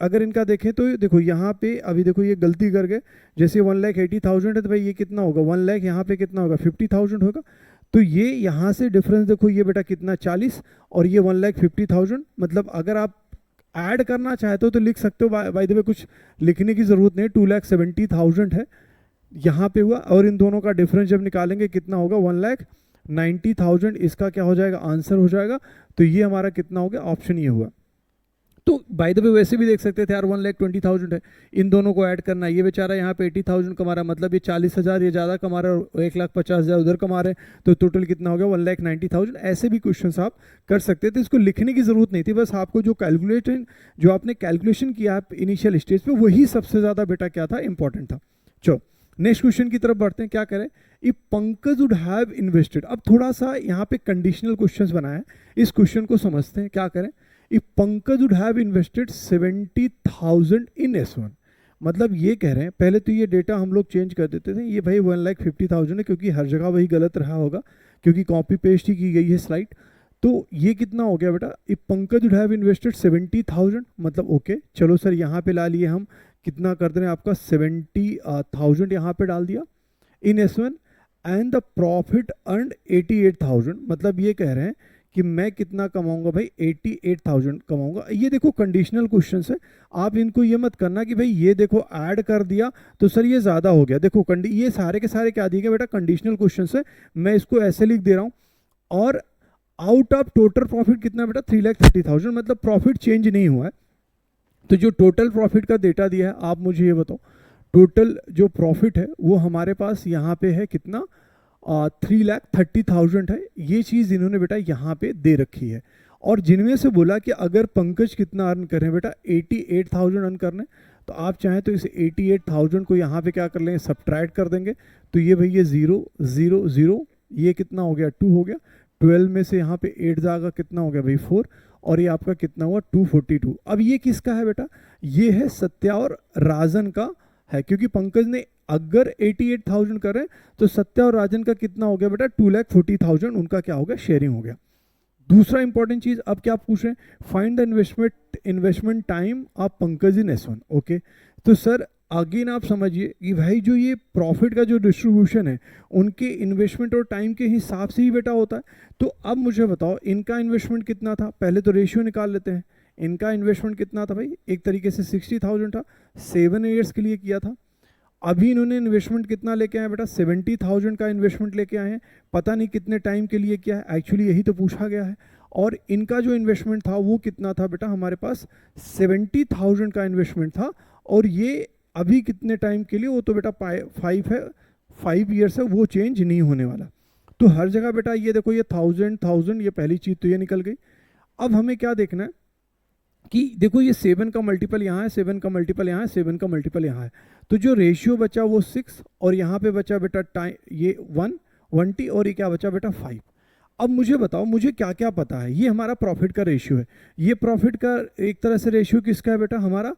अगर इनका देखें तो देखो यहाँ पे अभी देखो ये गलती कर गए, जैसे 1,80,000 है तो भाई ये कितना होगा 1 लाख, यहाँ पे कितना होगा 50,000 होगा। तो ये यहाँ से डिफरेंस देखो, ये बेटा कितना 40 और ये 1,50,000, मतलब अगर आप ऐड करना चाहते हो तो लिख सकते हो, बाय द वे कुछ लिखने की ज़रूरत नहीं, 2,70,000 है यहाँ पे हुआ। और इन दोनों का डिफरेंस जब निकालेंगे कितना होगा 1,90,000, इसका क्या हो जाएगा आंसर हो जाएगा। तो ये हमारा कितना हो गया, ऑप्शन ये हुआ। तो बाय द वे वैसे भी देख सकते थे यार 1,20,000 है, इन दोनों को ऐड करना है, ये बेचारा यहाँ पे 80,000 कमा रहा है, मतलब ये 40,000 ये ज़्यादा कमा रहा है और 1,50,000 उधर कमा रहे हैं, तो टोटल कितना हो गया 1,90,000। ऐसे भी क्वेश्चन आप कर सकते थे, इसको लिखने की ज़रूरत नहीं थी, बस आपको जो आपने कैलकुलेशन किया इनिशियल स्टेज पे, वही सबसे ज़्यादा बेटा क्या था, इंपॉर्टेंट था। चलो नेक्स्ट क्वेश्चन की तरफ बढ़ते हैं, क्या करें, if Pankaj would have invested. अब थोड़ा सा यहाँ पे कंडीशनल क्वेश्चंस बनाया है, इस क्वेश्चन को समझते हैं, क्या करें, if Pankaj would have invested 70,000 in S1, मतलब ये कह रहे हैं, पहले तो ये डेटा हम लोग चेंज कर देते थे, ये भाई 1,50,000 है, क्योंकि हर जगह वही गलत रहा होगा, क्योंकि कॉपी पेस्ट ही की गई है स्लाइड। तो ये कितना हो गया बेटा, if Pankaj would have invested 70,000, मतलब ओके, चलो सर यहाँ पे ला लिए हम, कितना कर दे रहे हैं आपका 70,000 यहाँ पे डाल दिया इन S1, and the profit earned 88,000, मतलब ये कह रहे हैं कि मैं कितना कमाऊंगा भाई 88,000 कमाऊंगा। ये देखो कंडीशनल क्वेश्चन है, आप इनको ये मत करना कि भाई ये देखो ऐड कर दिया तो सर ये ज़्यादा हो गया। देखो ये सारे के सारे क्या दिए गए बेटा, कंडीशनल क्वेश्चन है, मैं इसको ऐसे लिख दे रहा हूँ। और आउट ऑफ टोटल प्रॉफिट कितना बेटा 3,30,000, मतलब प्रॉफिट चेंज नहीं हुआ है। तो जो टोटल प्रॉफिट का डेटा दिया है, आप मुझे ये बताओ टोटल जो प्रॉफिट है वो हमारे पास यहाँ पे है कितना, 3,30,000 है। ये चीज़ इन्होंने बेटा यहाँ पे दे रखी है। और जिनमें से बोला कि अगर पंकज कितना अर्न करें बेटा 88,000 अर्न करने, तो आप चाहें तो इस 88,000 को यहाँ पे क्या कर लेंगे, सब्ट्रैक्ट कर देंगे। तो ये भाई ये 0 0 0, ये कितना हो गया 2 हो गया, 12 में से यहाँ पे 8 जाएगा, कितना हो गया भाई 4, और ये आपका कितना हुआ 242। अब ये किसका है बेटा, ये है सत्या और राजन का है, क्योंकि पंकज ने अगर 88,000 करें तो सत्या और राजन का कितना हो गया बेटा 2,40,000, उनका क्या हो गया, शेयरिंग हो गया। दूसरा इंपॉर्टेंट चीज अब क्या पूछ रहे हैं, find the investment time of Pankaj in S1, okay. तो सर अगेन आप समझिए कि भाई जो ये प्रॉफिट का जो डिस्ट्रीब्यूशन है उनके इन्वेस्टमेंट और टाइम के हिसाब से ही बेटा होता है। तो अब मुझे बताओ इनका इन्वेस्टमेंट कितना था, पहले तो रेशियो निकाल लेते हैं। इनका इन्वेस्टमेंट कितना था भाई, एक तरीके से 60,000 था, 7 ईयर्स के लिए किया था। अभी इन्होंने इन्वेस्टमेंट कितना लेके आए बेटा 70,000 का इन्वेस्टमेंट लेके आए हैं, पता नहीं कितने टाइम के लिए किया है, एक्चुअली यही तो पूछा गया है। और इनका जो इन्वेस्टमेंट था वो कितना था बेटा, हमारे पास 70,000 का इन्वेस्टमेंट था। और ये अभी कितने टाइम के लिए, वो तो बेटा 5 है, 5 ईयर्स है, वो चेंज नहीं होने वाला। तो हर जगह बेटा ये देखो ये 1000, ये पहली चीज़ तो ये निकल गई। अब हमें क्या देखना है कि देखो ये 7 का मल्टीपल यहाँ है, 7 का मल्टीपल यहाँ है, 7 का मल्टीपल यहाँ है, तो जो रेशियो बचा वो 6, और यहाँ पे बचा बेटा टाइम ये 1 और ये क्या बचा बेटा 5। अब मुझे बताओ मुझे क्या क्या पता है, ये हमारा प्रॉफिट का रेशियो है, ये प्रॉफिट का एक तरह से रेशियो किसका है बेटा, हमारा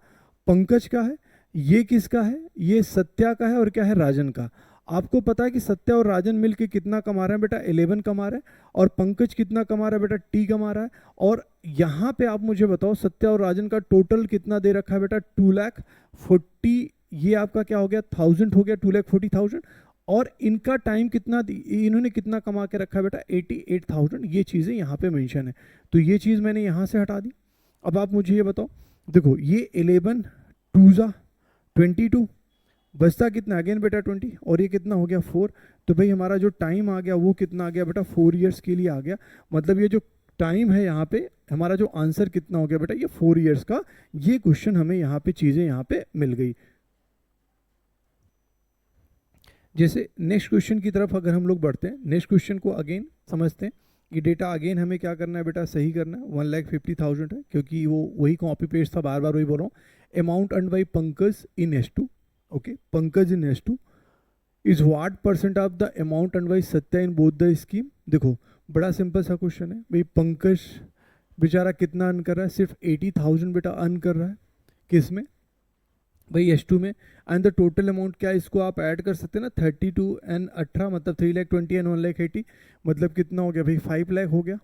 पंकज का है, ये किसका है, ये सत्या का है, और क्या है राजन का। आपको पता है कि सत्या और राजन मिलके कितना कमा रहे हैं बेटा 11 कमा रहे हैं, और पंकज कितना कमा रहा है बेटा T कमा रहा है। और यहाँ पे आप मुझे बताओ सत्या और राजन का टोटल कितना दे रखा है बेटा 2,40,000, ये आपका क्या हो गया 1000 हो गया 2,40,000। और इनका टाइम कितना, इन्होंने कितना कमा के रखा है बेटा 88,000, ये चीज़ें यहाँ पे मेंशन है। तो ये चीज़ मैंने यहाँ से हटा दी। अब आप मुझे ये बताओ, देखो ये 11 2 22 बचता कितना, अगेन बेटा 20, और ये कितना हो गया 4। तो भाई हमारा जो टाइम आ गया वो कितना आ गया बेटा 4 ईयर्स के लिए आ गया। मतलब ये जो टाइम है यहाँ पे, हमारा जो आंसर कितना हो गया बेटा, ये 4 ईयर्स का। ये क्वेश्चन हमें यहाँ पे चीज़ें यहाँ पे मिल गई। जैसे नेक्स्ट क्वेश्चन की तरफ अगर हम लोग बढ़ते हैं, नेक्स्ट क्वेश्चन को अगेन समझते हैं। ये डेटा अगेन हमें क्या करना है बेटा, सही करना है। 1,50,000 है, क्योंकि वो वही कॉपी पेस्ट था, बार बार वही बोल रहा हूँ। Amount earned by Pankaj in S2, okay, Pankaj in S2 is what percent of the amount earned by Satya in both the scheme. देखो बड़ा सिंपल सा क्वेश्चन है भाई, पंकज बेचारा कितना अर्न कर रहा है, सिर्फ 80,000 बेटा अर्न कर रहा है। किस में भाई, S2 में। एंड द टोटल अमाउंट क्या है, इसको आप ऐड कर सकते हैं ना, 32 एंड 18 मतलब 3,20,000 एंड 1,80,000 मतलब कितना हो गया भाई 5 लाख हो गया।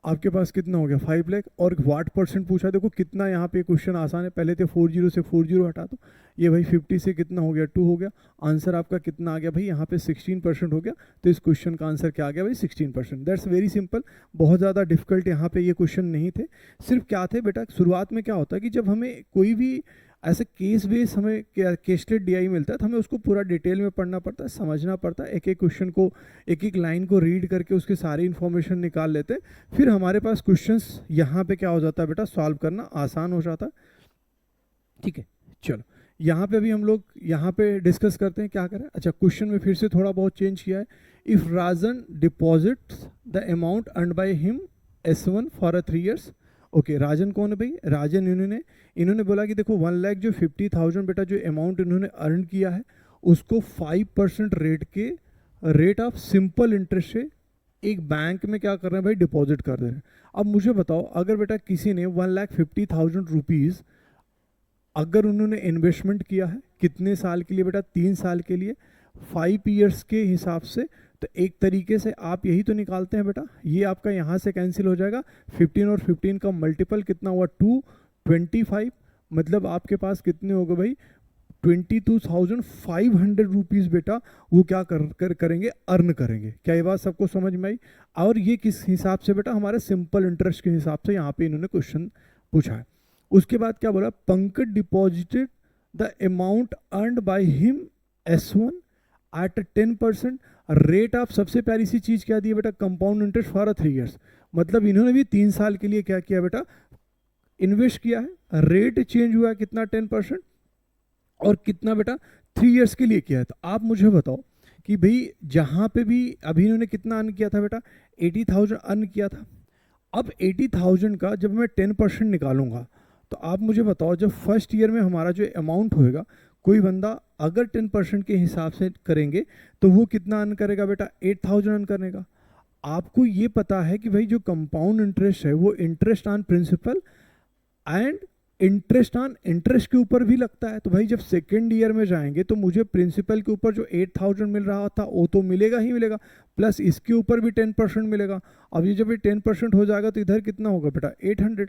आपके पास कितना हो गया 5 लाख। और व्हाट परसेंट पूछा, देखो कितना यहाँ पे क्वेश्चन आसान है। पहले थे 40 से 40 हटा दो, ये भाई 50 से कितना हो गया 2 हो गया। आंसर आपका कितना आ गया भाई, यहाँ पे 16% हो गया। तो इस क्वेश्चन का आंसर क्या आ गया भाई 16%। दैट्स वेरी सिंपल, बहुत ज़्यादा डिफिकल्ट यहाँ पे ये क्वेश्चन नहीं थे। सिर्फ क्या थे बेटा, शुरुआत में क्या होता है कि जब हमें कोई भी ऐसे केस बेस हमें केस्टेड DI मिलता है तो हमें उसको पूरा डिटेल में पढ़ना पड़ता है, समझना पड़ता है। एक एक क्वेश्चन को, एक एक लाइन को रीड करके उसके सारी इन्फॉर्मेशन निकाल लेते हैं। फिर हमारे पास क्वेश्चंस यहाँ पे क्या हो जाता है बेटा, सॉल्व करना आसान हो जाता है। ठीक है, चलो यहाँ पे अभी हम लोग यहाँ पे डिस्कस करते हैं क्या करें। अच्छा, क्वेश्चन में फिर से थोड़ा बहुत चेंज किया है। If Rajan deposits the amount earned by him S1 for 3 years. Okay, Rajan कौन है भाई, राजन इन्होंने बोला कि देखो 1 लाख जो 50,000 बेटा जो अमाउंट इन्होंने अर्न किया है उसको 5% रेट ऑफ सिंपल इंटरेस्ट से एक बैंक में क्या कर रहे हैं भाई, डिपॉजिट कर दे रहे हैं। अब मुझे बताओ, अगर बेटा किसी ने 1,50,000 रुपीज़ अगर उन्होंने इन्वेस्टमेंट किया है कितने साल के लिए बेटा, 3 साल के लिए, 5 ईयर्स के हिसाब से, तो एक तरीके से आप यही तो निकालते हैं बेटा, ये आपका यहाँ से कैंसिल हो जाएगा। 15 और 15 का मल्टीपल कितना हुआ 225, मतलब आपके पास कितने हो गए भाई 22,500 रुपीज़ बेटा वो क्या करेंगे, अर्न करेंगे। क्या ये बात सबको समझ में आई। और ये किस हिसाब से बेटा, हमारे सिंपल इंटरेस्ट के हिसाब से यहाँ पे इन्होंने क्वेश्चन पूछा है। उसके बाद क्या बोला, Pankaj deposited the amount earned by him S1 at 10%। Rate of, सबसे प्यारी सी चीज़ क्या दी है बेटा, कंपाउंड इंटरेस्ट फॉर 3 ईयर्स। मतलब इन्होंने भी 3 साल के लिए क्या किया बेटा, इन्वेस्ट किया है। रेट चेंज हुआ है कितना 10%, और कितना बेटा 3 ईयर्स के लिए किया है। तो आप मुझे बताओ कि भाई जहाँ पे भी अभी इन्होंने कितना अर्न किया था बेटा, 80,000 अर्न किया था। अब 80,000 का जब मैं 10% निकालूंगा तो आप मुझे बताओ, जब फर्स्ट ईयर में हमारा जो अमाउंट होएगा, कोई बंदा अगर 10% के हिसाब से करेंगे तो वो कितना अर्न करेगा बेटा, 8,000 अर्न करेगा। आपको ये पता है कि भाई जो कंपाउंड इंटरेस्ट है वो interest on principal and interest on interest के ऊपर भी लगता है। तो भाई जब सेकेंड ईयर में जाएंगे तो मुझे प्रिंसिपल के ऊपर जो 8,000 मिल रहा था वो तो मिलेगा ही मिलेगा, प्लस इसके ऊपर भी 10% मिलेगा। अब ये जब ये 10% हो जाएगा तो इधर कितना होगा बेटा 800।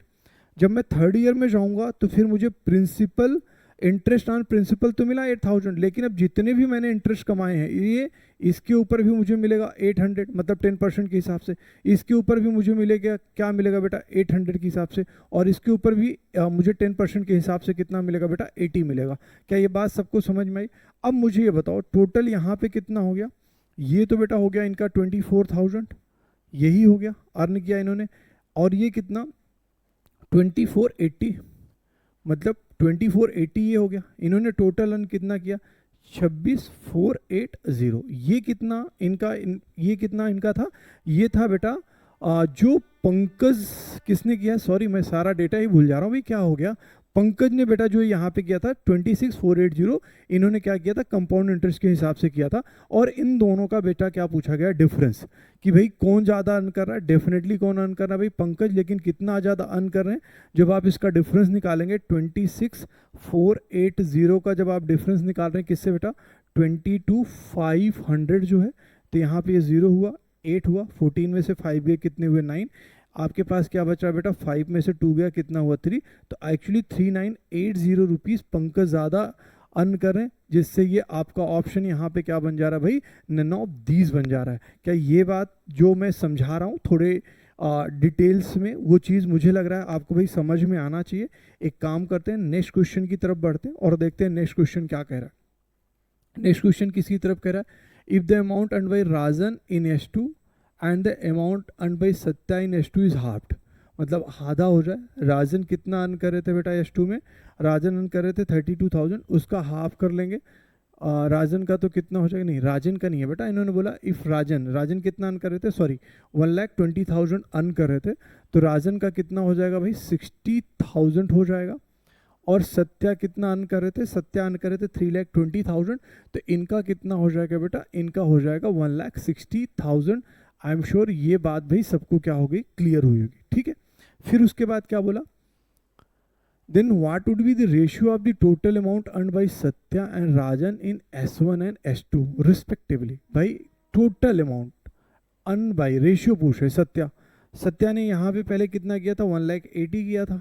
जब मैं थर्ड ईयर में जाऊंगा तो फिर मुझे प्रिंसिपल, इंटरेस्ट ऑन प्रिंसिपल तो मिला 8,000, लेकिन अब जितने भी मैंने इंटरेस्ट कमाए हैं ये इसके ऊपर भी मुझे मिलेगा 800, मतलब 10% के हिसाब से। इसके ऊपर भी मुझे मिलेगा, क्या मिलेगा बेटा 800 के हिसाब से, और इसके ऊपर भी मुझे 10% के हिसाब से कितना मिलेगा बेटा 80 मिलेगा। क्या ये बात सबको समझ में आई। अब मुझे ये बताओ टोटल यहाँ पे कितना हो गया, ये तो बेटा हो गया इनका 24,000, यही हो गया अर्न किया इन्होंने, और ये कितना 2480, मतलब 2480 ये हो गया। इन्होंने टोटल अर्न कितना किया 26,480। ये कितना इनका ये कितना इनका था, ये था बेटा जो पंकज किसने किया, सॉरी मैं सारा डेटा ही भूल जा रहा हूँ भाई, क्या हो गया, पंकज ने बेटा जो यहाँ पे किया था 26,480, इन्होंने क्या किया था कंपाउंड इंटरेस्ट के हिसाब से किया था। और इन दोनों का बेटा क्या पूछा गया, डिफरेंस, कि भाई कौन ज़्यादा अर्न कर रहा है। डेफिनेटली कौन अर्न कर रहा है भाई पंकज, लेकिन कितना ज़्यादा अर्न कर रहे हैं। जब आप इसका डिफरेंस निकालेंगे 26,480 का जब आप डिफरेंस निकाल रहे हैं किससे बेटा 22,500 जो है, तो यहाँ पे ये 0 हुआ, 8 हुआ, 14 में से 5 गए कितने हुए 9, आपके पास क्या बचा बेटा 5 में से 2 गया कितना हुआ 3। तो एक्चुअली 3,980 रुपीज़ पंकज ज़्यादा अर्न करें, जिससे ये आपका ऑप्शन यहाँ पे क्या बन जा रहा है भाई, नन ऑफ दीज बन जा रहा है। क्या ये बात जो मैं समझा रहा हूँ थोड़े डिटेल्स में, वो चीज़ मुझे लग रहा है आपको भाई समझ में आना चाहिए। एक काम करते हैं, नेक्स्ट क्वेश्चन की तरफ बढ़ते हैं और देखते हैं नेक्स्ट क्वेश्चन क्या कह रहा है। नेक्स्ट क्वेश्चन किसकी तरफ कह रहा है, if the amount earn by Rajan in S2 and the amount earn by Satya in S2 is halved, मतलब आधा हो जाए। राजन कितना अर्न कर रहे थे बेटा S2 में, राजन अर्न कर रहे थे 32,000, उसका हाफ कर लेंगे। राजन का तो कितना हो जाएगा, नहीं राजन का नहीं है बेटा, इन्होंने बोला इफ राजन कितना अर्न कर रहे थे, सॉरी 1,20,000 अर्न कर रहे थे, तो राजन का कितना हो जाएगा भाई 60,000 हो जाएगा। और सत्या कितना अर्न कर रहे थे, सत्या अर्न कर रहे थे 3,20,000, तो इनका कितना हो जाएगा बेटा, इनका हो जाएगा 1,60,000। आई एम श्योर ये बात भाई सबको क्या हो गई, क्लियर हुई होगी, ठीक है। फिर उसके बाद क्या बोला, then what would be the ratio of the total amount earned by Satya and Rajan in S1 and S2 respectively। भाई total amount earn by ratio पूछ रहे सत्या ने यहाँ पे पहले कितना किया था, 1,80,000 किया था,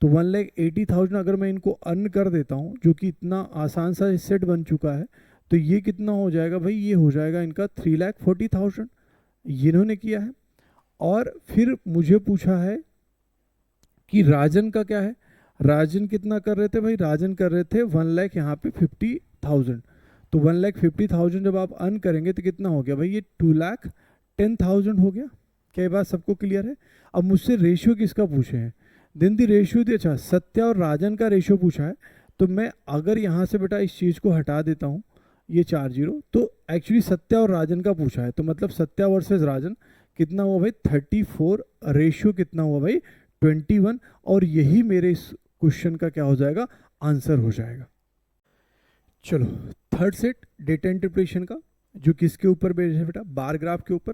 तो 1,80,000 अगर मैं इनको अर्न कर देता हूँ, जो कि इतना आसान सा सेट बन चुका है, तो ये कितना हो जाएगा भाई, ये हो जाएगा इनका 3,40,000, ये इन्होंने किया है। और फिर मुझे पूछा है कि राजन का क्या है, राजन कितना कर रहे थे भाई, राजन कर रहे थे 1 लाख यहाँ पे 50,000, तो 1,50,000 जब आप अर्न करेंगे तो कितना हो गया भाई, ये 2,10,000 हो गया। क्या ये बात सबको क्लियर है। अब मुझसे रेशियो किसका पूछे हैं, दिन दी रेशियो दी, अच्छा सत्या और राजन का रेशियो पूछा है, तो मैं अगर यहाँ से बेटा इस चीज़ को हटा देता हूँ, ये 4 0, तो एक्चुअली सत्या और राजन का पूछा है, तो मतलब सत्या वर्सेस राजन कितना हुआ भाई 34, रेशियो कितना हुआ भाई 21, और यही मेरे इस क्वेश्चन का क्या हो जाएगा, आंसर हो जाएगा। चलो थर्ड सेट डेटा इंटरप्रिटेशन का, जो किसके ऊपर बेस्ड है बेटा, बार ग्राफ के ऊपर।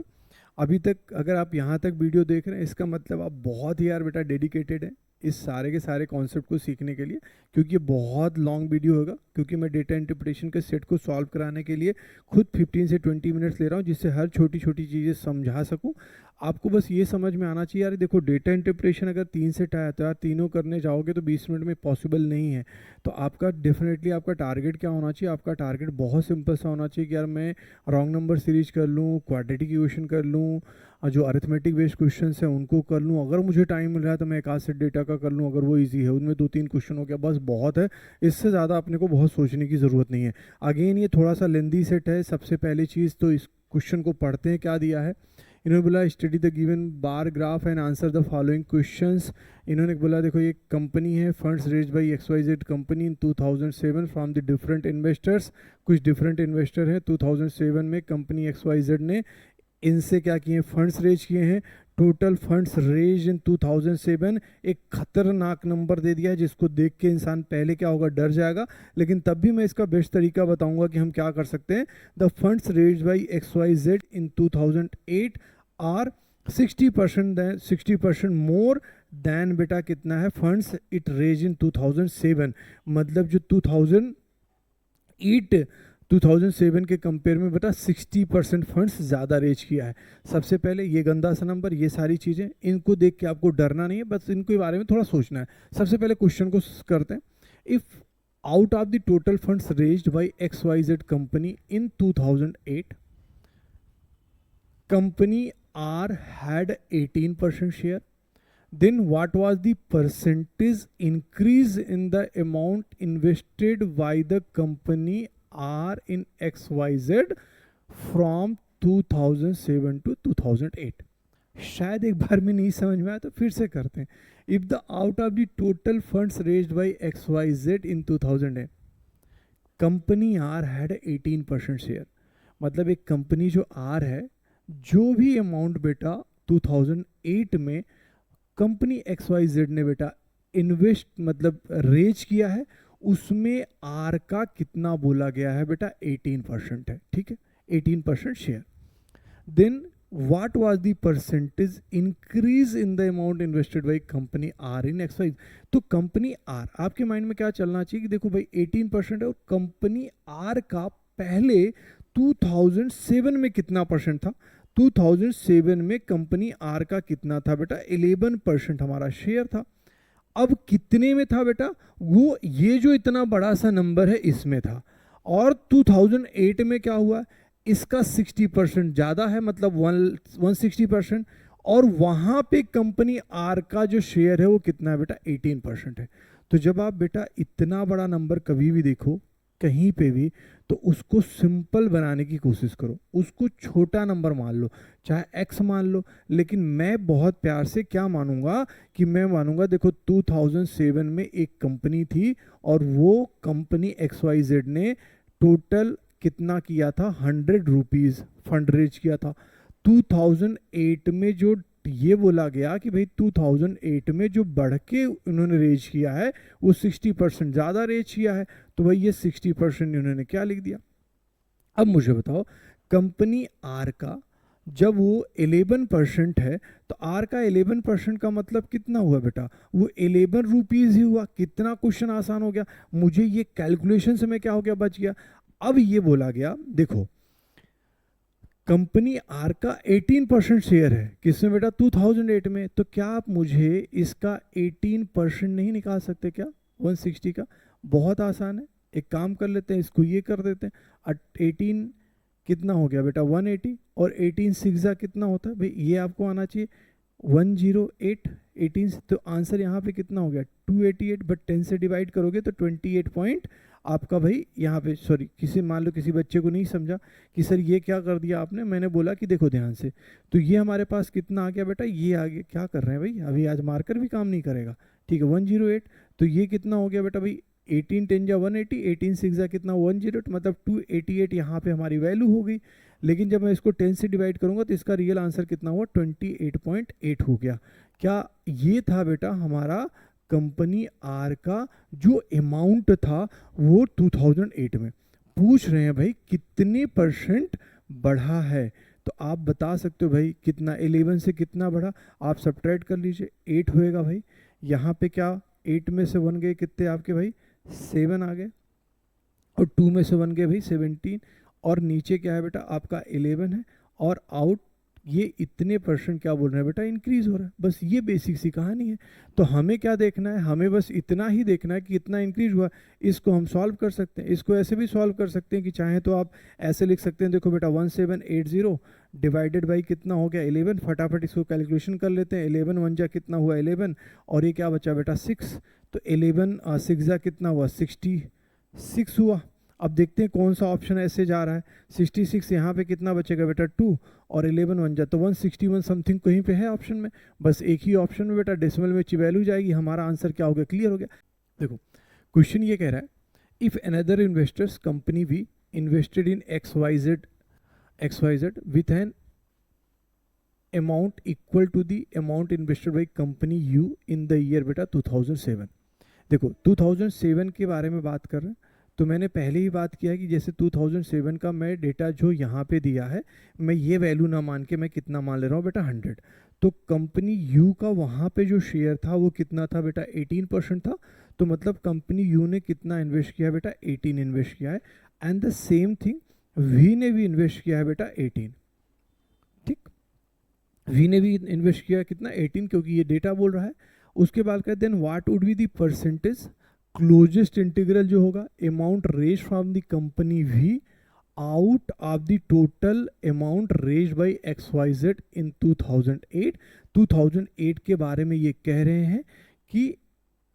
अभी तक अगर आप यहाँ तक वीडियो देख रहे हैं, इसका मतलब आप बहुत ही यार बेटा डेडिकेटेड हैं इस सारे के सारे कॉन्सेप्ट को सीखने के लिए, क्योंकि ये बहुत लॉन्ग वीडियो होगा, क्योंकि मैं डेटा इंटरप्रिटेशन के सेट को सॉल्व कराने के लिए खुद 15 से 20 मिनट्स ले रहा हूँ, जिससे हर छोटी छोटी चीज़ें समझा सकूँ। आपको बस ये समझ में आना चाहिए यार, देखो डेटा इंटरप्रिटेशन अगर 3 सेट आया तो यार तीनों करने जाओगे तो 20 मिनट में पॉसिबल नहीं है। तो आपका डेफिनेटली आपका टारगेट क्या होना चाहिए, आपका टारगेट बहुत सिंपल सा होना चाहिए कि यार मैं रॉन्ग नंबर सीरीज कर लूँ, क्वाड्रेटिक इक्वेशन कर लूँ, जो अरिथमेटिक बेस्ड क्वेश्चन हैं उनको कर लूँ, अगर मुझे टाइम मिल रहा है तो मैं एक आध सेट डेटा का कर लूँ, अगर वो इजी है उनमें 2-3 क्वेश्चन हो गया, बस बहुत है। इससे ज़्यादा अपने को बहुत सोचने की ज़रूरत नहीं है। अगेन ये थोड़ा सा लेंदी सेट है। सबसे पहली चीज़ तो इस क्वेश्चन को पढ़ते हैं, क्या दिया है इन्होंने बोला, study the given bar graph and answer the following questions. इन्होंने बोला देखो ये कंपनी है, funds raised bye XYZ company in 2007 from the different investors. कुछ डिफरेंट इन्वेस्टर हैं 2007 में, कंपनी XYZ ने इनसे क्या किए, फंड्स रेज किए हैं। टोटल फंड्स रेज इन 2007, एक खतरनाक नंबर दे दिया है जिसको देख के इंसान पहले क्या होगा, डर जाएगा, लेकिन तब भी मैं इसका बेस्ट तरीका बताऊंगा कि हम क्या कर सकते हैं। The funds raise by XYZ in 2008 are 60% more than बेटा कितना है फंड्स इट रेज इन 2007, मतलब जो 2007 के कंपेयर में बेटा 60% फंड्स ज़्यादा रेज किया है। सबसे पहले ये गंदा सा नंबर, ये सारी चीज़ें इनको देख के आपको डरना नहीं है, बस इनके बारे में थोड़ा सोचना है। सबसे पहले क्वेश्चन को करते हैं। If out of the total funds raised bye XYZ company in 2008, company R had 18% share, then what was the percentage increase in the amount invested by the company R in XYZ from 2007 to 2008? शायद एक बार में नहीं समझ में आया तो फिर से करते हैं। If the out of the total funds raised bye XYZ in 2008, company R had 18% share, मतलब एक कंपनी जो R है, जो भी अमाउंट बेटा 2008 में कंपनी XYZ ने बेटा इन्वेस्ट मतलब रेज किया है, उसमें R का कितना बोला गया है बेटा 18% है, ठीक है 18% share. Then what was the percentage increase in the amount invested by company R in XYZ। तो कंपनी R, आपके माइंड में क्या चलना चाहिए कि देखो भाई 18% है और कंपनी R का पहले 2007 में कितना परसेंट था। 2007 में कंपनी R का कितना था बेटा 11% हमारा शेयर था। अब कितने में था बेटा, वो ये जो इतना बड़ा सा नंबर है इसमें था, और 2008 में क्या हुआ, इसका 60% ज़्यादा है, मतलब 160%, और वहाँ पे कंपनी आर का जो शेयर है वो कितना है बेटा, 18% है। तो जब आप बेटा इतना बड़ा नंबर कभी भी देखो कहीं पे भी, तो उसको सिंपल बनाने की कोशिश करो, उसको छोटा नंबर मान लो, चाहे एक्स मान लो, लेकिन मैं बहुत प्यार से क्या मानूंगा कि मैं मानूंगा देखो 2007 में एक कंपनी थी, और वो कंपनी XYZ ने टोटल कितना किया था, 100 रुपीज़ फंड रेज किया था। 2008 में जो ये बोला गया कि भाई 2008 में जो बढ़ के उन्होंने रेज किया है वो 60% ज़्यादा रेज किया है, तो भाई ये 60% उन्होंने क्या लिख दिया। अब मुझे बताओ, कंपनी आर का जब वो 11% है, तो आर का 11% का मतलब कितना हुआ बेटा, वो 11 रुपीज़ ही हुआ। कितना क्वेश्चन आसान हो गया, मुझे ये कैलकुलेशन से मैं क्या हो गया, बच गया। अब ये बोला गया देखो, कंपनी आर का 18% शेयर है किसमें बेटा, 2008 में, तो क्या आप मुझे इसका 18% नहीं निकाल सकते क्या 160 का? बहुत आसान है, एक काम कर लेते हैं, इसको ये कर देते हैं, 18 कितना हो गया बेटा 180, और 18 सिक्स कितना होता है भाई, ये आपको आना चाहिए 108, 18 से, तो आंसर यहाँ पे कितना हो गया 288, बट 10 से डिवाइड करोगे तो 28 पॉइंट आपका भाई यहाँ पे, सॉरी किसी मान लो किसी बच्चे को नहीं समझा कि सर ये क्या कर दिया आपने, मैंने बोला कि देखो ध्यान से, तो ये हमारे पास कितना आ गया बेटा, ये आ गया, क्या कर रहे हैं भाई, अभी आज मार्कर भी काम नहीं करेगा, ठीक है 108, तो ये कितना हो गया बेटा भाई 18 10 जा 180, 18 6 जा कितना 108, मतलब 288 यहाँ पे हमारी वैल्यू हो गई। लेकिन जब मैं इसको 10 से डिवाइड करूंगा तो इसका रियल आंसर कितना हुआ 28.8 हो गया। क्या ये था बेटा हमारा कंपनी आर का जो अमाउंट था वो 2008 में। पूछ रहे हैं भाई कितने % बढ़ा है, तो आप बता सकते हो भाई कितना, 11 से कितना बढ़ा, आप सब्ट्रैक्ट कर लीजिए, 8 होएगा भाई। यहाँ पे क्या 8 में से 1 गए कितने आपके भाई 7 आ गए, और 2 में से 1 गए भाई 17, और नीचे क्या है बेटा आपका 11 है, और आउट ये इतने % क्या बोल रहे हैं बेटा इंक्रीज हो रहा है। बस ये बेसिक सी कहानी है। तो हमें क्या देखना है, हमें बस इतना ही देखना है कि इतना इंक्रीज हुआ। इसको हम सॉल्व कर सकते हैं, इसको ऐसे भी सॉल्व कर सकते हैं कि चाहे तो आप ऐसे लिख सकते हैं, देखो बेटा 1780 डिवाइडेड बाई कितना हो गया 11, फटाफट इसको कैलकुलेशन कर लेते हैं, 11 1 जा कितना हुआ 11, और ये क्या बचा बेटा 6, तो 11 6 जा कितना हुआ 66 हुआ। अब देखते हैं कौन सा ऑप्शन ऐसे जा रहा है, 66 यहाँ पे कितना बचेगा बेटा 2, और 11 1 जा तो 161 समथिंग कहीं पे है ऑप्शन में, बस एक ही ऑप्शन में बेटा डेसिमल में वैल्यू जाएगी, हमारा आंसर क्या हो गया, क्लियर हो गया। देखो क्वेश्चन ये कह रहा है, if another investors company V invested in XYZ with an amount equal to the amount invested by company U in the year बेटा 2007। देखो 2007 के बारे में बात कर रहे हैं, तो मैंने पहले ही बात किया है कि जैसे 2007 का मैं डेटा जो यहाँ पे दिया है, मैं ये वैल्यू ना मान के मैं कितना मान ले रहा हूँ बेटा 100, तो कंपनी यू का वहाँ पे जो शेयर था वो कितना था बेटा 18% था, तो मतलब कंपनी यू ने कितना इन्वेस्ट किया बेटा 18 इन्वेस्ट किया है, and the same thing V ने भी इन्वेस्ट किया है बेटा 18, ठीक, वी ने भी इन्वेस्ट किया कितना 18, क्योंकि ये डेटा बोल रहा है। उसके बाद कहते हैं then what would be the percentage closest integral जो होगा amount raise from the company V out of the total amount raise by XYZ in 2008 के बारे में ये कह रहे हैं कि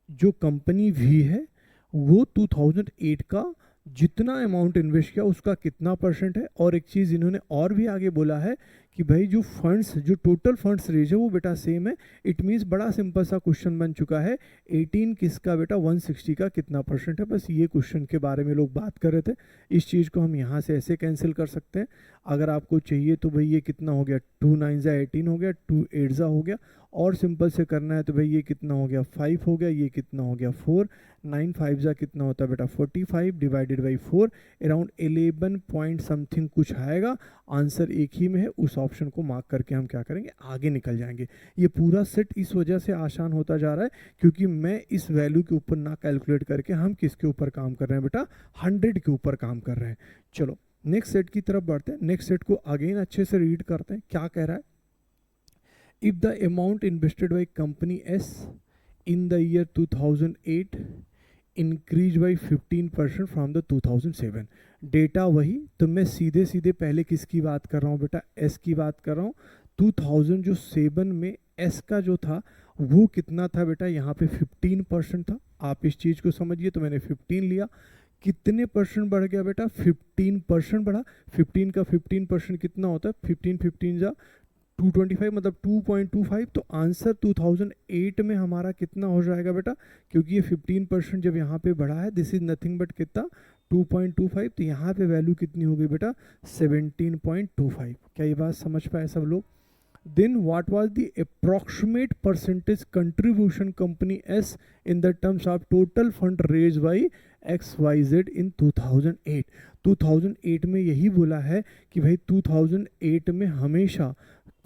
जो कंपनी वी है वो 2008 का जितना अमाउंट इन्वेस्ट किया उसका कितना % है। और एक चीज़ इन्होंने और भी आगे बोला है कि भाई जो फंड्स, जो टोटल फंड्स रेज है वो बेटा सेम है। इट मीन्स बड़ा सिंपल सा क्वेश्चन बन चुका है, 18 किसका बेटा 160 का कितना % है। बस ये क्वेश्चन के बारे में लोग बात कर रहे थे। इस चीज़ को हम यहाँ से ऐसे कैंसिल कर सकते हैं अगर आपको चाहिए तो। भाई ये कितना हो गया 2 9 जा 18 हो गया, 2 8 जा हो गया, और सिंपल से करना है तो भाई ये कितना हो गया 5 हो गया, ये कितना हो गया 4, 9 5 जा कितना होता है बेटा 45 divided by 4, around 11 point something कुछ आएगा। आंसर एक ही में है, उस ऑप्शन को मार्क करके हम क्या करेंगे आगे निकल जाएंगे। ये पूरा सेट इस वजह से आसान होता जा रहा है क्योंकि मैं इस वैल्यू के ऊपर ना कैलकुलेट करके हम किसके ऊपर काम कर रहे हैं बेटा 100 के ऊपर काम कर रहे हैं। चलो नेक्स्ट सेट की तरफ बढ़ते हैं। नेक्स्ट सेट को अगेन अच्छे से रीड करते हैं क्या कह रहा है। If the amount invested by company S in the year 2008 increased by 15% from the 2007. Data वही, तो मैं सीधे सीधे पहले किसकी बात कर रहा हूँ बेटा, एस की बात कर रहा हूँ। 2007 में एस का जो था वो कितना था बेटा, यहाँ पे 15% था। आप इस चीज़ को समझिए, तो मैंने 15 लिया। कितने परसेंट बढ़ गया बेटा, 15% बढ़ा। 15 का 15% कितना होता है, 15 15 जा 225, मतलब 2.25। तो आंसर 2008 में हमारा कितना हो जाएगा बेटा, क्योंकि ये 15% जब यहाँ पे बढ़ा है, दिस इज नथिंग बट कितना, 2.25। तो यहाँ पे वैल्यू कितनी हो गई बेटा, 17.25। क्या ये बात समझ पाए सब लोग? Then what was the approximate percentage contribution company S in the terms of total fund raised by XYZ in 2008? 2008 में यही बोला है कि भाई 2008 में हमेशा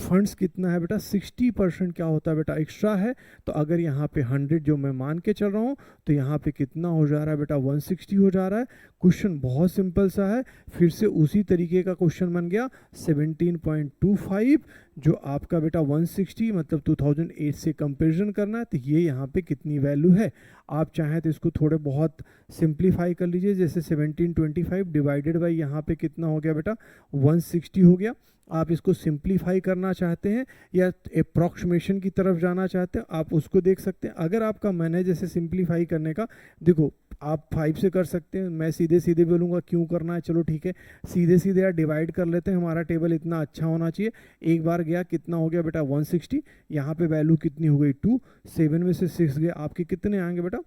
फंड्स कितना है बेटा, 60% क्या होता है बेटा, एक्स्ट्रा है। तो अगर यहाँ पे 100 जो मैं मान के चल रहा हूँ, तो यहाँ पे कितना हो जा रहा है बेटा, 160 हो जा रहा है। क्वेश्चन बहुत सिंपल सा है, फिर से उसी तरीके का क्वेश्चन बन गया। 17.25 जो आपका बेटा 160, मतलब 2008 से कंपेरिजन करना है, तो ये यहाँ पे कितनी वैल्यू है। आप चाहें तो इसको थोड़े बहुत सिंप्लीफाई कर लीजिए, जैसे 1725 डिवाइडेड बाई यहाँ पे कितना हो गया बेटा, 160 हो गया। आप इसको सिंप्लीफाई करना चाहते हैं या अप्रॉक्सीमेशन की तरफ जाना चाहते हैं, आप उसको देख सकते हैं। अगर आपका मन है जैसे सिंप्लीफाई करने का, देखो आप 5 से कर सकते हैं, मैं सीधे सीधे बोलूँगा क्यों करना है, चलो ठीक है सीधे सीधे यार डिवाइड कर लेते हैं, हमारा टेबल इतना अच्छा होना चाहिए। एक बार गया, कितना हो गया बेटा 160, यहाँ पे वैल्यू कितनी हो गई 2, 7 में से 6 गया, आपके कितने आएंगे बेटा,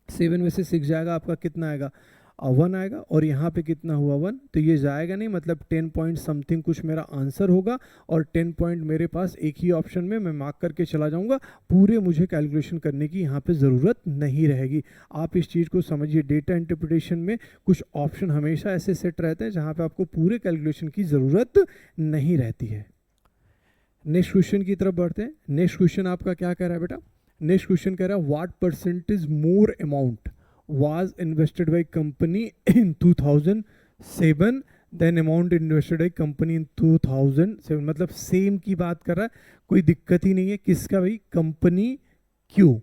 7 में से 6 जाएगा, आपका कितना आएगा 1 आएगा। और यहाँ पे कितना हुआ 1, तो ये जाएगा नहीं, मतलब 10 पॉइंट समथिंग कुछ मेरा आंसर होगा। और 10 पॉइंट मेरे पास एक ही ऑप्शन में मैं मार्क करके चला जाऊँगा, पूरे मुझे कैलकुलेशन करने की यहाँ पे ज़रूरत नहीं रहेगी। आप इस चीज़ को समझिए, डेटा इंटरप्रिटेशन में कुछ ऑप्शन हमेशा ऐसे सेट रहते हैं जहाँ पर आपको पूरे कैलकुलेशन की ज़रूरत नहीं रहती है। नेक्स्ट क्वेश्चन की तरफ बढ़ते हैं। नेक्स्ट क्वेश्चन आपका क्या कह रहा है बेटा, नेक्स्ट क्वेश्चन कह रहा है what percentage more amount was invested by company in 2007 then amount invested by company in 2007, मतलब सेम की बात कर रहा है, कोई दिक्कत ही नहीं है। किसका भाई, कंपनी क्यू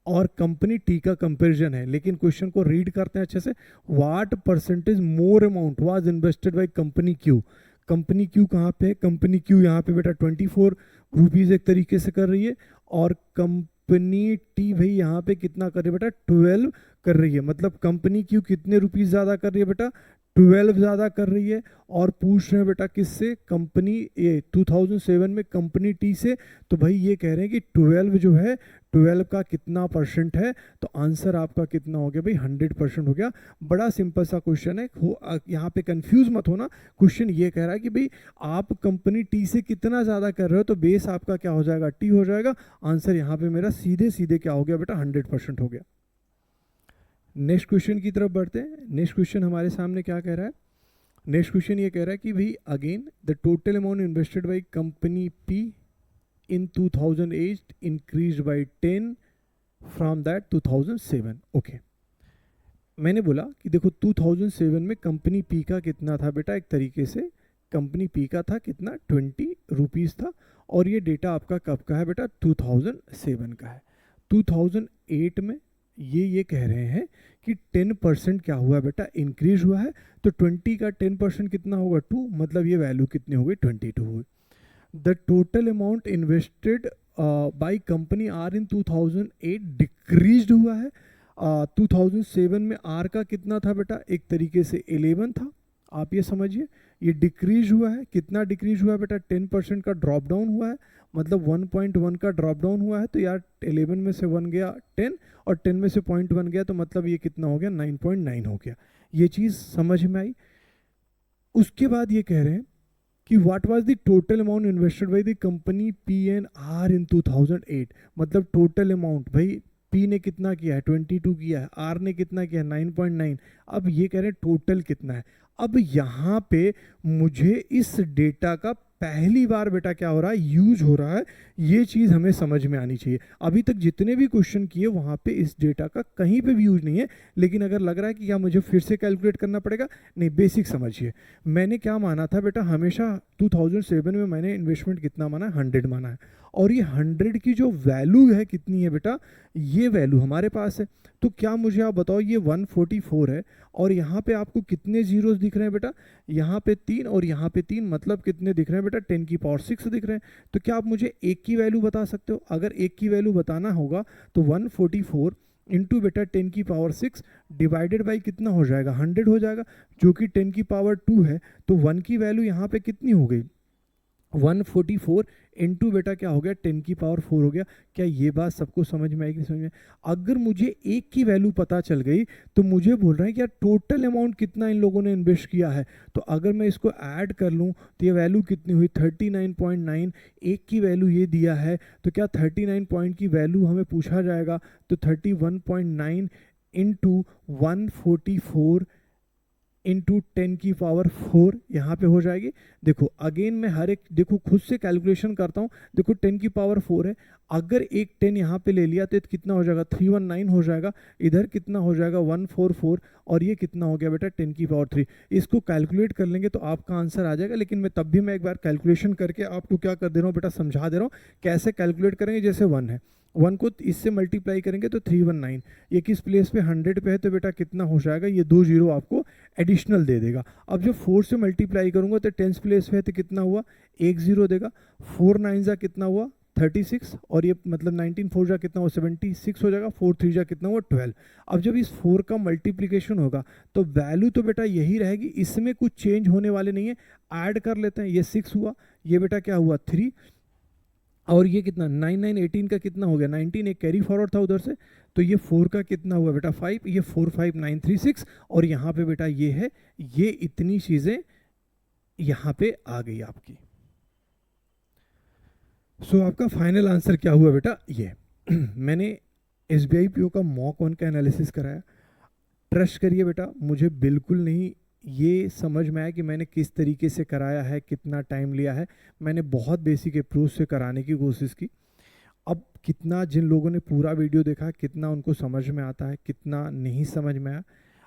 और कंपनी टी का कंपैरिजन है। लेकिन क्वेश्चन को रीड करते हैं अच्छे से। What percentage more amount was invested by company Q. Company Q कहाँ पे है, कंपनी क्यू यहाँ पे बेटा 24 रुपीज़ एक तरीके से कर रही है, और कंपनी टी भाई यहाँ पे कितना कर रही है बेटा, 12 कर रही है। मतलब कंपनी क्यू कितने रुपीस ज़्यादा कर रही है बेटा, 12 ज़्यादा कर रही है। और पूछ रहे हैं बेटा किससे, कंपनी ए 2007 में कंपनी टी से। तो भाई ये कह रहे हैं कि 12 जो है, 12 का कितना परसेंट है, तो आंसर आपका कितना हो गया भाई, 100% हो गया। बड़ा सिंपल सा क्वेश्चन है, यहाँ पे कंफ्यूज मत होना। क्वेश्चन ये कह रहा है कि भाई आप कंपनी टी से कितना ज़्यादा कर रहे हो, तो बेस आपका क्या हो जाएगा, टी हो जाएगा। आंसर यहाँ पे मेरा सीधे सीधे क्या हो गया बेटा, 100% हो गया। नेक्स्ट क्वेश्चन की तरफ बढ़ते हैं। नेक्स्ट क्वेश्चन हमारे सामने क्या कह रहा है, नेक्स्ट क्वेश्चन ये कह रहा है कि भाई again the total amount invested by company P in 2008 increase by 10 from that 2007। Okay, मैंने बोला कि देखो 2007 में कंपनी पी का कितना था बेटा, एक तरीके से कंपनी पी का था कितना, 20 रुपीज़ था। और ये डेटा आपका कब का है बेटा, 2007 का है। 2008 में ये कह रहे हैं कि 10% क्या हुआ बेटा, इंक्रीज हुआ है। तो 20 का 10% कितना होगा, 2, मतलब ये वैल्यू कितनी हो गई, 22 हुई। The total amount invested by company R in 2008 decrease हुआ है। 2007 में आर का कितना था बेटा, एक तरीके से 11 था। आप ये समझिए, ये डिक्रीज हुआ है। कितना डिक्रीज हुआ है बेटा, 10% का ड्रॉप डाउन हुआ है, मतलब 1.1 का ड्रॉप डाउन हुआ है। तो यार 11 में से 1 गया 10, और 10 में से 0.1 गया, तो मतलब ये कितना हो गया, 9.9 हो गया। ये चीज़ समझ में आई। उसके बाद ये कह रहे हैं कि what was the total amount invested by the company P and R in 2008, मतलब टोटल अमाउंट भाई पी ने कितना किया है, 22 किया है, आर ने कितना किया है, 9.9। अब ये कह रहे हैं टोटल कितना है। अब यहाँ पे मुझे इस डेटा का पहली बार बेटा क्या हो रहा है, यूज हो रहा है। ये चीज़ हमें समझ में आनी चाहिए। अभी तक जितने भी क्वेश्चन किए वहाँ पे इस डेटा का कहीं पे भी यूज नहीं है, लेकिन अगर लग रहा है कि क्या मुझे फिर से कैलकुलेट करना पड़ेगा, नहीं, बेसिक समझिए। मैंने क्या माना था बेटा, हमेशा 2007 में मैंने इन्वेस्टमेंट कितना माना है, 100 माना है। और ये 100 की जो वैल्यू है कितनी है बेटा, ये वैल्यू हमारे पास है। तो क्या मुझे आप बताओ, ये 144 है और यहाँ पे आपको कितने जीरोस दिख रहे हैं बेटा, यहाँ पे 3 और यहाँ पे 3, मतलब कितने दिख रहे हैं बेटा, 10 की पावर 6 दिख रहे हैं। तो क्या आप मुझे एक की वैल्यू बता सकते हो? अगर एक की वैल्यू बताना होगा तो 144 इंटू बेटा 10 की पावर 6 डिवाइडेड बाई कितना हो जाएगा, 100 हो जाएगा, जो कि 10 की पावर 2 है। तो 1 की वैल्यू यहाँ पे कितनी हो गई, 144 इंटू बेटा क्या हो गया, 10 की पावर 4 हो गया। क्या ये बात सबको समझ में आएगी? समझ में? अगर मुझे एक की वैल्यू पता चल गई तो मुझे बोल रहे हैं कि यार टोटल अमाउंट कितना इन लोगों ने इन्वेस्ट किया है। तो अगर मैं इसको ऐड कर लूँ तो ये वैल्यू कितनी हुई, 39.9। एक की वैल्यू ये दिया है, तो क्या 39 पॉइंट की वैल्यू हमें पूछा जाएगा, तो 31.9 इंटू 144 इंटू 10 की पावर 4 यहाँ पे हो जाएगी। देखो अगेन मैं हर एक, देखो खुद से कैलकुलेशन करता हूँ। देखो 10 की पावर 4 है, अगर एक 10 यहाँ पे ले लिया तो कितना हो जाएगा, 319 हो जाएगा। इधर कितना हो जाएगा, 144, और ये कितना हो गया बेटा, 10 की पावर 3। इसको कैलकुलेट कर लेंगे तो आपका आंसर आ जाएगा। लेकिन मैं तब भी मैं एक बार कैलकुलेशन करके आपको क्या कर दे रहा हूँ बेटा, समझा दे रहा हूँ कैसे कैलकुलेट करेंगे। जैसे 1 है, 1 को इससे मल्टीप्लाई करेंगे तो 319, ये किस प्लेस पे 100 पे है, तो बेटा कितना हो जाएगा, ये 2 जीरो आपको एडिशनल दे देगा। अब जब 4 से मल्टीप्लाई करूंगा तो 10th प्लेस पे है तो कितना हुआ, 1 जीरो देगा। 4 9 जा कितना हुआ, 36, और ये मतलब 19 4 जा कितना हुआ, 76 हो जाएगा। 4 3 जा कितना हुआ, 12। अब जब इस 4 का मल्टीप्लीकेशन होगा तो वैल्यू तो बेटा यही रहेगी, इसमें कुछ चेंज होने वाले नहीं है। ऐड कर लेते हैं, ये 6 हुआ, ये बेटा क्या हुआ 3, और ये कितना 9 9 18 का कितना हो गया 19, एक कैरी फॉरवर्ड था उधर से, तो ये 4 का कितना हुआ बेटा 5, ये 4 5 9 3 6, और यहाँ पे बेटा ये है, ये इतनी चीज़ें यहाँ पे आ गई आपकी। सो आपका फाइनल आंसर क्या हुआ बेटा, ये मैंने SBI PO का मॉक 1 का एनालिसिस कराया। ट्रस्ट करिए बेटा, मुझे बिल्कुल नहीं ये समझ में आया कि मैंने किस तरीके से कराया है, कितना टाइम लिया है। मैंने बहुत बेसिक अप्रोच से कराने की कोशिश की। अब कितना जिन लोगों ने पूरा वीडियो देखा, कितना उनको समझ में आता है, कितना नहीं समझ में आया।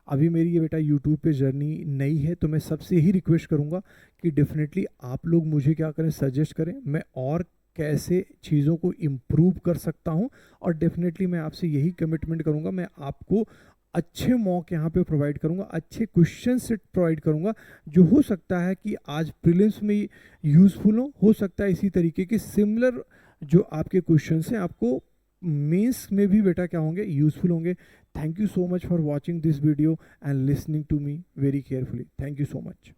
अभी मेरी ये बेटा यूट्यूब पे जर्नी नई है, तो मैं सबसे ही रिक्वेस्ट करूँगा कि डेफिनेटली आप लोग मुझे क्या करें, सजेस्ट करें, मैं और कैसे चीज़ों को इम्प्रूव कर सकता हूँ। और डेफिनेटली मैं आपसे यही कमिटमेंट करूँगा, मैं आपको अच्छे मॉक यहाँ पे प्रोवाइड करूँगा, अच्छे क्वेश्चन सेट प्रोवाइड करूँगा, जो हो सकता है कि आज प्रीलिम्स में यूज़फुल हो सकता है इसी तरीके के सिमिलर जो आपके क्वेश्चंस हैं आपको मेंस में भी बेटा क्या होंगे, यूज़फुल होंगे। Thank you so much for watching this video and listening to me very carefully. Thank you so much.